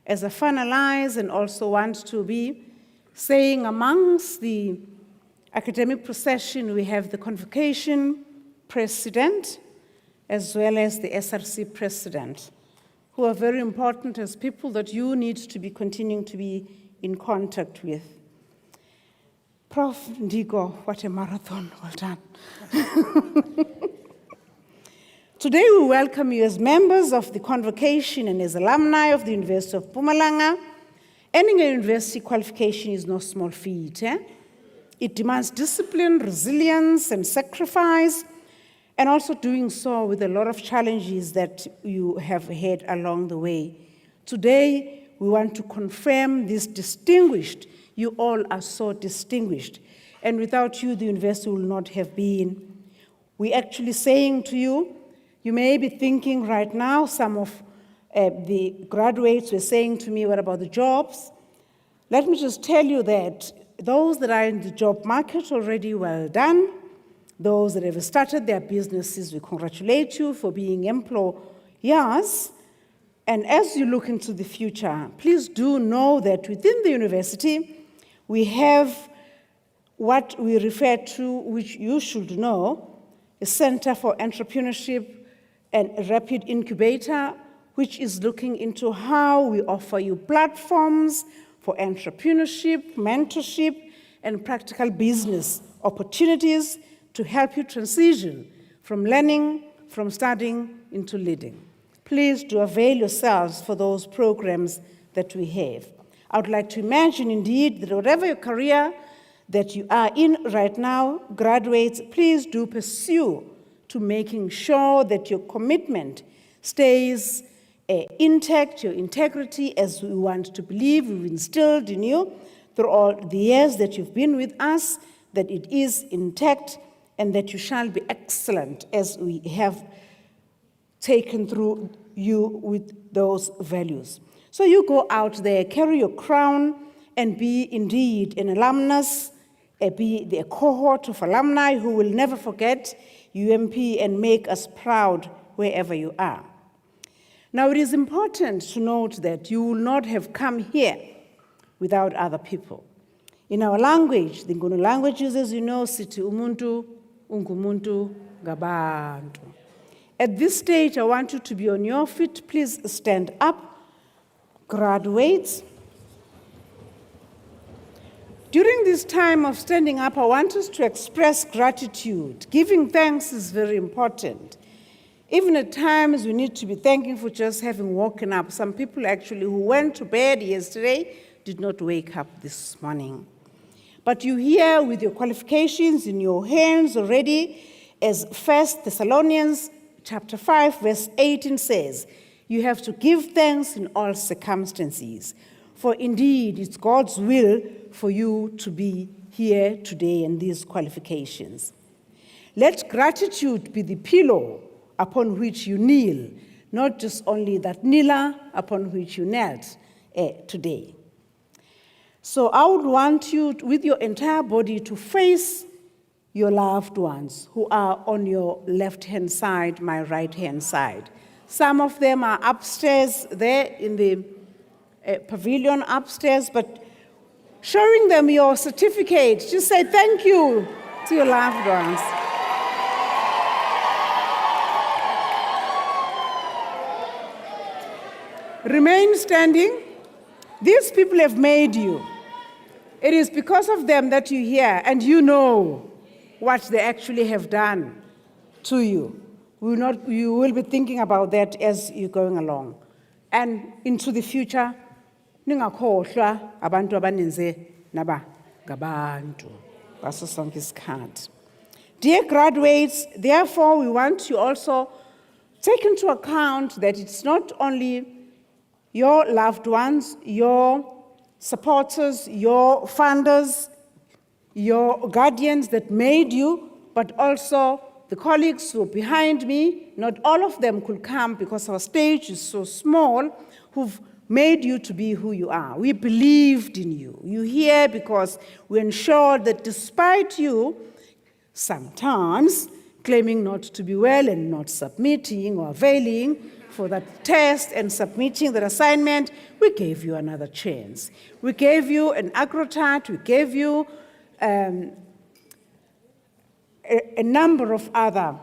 as I finalize, and also want to be saying amongst the academic procession, we have the convocation president as well as the SRC president, who are very important as people that you need to be continuing to be in contact with. Prof. Ndigo, what a marathon, well done. Today we welcome you as members of the convocation and as alumni of the University of Mpumalanga, Earning a university qualification is no small feat. It demands discipline, resilience, and sacrifice, and also doing so with a lot of challenges that you have had along the way. Today, we want to confirm this distinguished. You all are so distinguished. And without you, the university will not have been. We're actually saying to you, you may be thinking right now, some of the graduates were saying to me, what about the jobs? Let me just tell you that those that are in the job market already, well done. Those that have started their businesses, we congratulate you for being employers. And as you look into the future, please do know that within the university, we have what we refer to, which you should know, a Center for Entrepreneurship and a Rapid Incubator, which is looking into how we offer you platforms for entrepreneurship, mentorship, and practical business opportunities to help you transition from learning, from studying into leading. Please do avail yourselves for those programs that we have. I would like to imagine indeed that whatever your career that you are in right now, graduates, please do pursue to making sure that your commitment stays intact, your integrity, as we want to believe we've instilled in you through all the years that you've been with us, that it is intact and that you shall be excellent as we have taken through you with those values. So you go out there, carry your crown, and be indeed an alumnus, be a cohort of alumni who will never forget UMP and make us proud wherever you are. Now, it is important to note that you will not have come here without other people. In our language, the Nguni language uses, you know, sithi umuntu, ungumuntu, ngabantu. At this stage, I want you to be on your feet. Please stand up. Graduates. During this time of standing up, I want us to express gratitude. Giving thanks is very important. Even at times, we need to be thanking for just having woken up. Some people actually who went to bed yesterday did not wake up this morning. But you're here with your qualifications in your hands already, as 1 Thessalonians chapter 5, verse 18 says, you have to give thanks in all circumstances, for indeed it's God's will for you to be here today in these qualifications. Let gratitude be the pillow upon which you kneel, not just only that kneeler upon which you knelt today. So I would want you, with your entire body, to face your loved ones who are on your left-hand side, my right-hand side. Some of them are upstairs there in the pavilion upstairs, but showing them your certificate, just say thank you to your loved ones. Remain standing. These people have made you. It is because of them that you're here, and you know what they actually have done to you. You will be thinking about that as you're going along. And into the future, ningakhohlwa abantu abaninze naba ngabantu ngaso sonke isikhathi. Dear graduates, therefore we want to also take into account that it's not only your loved ones, your supporters, your funders, your guardians that made you, but also the colleagues who are behind me. Not all of them could come because our stage is so small, who've made you to be who you are. We believed in you. You're here because we ensured that despite you sometimes claiming not to be well and not submitting or availing for that test and submitting that assignment, we gave you another chance. We gave you an agrotite, we gave you a number of other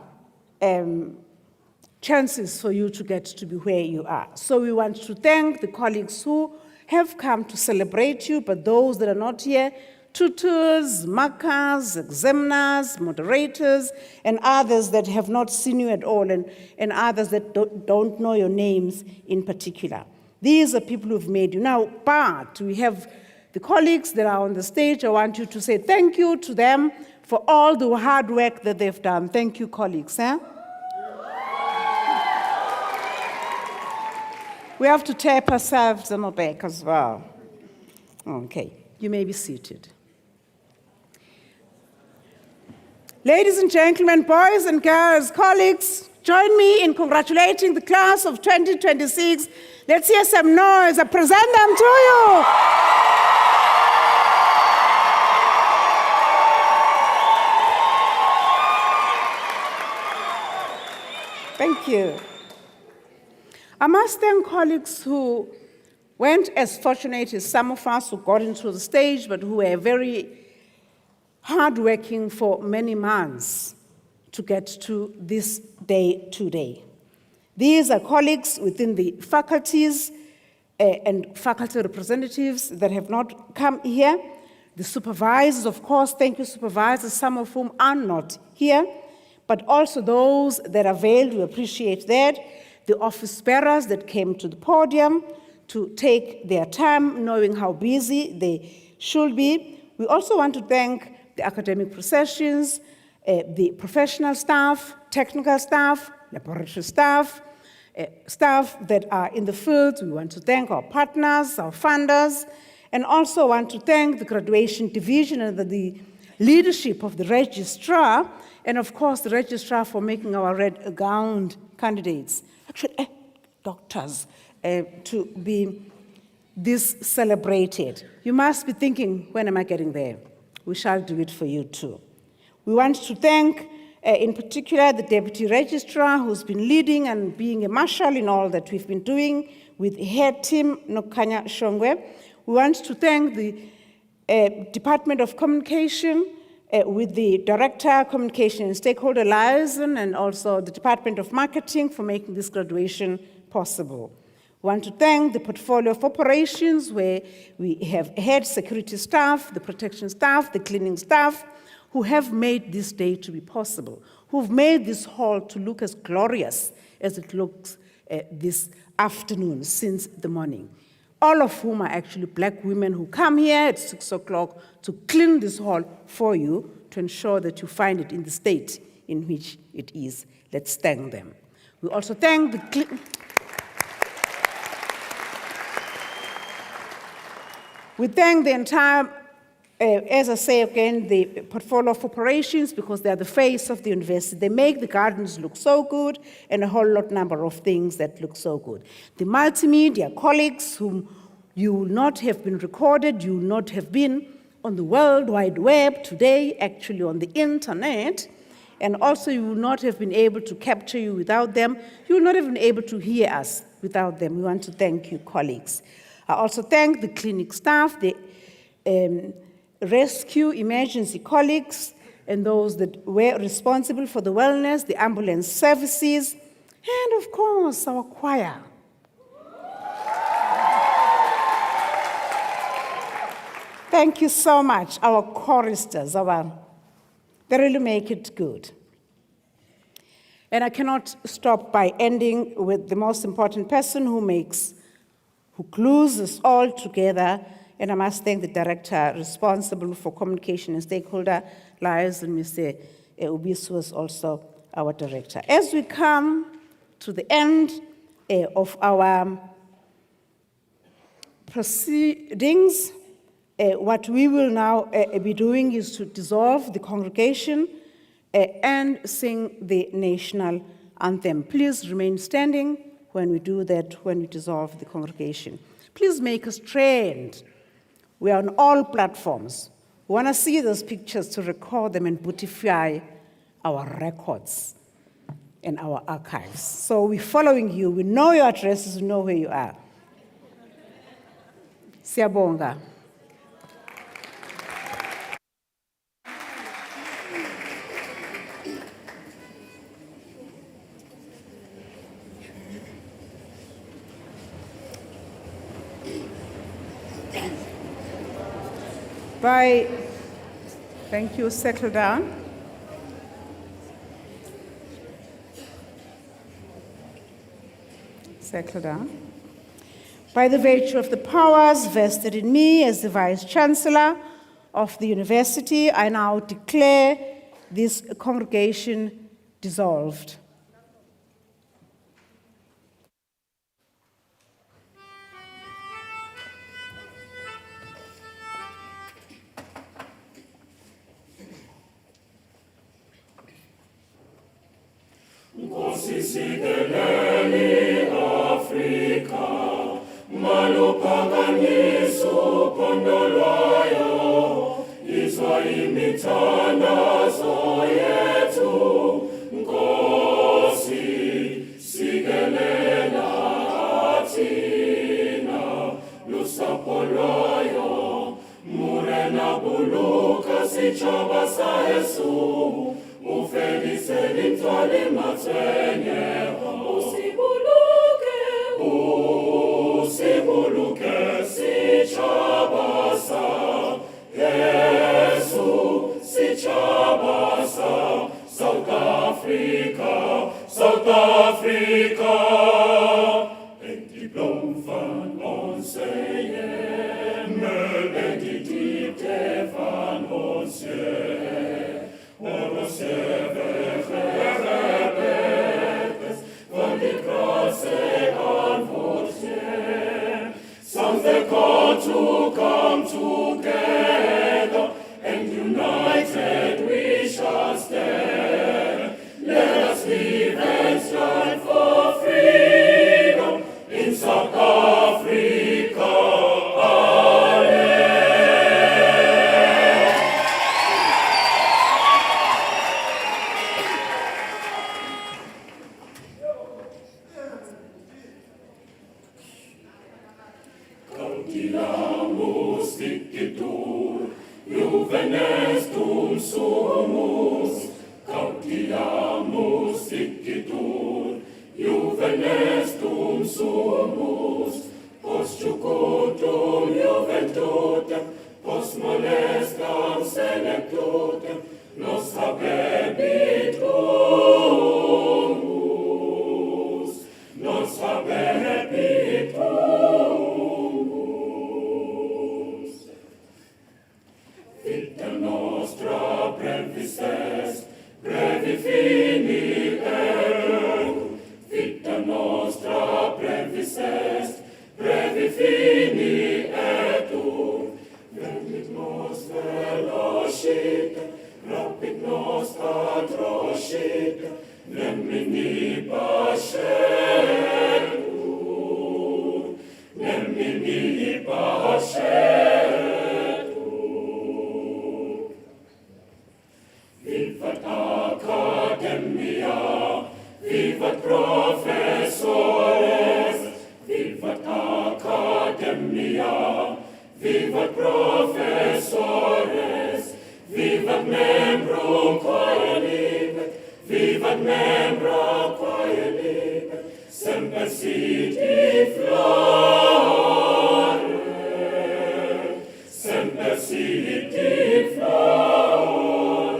chances for you to get to be where you are. So we want to thank the colleagues who have come to celebrate you, but those that are not here, tutors, markers, examiners, moderators, and others that have not seen you at all, and others that don't know your names in particular. These are people who've made you. Now, but we have the colleagues that are on the stage. I want you to say thank you to them for all the hard work that they've done. Thank you, colleagues. We have to tap ourselves on the back as well. Okay, you may be seated. Ladies and gentlemen, boys and girls, colleagues, join me in congratulating the class of 2026. Let's hear some noise. I present them to you. Thank you. I must thank colleagues who weren't as fortunate as some of us who got into the stage, but who were very hardworking for many months to get to this day today. These are colleagues within the faculties and faculty representatives that have not come here. The supervisors, of course, thank you, supervisors, some of whom are not here, but also those that availed, we appreciate that. The office bearers that came to the podium to take their time, knowing how busy they should be. We also want to thank the academic processions, the professional staff, technical staff, laboratory staff, staff that are in the field. We want to thank our partners, our funders, and also want to thank the graduation division and the leadership of the registrar, and of course the registrar for making our red-gowned candidates, actually doctors, to be this celebrated. You must be thinking, when am I getting there? We shall do it for you too. We want to thank, in particular, the Deputy Registrar who's been leading and being a marshal in all that we've been doing with her team, Nokanya Shongwe. We want to thank the Department of Communication with the Director, Communication and Stakeholder Liaison, and also the Department of Marketing for making this graduation possible. We want to thank the portfolio of operations where we have head security staff, the protection staff, the cleaning staff, who have made this day to be possible, who've made this hall to look as glorious as it looks this afternoon since the morning. All of whom are actually black women who come here at 6 o'clock to clean this hall for you to ensure that you find it in the state in which it is. Let's thank them. We also thank we thank the entire, as I say again, the portfolio of operations, because they're the face of the university. They make the gardens look so good and a whole lot number of things that look so good. The multimedia colleagues whom you will not have been recorded, you will not have been on the World Wide Web today, actually on the internet, and also you will not have been able to capture you without them. You will not have been able to hear us without them. We want to thank you, colleagues. I also thank the clinic staff, the rescue emergency colleagues, and those that were responsible for the wellness, the ambulance services, and of course, our choir. Thank you so much, our choristers, they really make it good. And I cannot stop by ending with the most important person who glues us all together, and I must thank the director responsible for communication and stakeholder liaison, Mr. Ubis, who is also our director. As we come to the end of our proceedings, what we will now be doing is to dissolve the congregation and sing the national anthem. Please remain standing when we do that, when we dissolve the congregation. Please make us trained. We are on all platforms. We want to see those pictures to record them and beautify our records and our archives. So we're following you. We know your addresses. We know where you are. Siyabonga. Thank you, settle down. Settle down. By the virtue of the powers vested in me as the Vice-Chancellor of the University, I now declare this congregation dissolved. Ngosikeleli Afrika, maluphakanyiswa uphondo lwayo, izwa imithandazo yethu. Nkosi, sikelela thina, lusapho lwayo, murena buluka sitshaba sa Yesu. Ufelice lintwali matsenye, usibuluke sichabasa, Yesu sichabasa, South Africa, South Africa. En die blom van ons hemel, en die diepte van ons Songs that call to come together, and united we shall stand. Let us live and strive for freedom in South Africa. Cautiamus dicitur, juvenes dum sumus. Cautiamus dicitur, juvenes dum sumus. Post jucutum juventutem, post molestam senectutem, nos habebit humus, nos habebit humus. Vita nostra brevis est, brevi fini eum. Vita nostra brevis est, brevi fini eum. Venit nos velocite, rapid nos atrocite, nemini pascetur, nemini pascetur. Vivat academia, vivat professores, vivat academia, vivat professores, vivat membrum quae libet, vivat membra quae libet, semper siti flore, semper siti flore.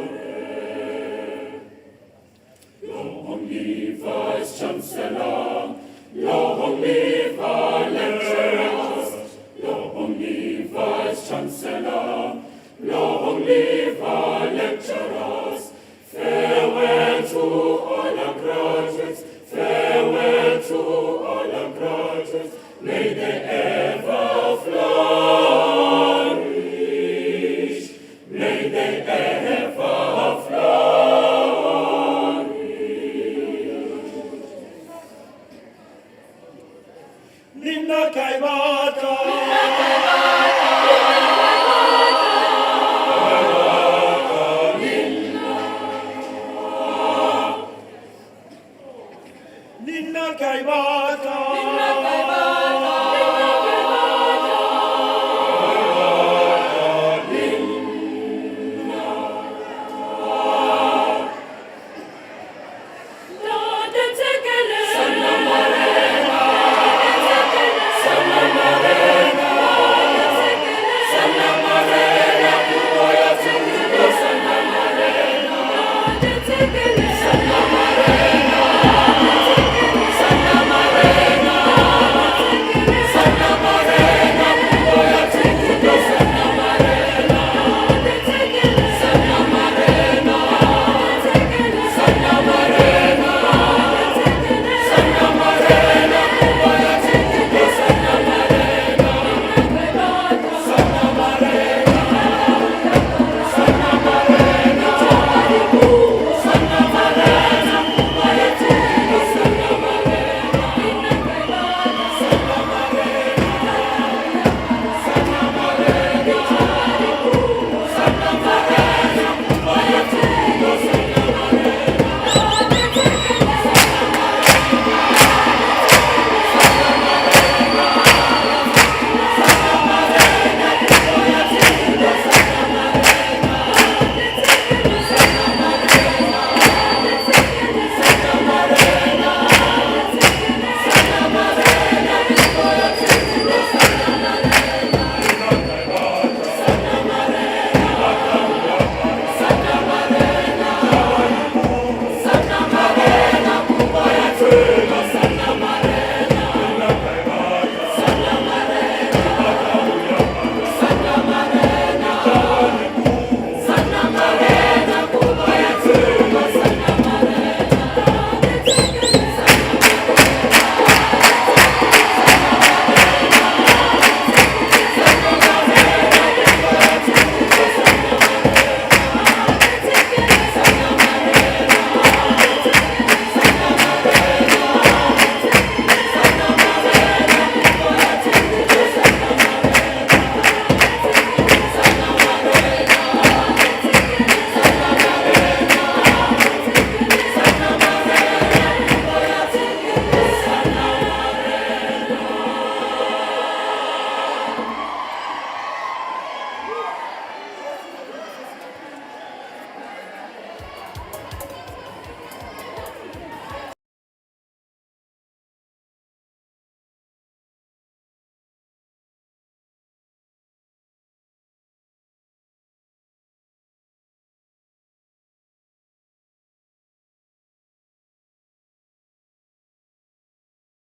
Long live Vice-Chancellor, long live our lecturers, long live Vice-Chancellor, long live our lecturers. Farewell to all our graduates, farewell to all our graduates. May they ever flourish, may they ever flourish. Linda Kaimata,